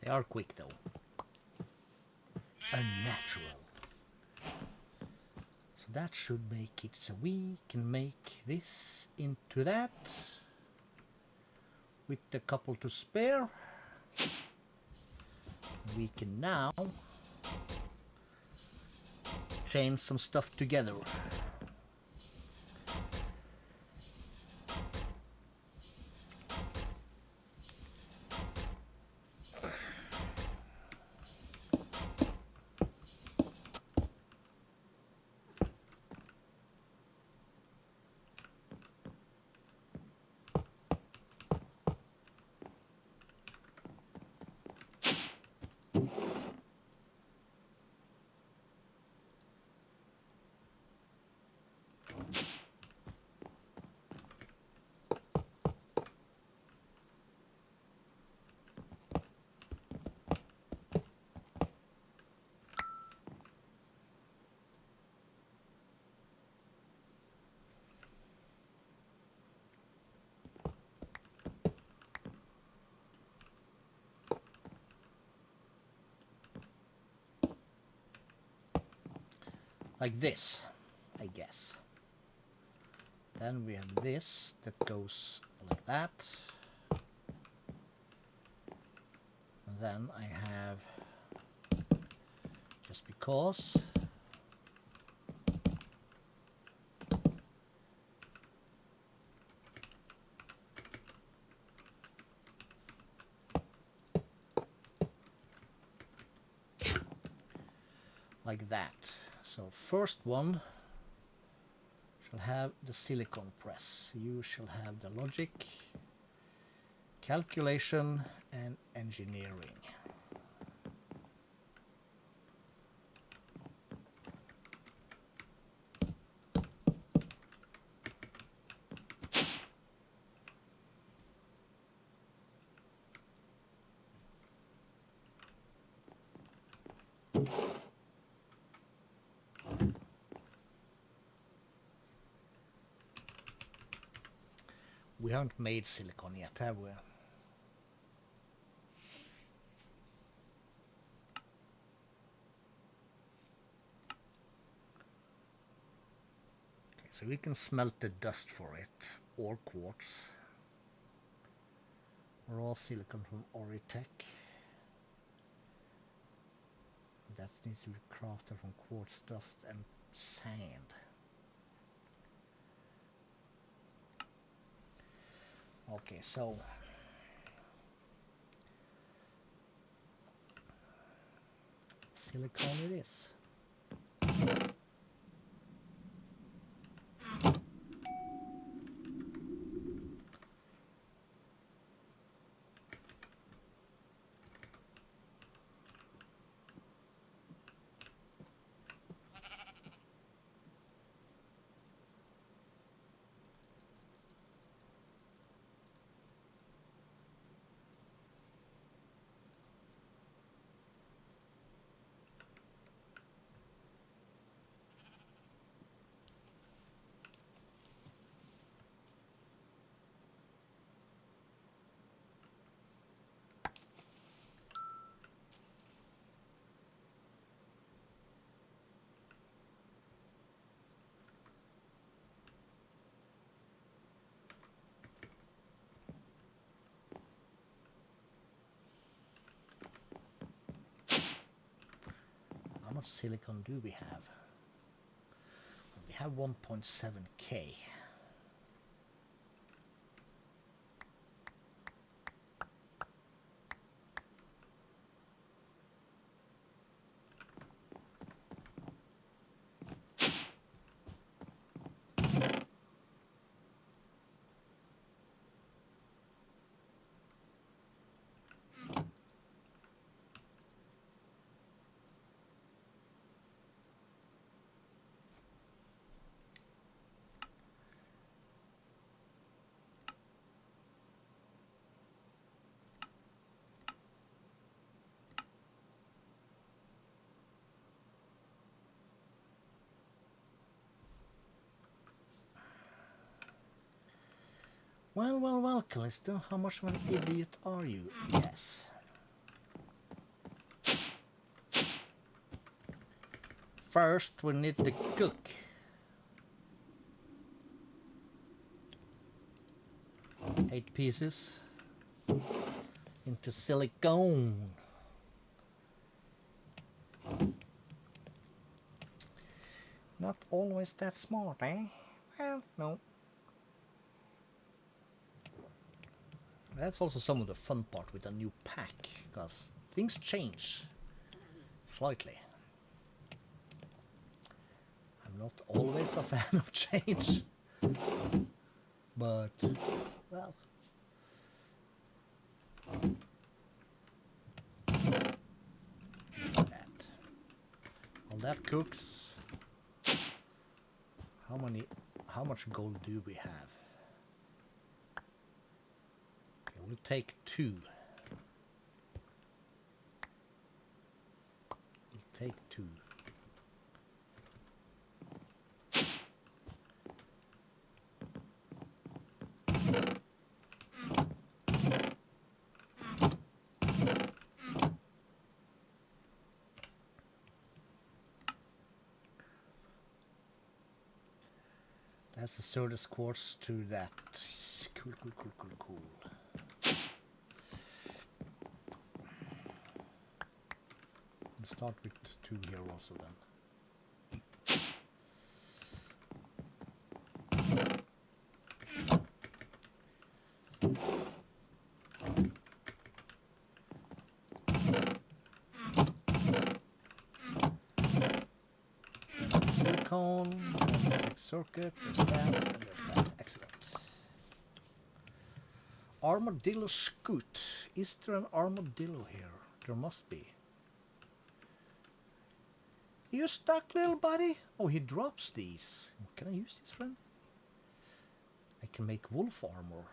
They are quick though. Unnatural. So that should make it so we can make this into that. With the couple to spare. We can now chain some stuff together. like this, I guess. Then we have this that goes like that. And then I have, just because, like that. So first one shall have the silicon press. You shall have the logic, calculation, and engineering. We haven't made silicon yet, have we? Okay, so we can smelt the dust for it, or quartz. Raw silicon from Oritech. That needs to be crafted from quartz dust and sand. Okay, so silicon it is. How much silicon do we have? We have 1.7K. Well, Calisto, how much of an idiot are you? Yes. First, we need to cook. Eight pieces into silicone. Not always that smart, eh? Well, no. That's also some of the fun part with a new pack, because things change slightly. I'm not always a fan of change, but, well. That. Well, that cooks. How much gold do we have? We'll take 2. We'll take 2. That's the Certus quartz to that. Cool. We'll start with 2 here also then. Silicone, circuit, there's that, and there's that. Excellent. Armadillo scoot. Is there an armadillo here? There must be. You stuck, little buddy? Oh, he drops these. Can I use this, friend? I can make wolf armor.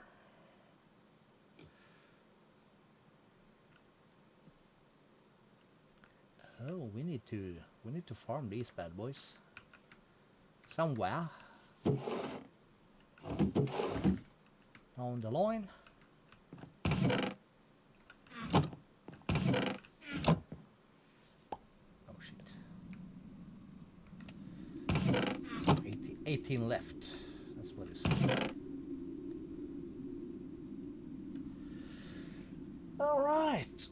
Oh, we need to farm these bad boys somewhere down the line. Oh shit! So 18 left. That's what it's. All right.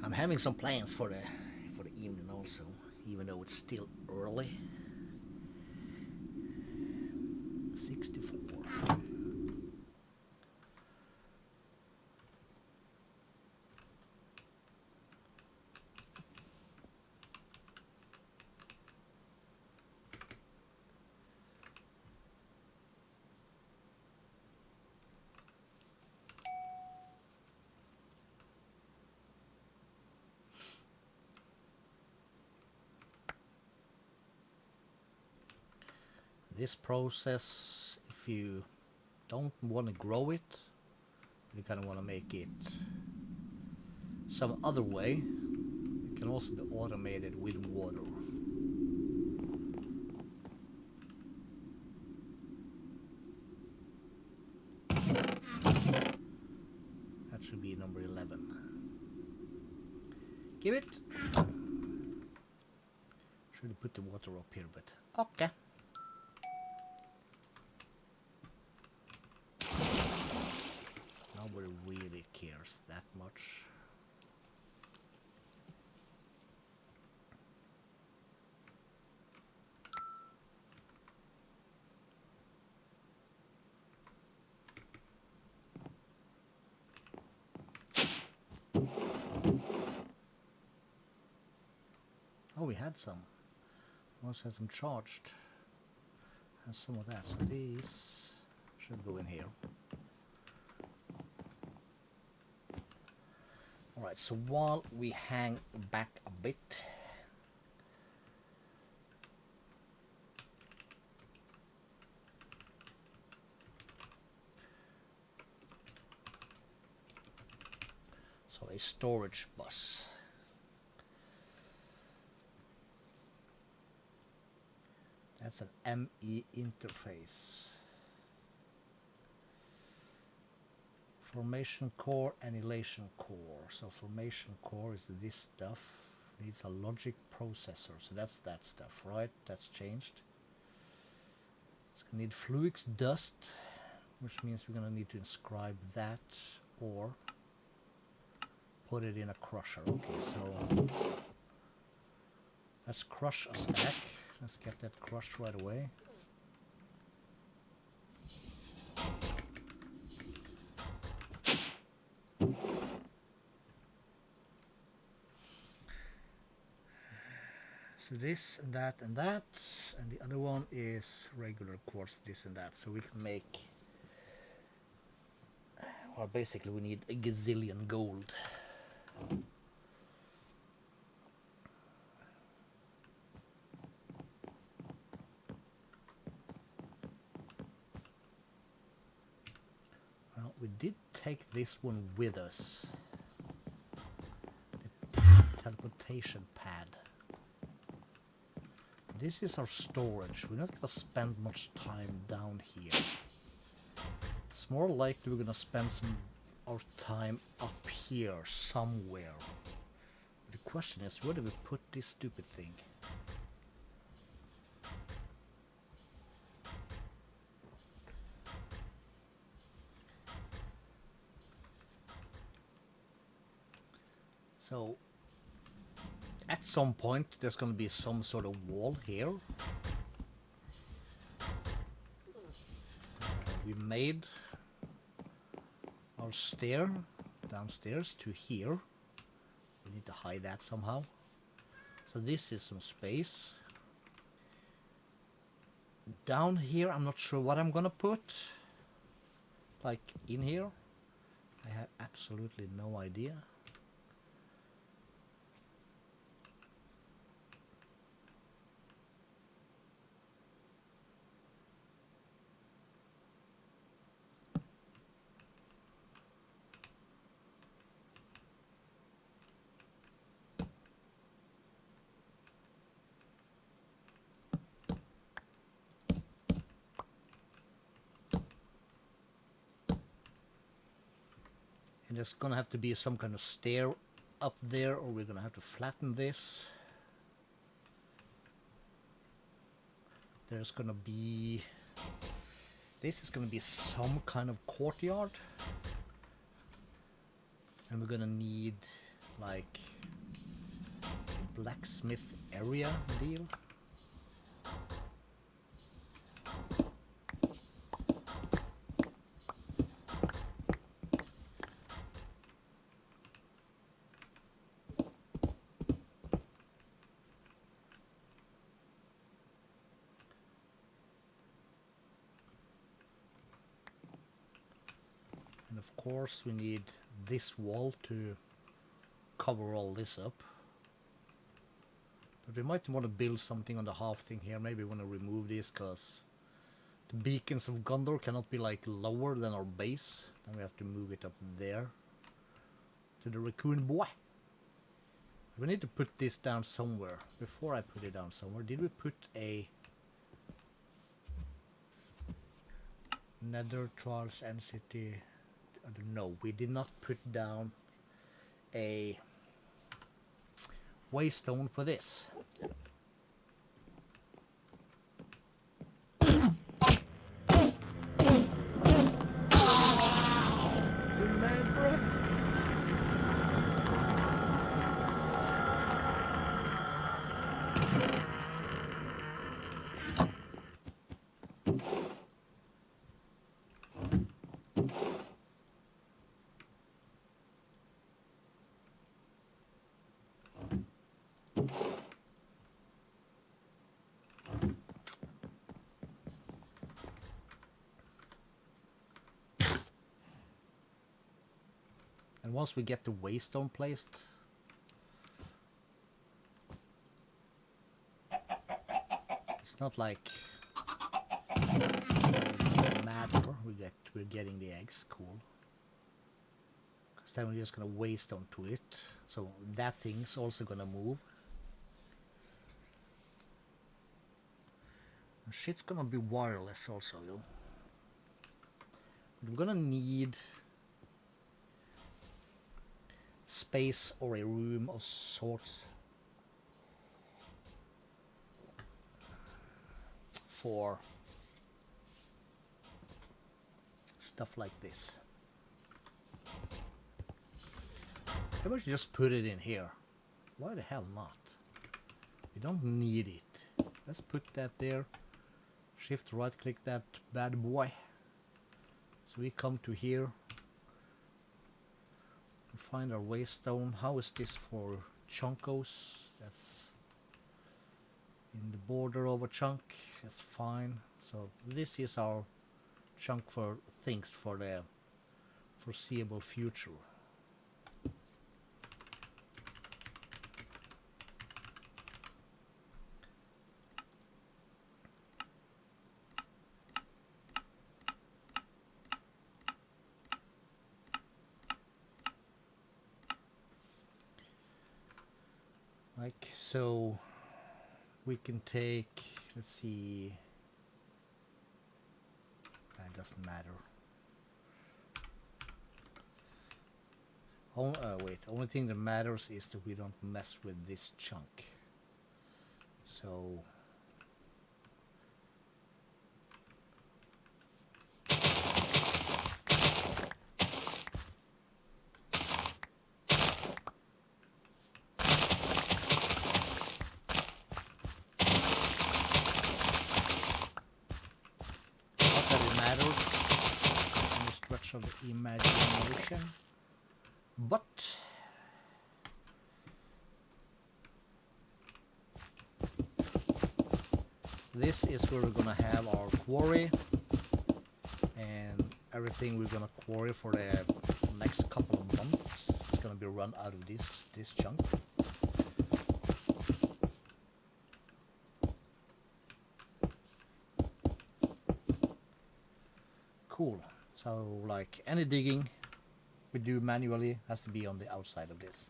I'm having some plans for the evening also, even though it's still early. 64. This process, if you don't want to grow it, you kind of want to make it some other way, it can also be automated with water. That should be number 11. Give it. Should have put the water up here, but okay. Nobody really cares that much. Oh, we had some. We also had some charged. And some of that. So these should go in here. Alright, so while we hang back a bit, so a storage bus. That's an ME interface. Formation core, annihilation core. So formation core is this stuff. Needs a logic processor. So that's that stuff, right? That's changed. It's gonna need fluix dust, which means we're gonna need to inscribe that or put it in a crusher. Okay, so let's crush a stack. Let's get that crushed right away. So this and that and that, and the other one is regular quartz, this and that. So we can make, well, basically we need a gazillion gold. Well, we did take this one with us. The teleportation pad. This is our storage. We're not gonna spend much time down here. It's more likely we're gonna spend some our time up here somewhere. The question is, where do we put this stupid thing? So at some point there's going to be some sort of wall here. We made our stair downstairs to here. We need to hide that somehow. So this is some space. Down here I'm not sure what I'm gonna put. Like in here. I have absolutely no idea. And there's gonna have to be some kind of stair up there, or we're gonna have to flatten this. There's gonna be... This is gonna be some kind of courtyard. And we're gonna need like a blacksmith area deal. And of course we need this wall to cover all this up. But we might want to build something on the half thing here. Maybe we want to remove this because the beacons of Gondor cannot be like lower than our base. Then we have to move it up there to the raccoon boy. We need to put this down somewhere. Before I put it down somewhere, did we put a Nether Trials and City? I don't know. We did not put down a waystone for this. And once we get the waystone placed, it's not like it matter. We're getting the eggs, cool. Because then we're just gonna waystone to it, so that thing's also gonna move. And shit's gonna be wireless also, yo. But we're gonna need space or a room of sorts for stuff like this. How about you just put it in here? Why the hell not? We don't need it. Let's put that there. Shift right click that bad boy. So we come to here. Find our waystone. How is this for chunkos? That's in the border of a chunk. That's fine. So this is our chunk for things for the foreseeable future. Like so, we can take. Let's see. It doesn't matter. Oh, wait. Only thing that matters is that we don't mess with this chunk. So. Of the imagination, but this is where we're gonna have our quarry and everything we're gonna quarry for the next couple of months. It's gonna be run out of this chunk. Cool. So, like, any digging we do manually has to be on the outside of this.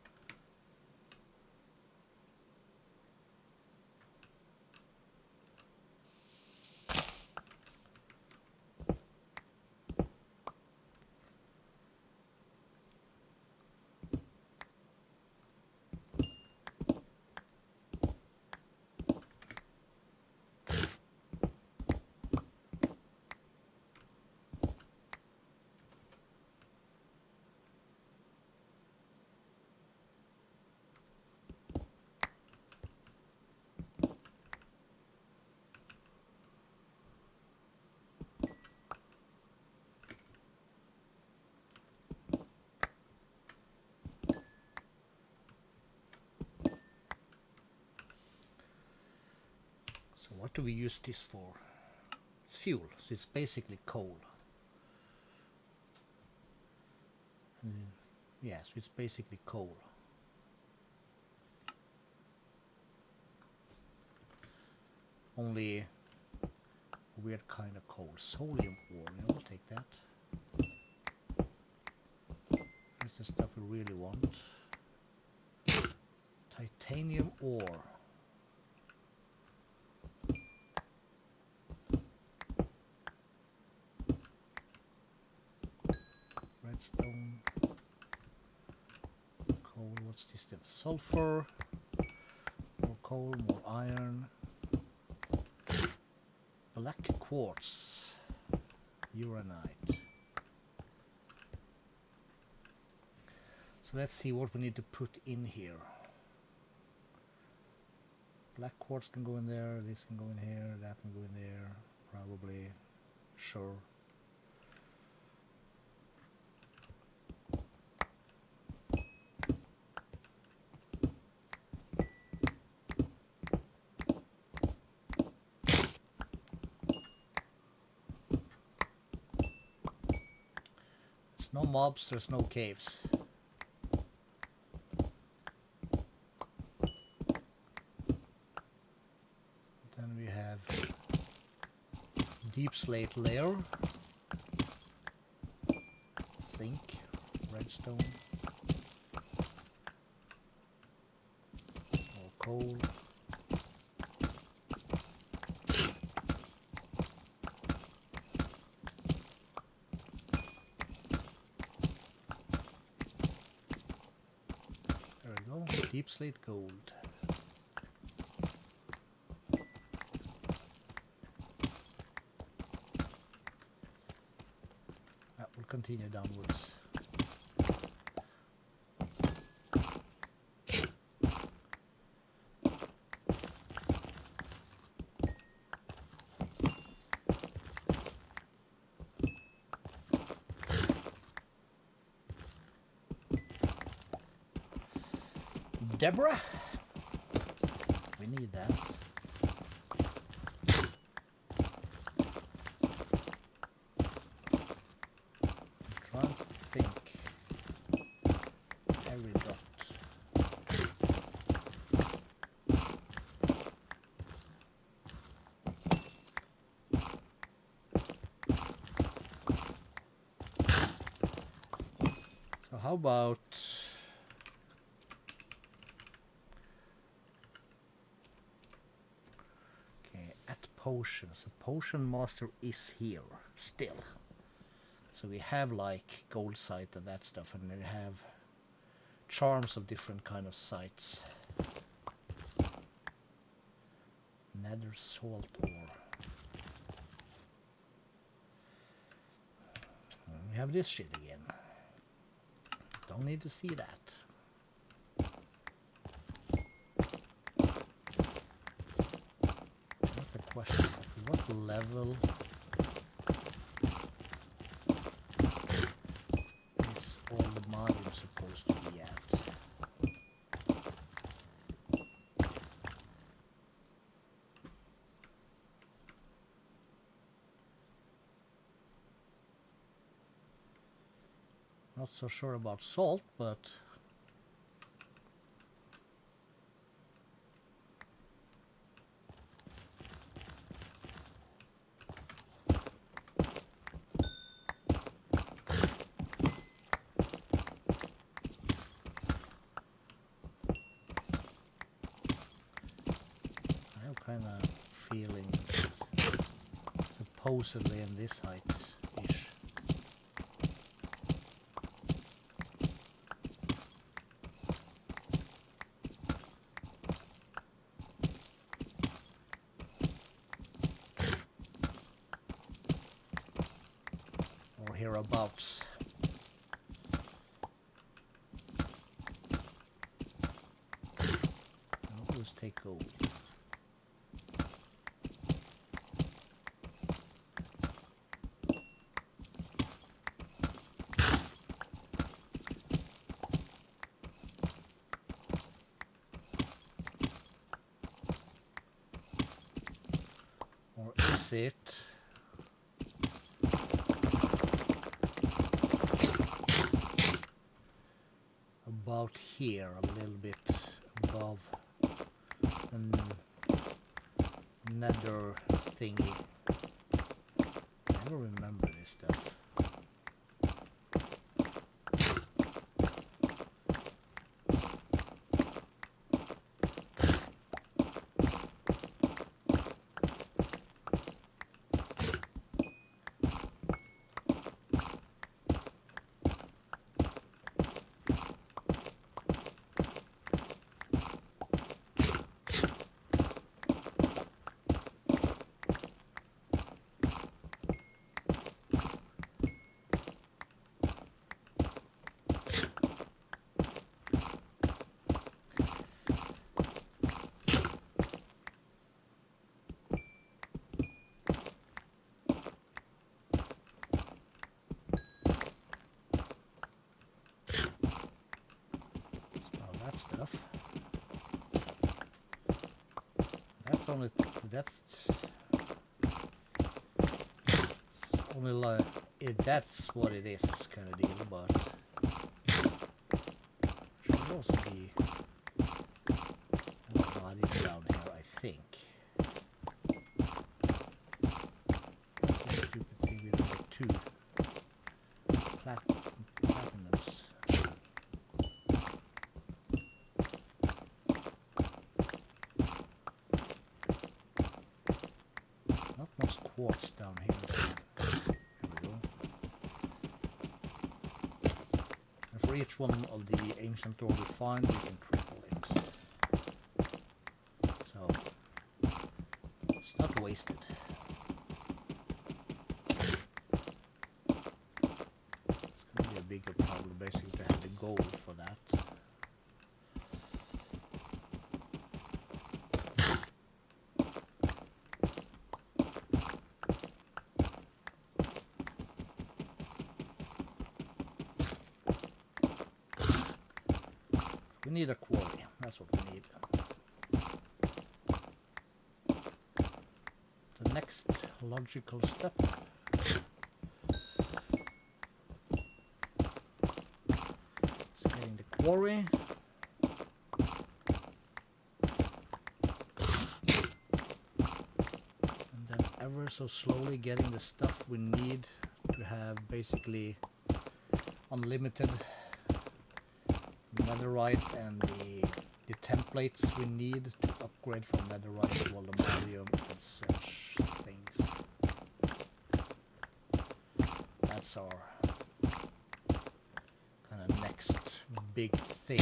What do we use this for? It's fuel, so it's basically coal. Yes, it's basically coal. Only a weird kind of coal. Sodium ore, we'll take that. That's the stuff we really want. Titanium ore. Redstone. Coal, what's this then? Sulfur. More coal, more iron. Black quartz. Uranite. So let's see what we need to put in here. Black quartz can go in there, this can go in here, that can go in there, probably, sure. There's no mobs, there's no caves. Deep slate layer, zinc, redstone, more coal, there we go, deep slate gold. Continue downwards. Deborah, we need that. How about potions. The potion master is here still. So we have like gold sight and that stuff, and we have charms of different kind of sights. Nether salt ore. And we have this shit again. Don't need to see that. That's the question. What level is all the modules supposed to be at? Not so sure about salt, but I have kind of feeling it's supposedly in this height-ish. Hereabouts. I'll just take gold. Or is it? About here, a little bit above the nether thingy. I never remember this stuff. Stuff. That's only like that's what it is, kind of deal. But should also be a body down here, I think. That's the stupid thing with like two platinums. Quartz down here. Here we go. And for each one of the ancient ore we find, we can triple it. So it's not wasted. It's gonna be a bigger problem basically to have the gold for that. We need a quarry, that's what we need. The next logical step is getting the quarry. And then ever so slowly getting the stuff we need to have basically unlimited netherite and the templates we need to upgrade upgrade from netherite to aluminium and such things. That's our kind of next big thing.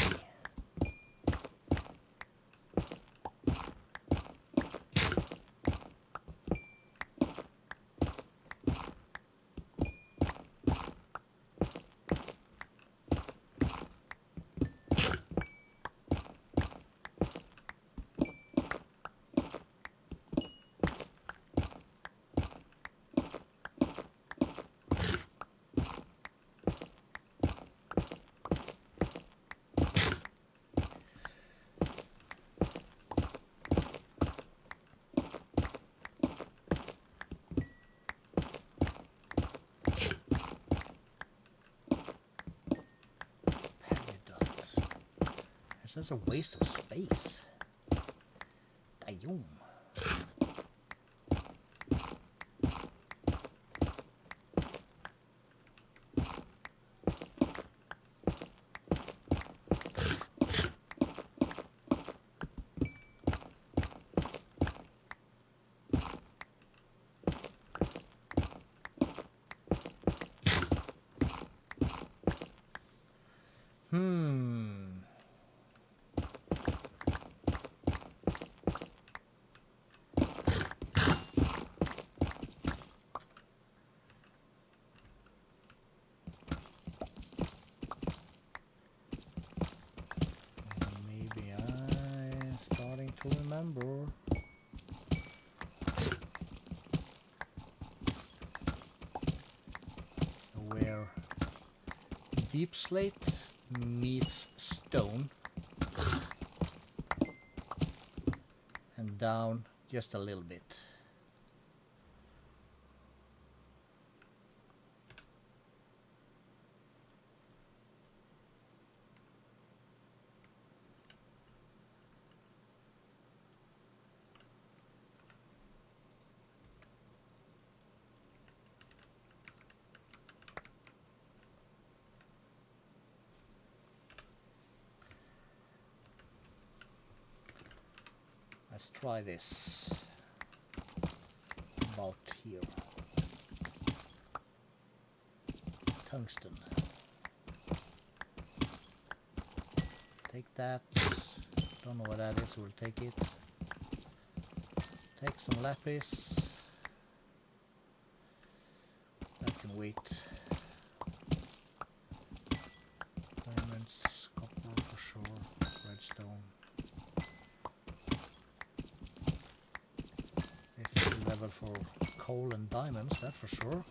It's just a waste of space. Damn. To remember where deep slate meets stone and down just a little bit. Let's try this about here. Tungsten. Take that. Don't know what that is, we'll take it. Take some lapis. That can wait. Diamonds, copper for sure, redstone. This is the level for coal and diamonds, that's for sure.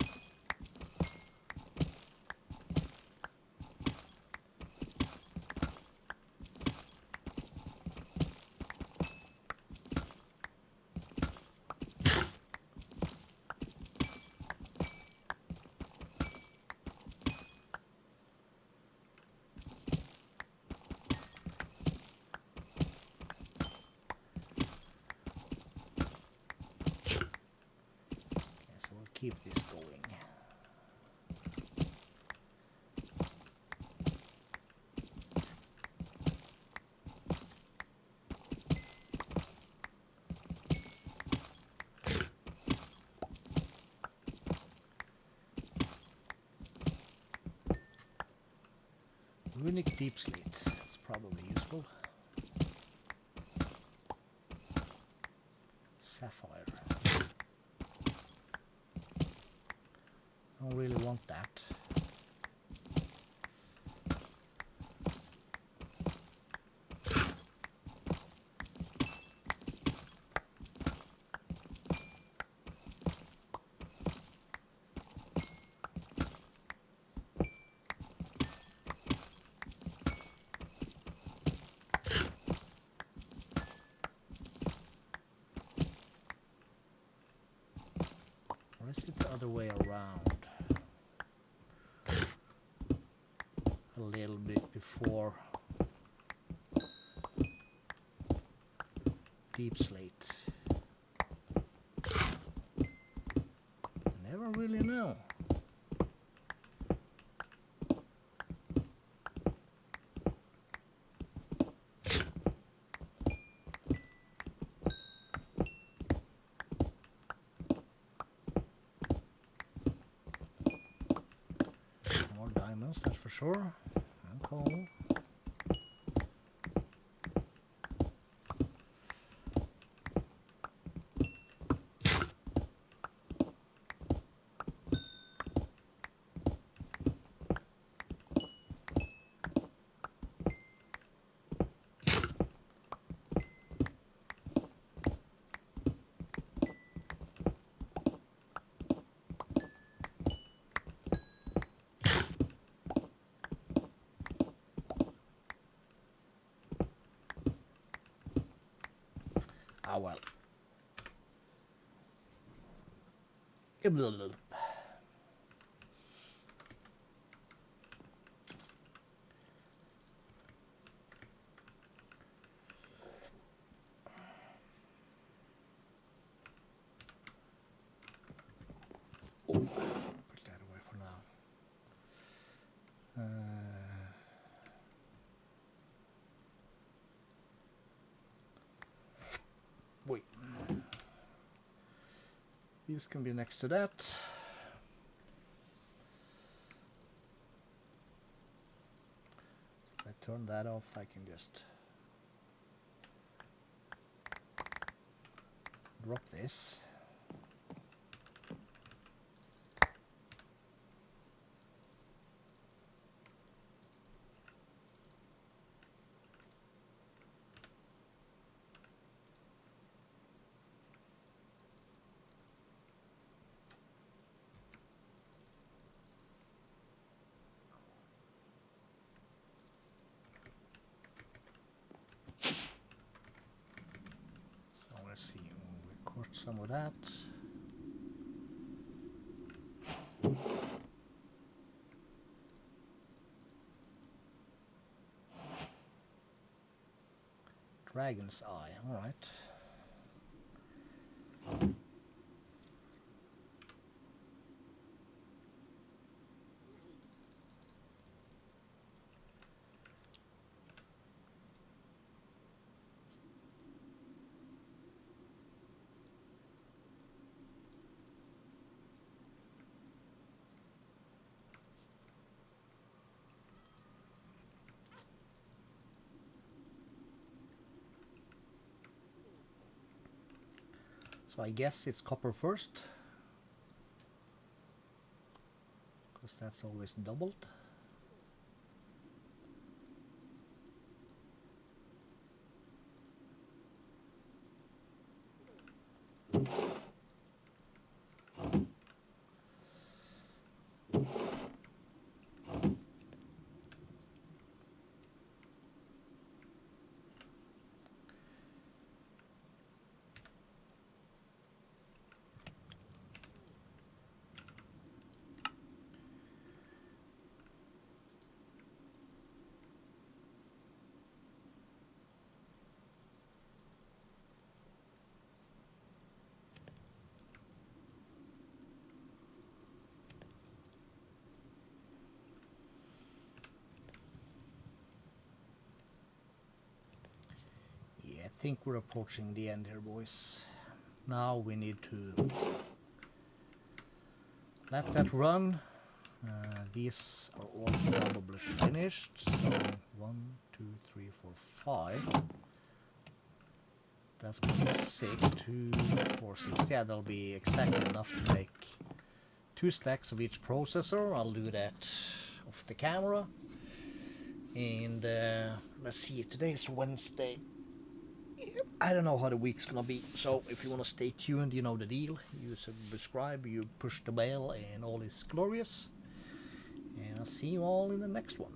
Keep this going. Runic deep slate, it's probably useful. Sapphire. Don't really want that. Or is it the other way around? A little bit before deep slate. Never really know. Yes, that's for sure. And coal. Ah, well. Oh, put that away for now. Wait. These can be next to that. If I turn that off, I can just drop this. So let's see, we'll record some of that. Dragon's Eye, alright. So I guess it's copper first, because that's always doubled. I think we're approaching the end here, boys. Now we need to let that run. These are all probably finished. So 1, 2, 3, 4, 5. That's gonna be 6, 2, 4, 6. Yeah, that'll be exactly enough to make 2 stacks of each processor. I'll do that off the camera. And let's see, today's Wednesday. I don't know how the week's gonna be, so if you want to stay tuned, you know the deal. You subscribe, you push the bell, and all is glorious. And I'll see you all in the next one.